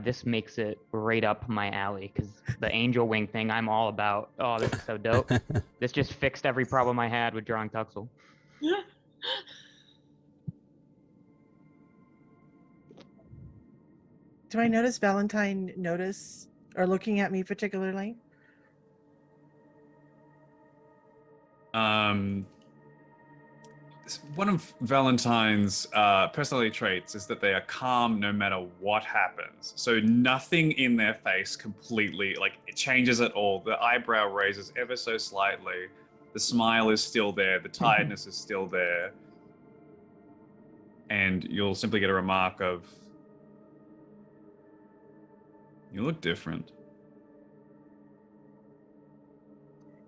This makes it right up my alley, because the angel wing thing I'm all about. Oh, this is so dope. This just fixed every problem I had with drawing Tuxel. Do I notice Valentine notice or looking at me particularly? One of Valentine's personality traits is that they are calm no matter what happens. So nothing in their face completely, like, it changes at all. The eyebrow raises ever so slightly. The smile is still there. The tiredness is still there. And you'll simply get a remark of, "You look different."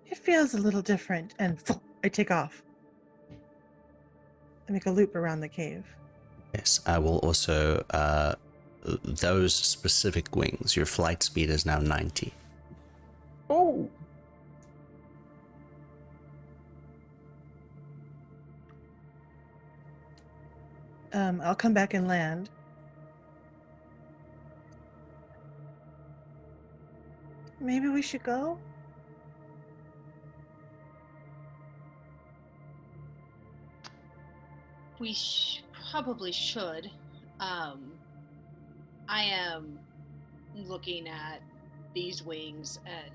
It feels a little different, and I take off. I make a loop around the cave. Yes, I will also, those specific wings, your flight speed is now 90. Oh! I'll come back and land. Maybe we should go? We probably should. I am looking at these wings and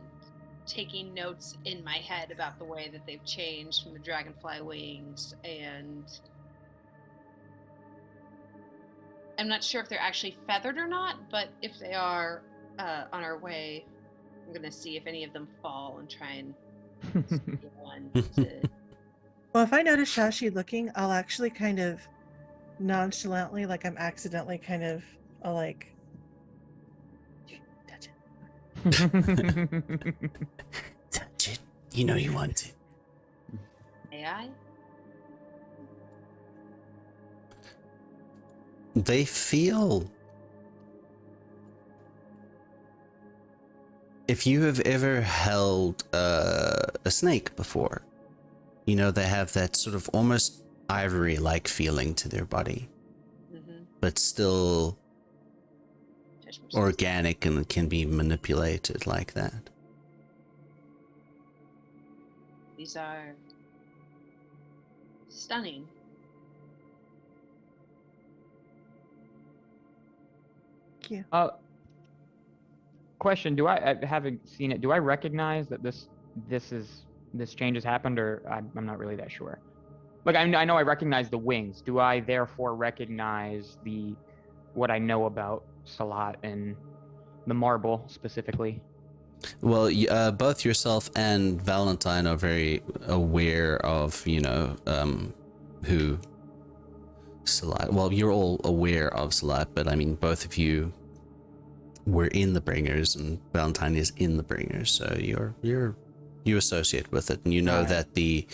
taking notes in my head about the way that they've changed from the dragonfly wings, and I'm not sure if they're actually feathered or not, but if they are, on our way, I'm going to see if any of them fall and try and see one to... Well, if I notice Shashi looking, I'll actually kind of nonchalantly, like I'm accidentally kind of, I'll like, touch it. Touch it. You know you want to. May I? They feel... If you have ever held a snake before, you know, they have that sort of almost ivory-like feeling to their body, but still organic and can be manipulated like that. These are stunning. Thank you. Question: I haven't seen it. Do I recognize that this change has happened, or I'm not really that sure? Like, I know I recognize the wings. Do I therefore recognize what I know about Salat and the marble specifically? Well, both yourself and Valentine are very aware of, you know, who Salat. Well, you're all aware of Salat, but I mean, both of you were in the Bringers, and Valentine is in the Bringers, so you associate with it, and you know Alright. that the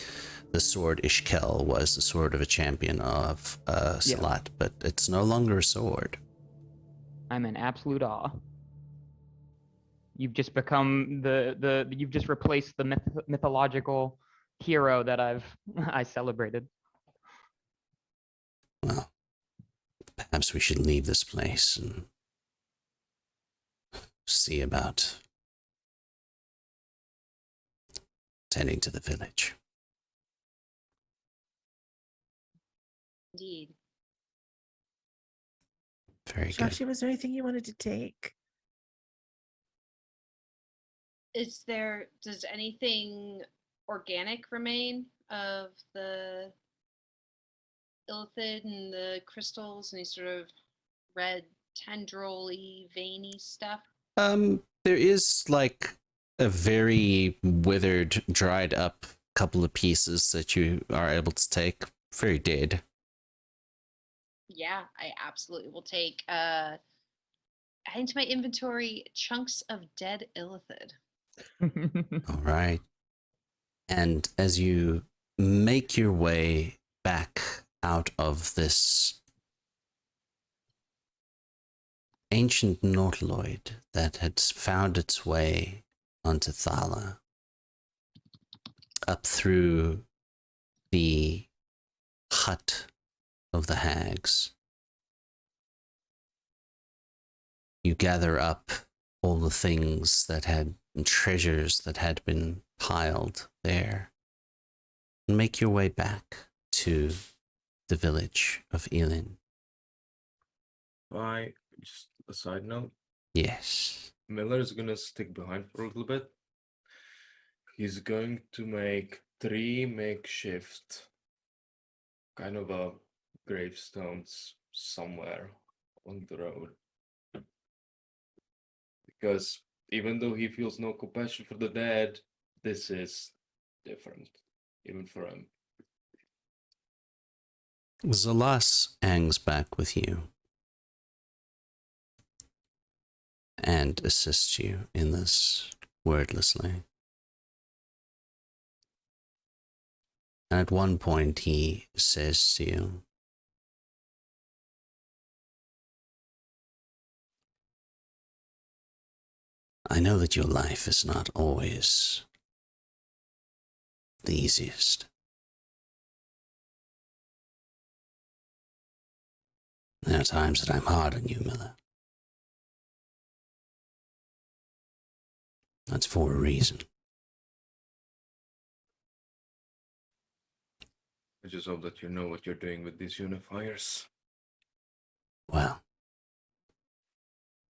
sword Ishkel was the sword of a champion of Salat, but it's no longer a sword. I'm in absolute awe. You've just become you've just replaced the mythological hero that I celebrated. Well, perhaps we should leave this place and see about tending to the village. Indeed. Very good. Joshua, was there anything you wanted to take? Does anything organic remain of the illithid and the crystals, any sort of red tendril-y, veiny stuff? There is like a very withered, dried up couple of pieces that you are able to take. Very dead. Yeah, I absolutely will take add into my inventory chunks of dead illithid. All right. And as you make your way back out of this ancient nautiloid that had found its way onto Thala, up through the hut of the hags, you gather up all the things that had, and treasures that had been piled there, and make your way back to the village of Elin. Just a side note. Yes. Miller's gonna stick behind for a little bit. He's going to make 3 makeshift kind of gravestones somewhere on the road. Because even though he feels no compassion for the dead, this is different, even for him. Zalas hangs back with you and assists you in this wordlessly. And at one point he says to you, I know that your life is not always the easiest. There are times that I'm hard on you, Miller. That's for a reason. I just hope that you know what you're doing with these Unifiers. Well,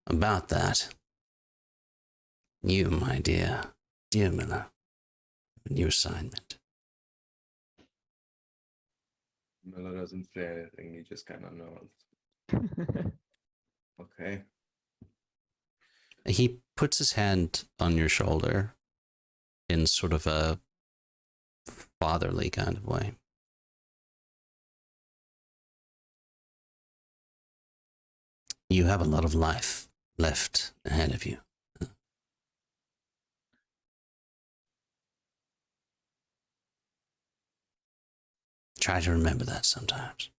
about that, you, my dear Miller, a new assignment. Miller doesn't say anything, he just kind of nods. Okay. He puts his hand on your shoulder in sort of a fatherly kind of way. You have a lot of life left ahead of you. Try to remember that sometimes.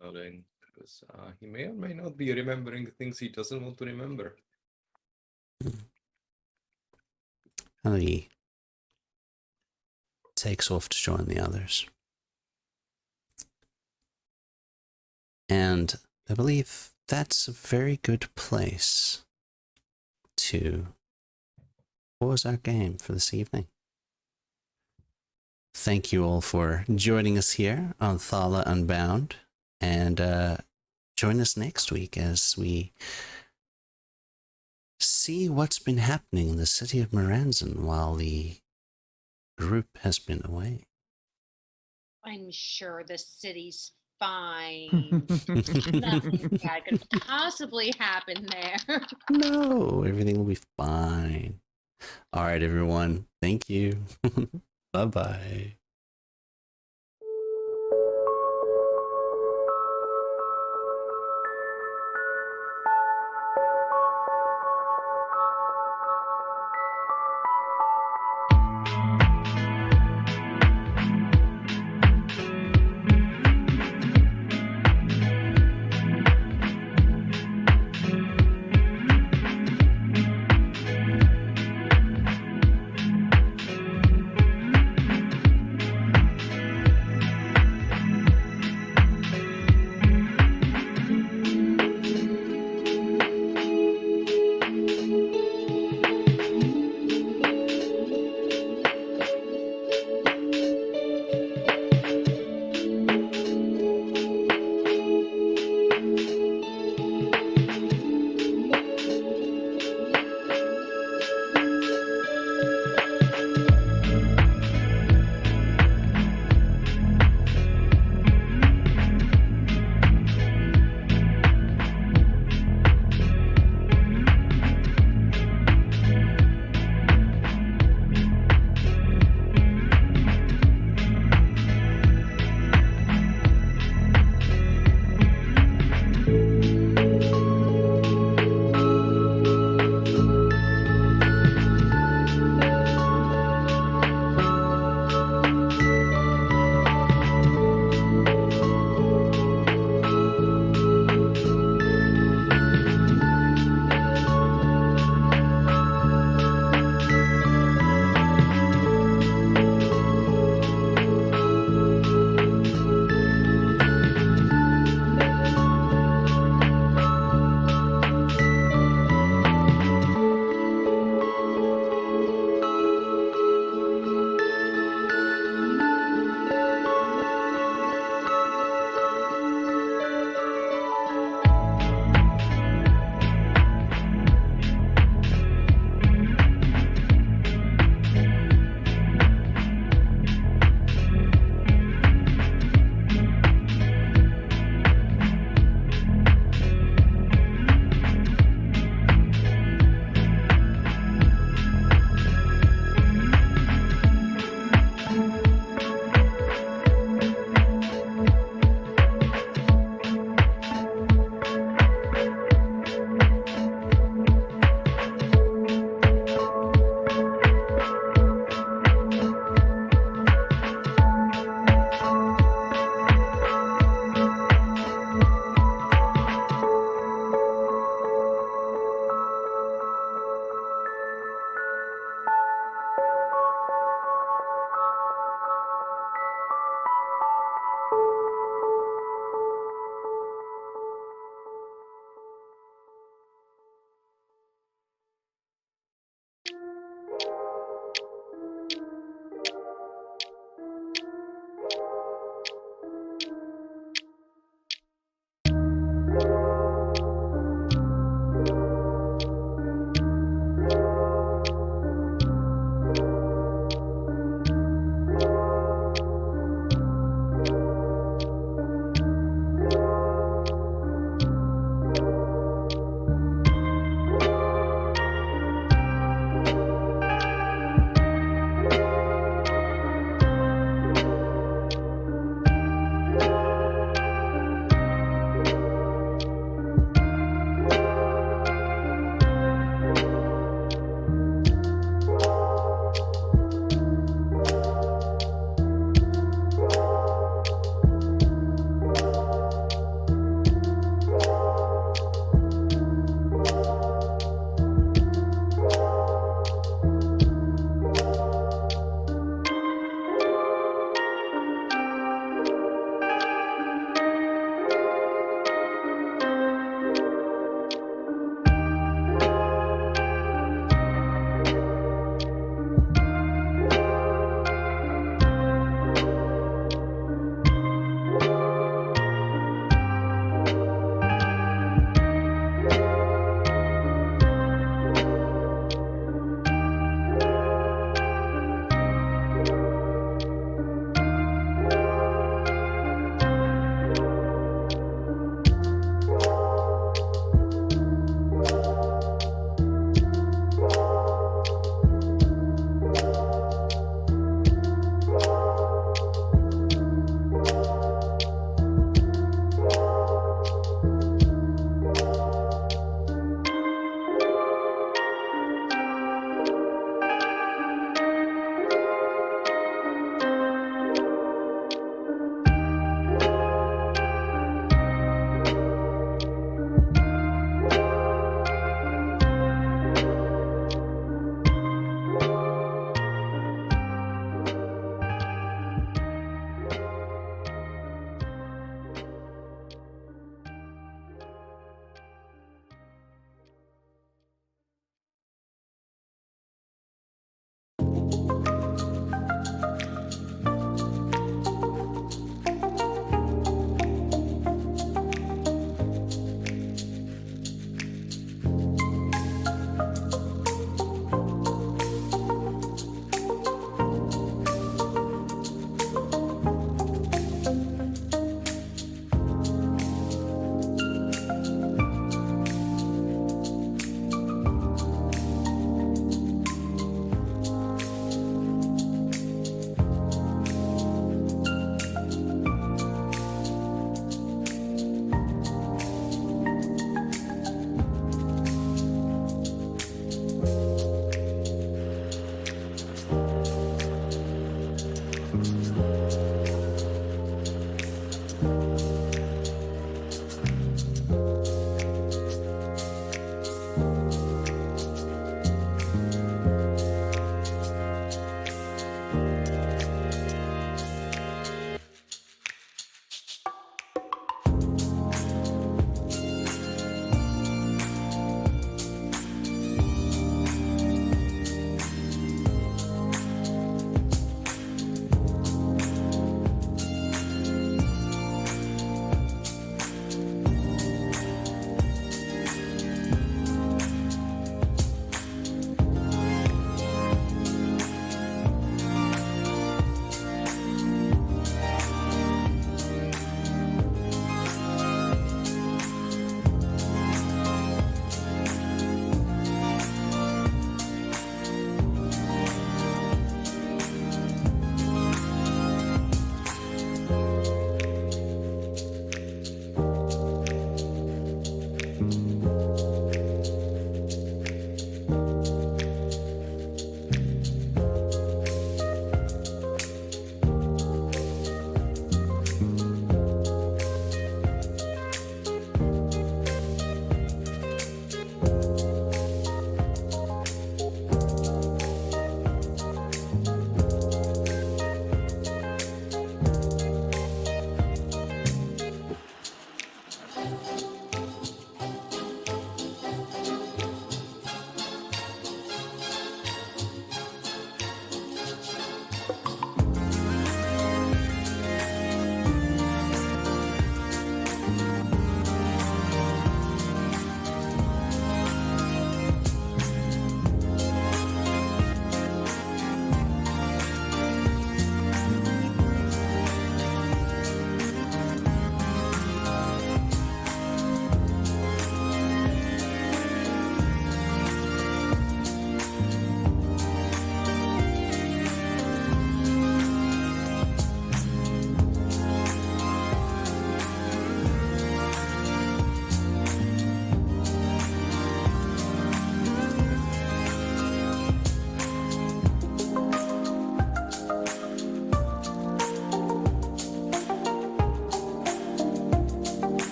Because he may or may not be remembering things he doesn't want to remember. And he takes off to join the others. And I believe that's a very good place to pause our game for this evening. Thank you all for joining us here on Thala Unbound, and join us next week as we see what's been happening in the city of Miranzan while the group has been away. I'm sure the city's fine. Nothing bad could possibly happen there. No, everything will be fine. All right, everyone. Thank you. Bye-bye.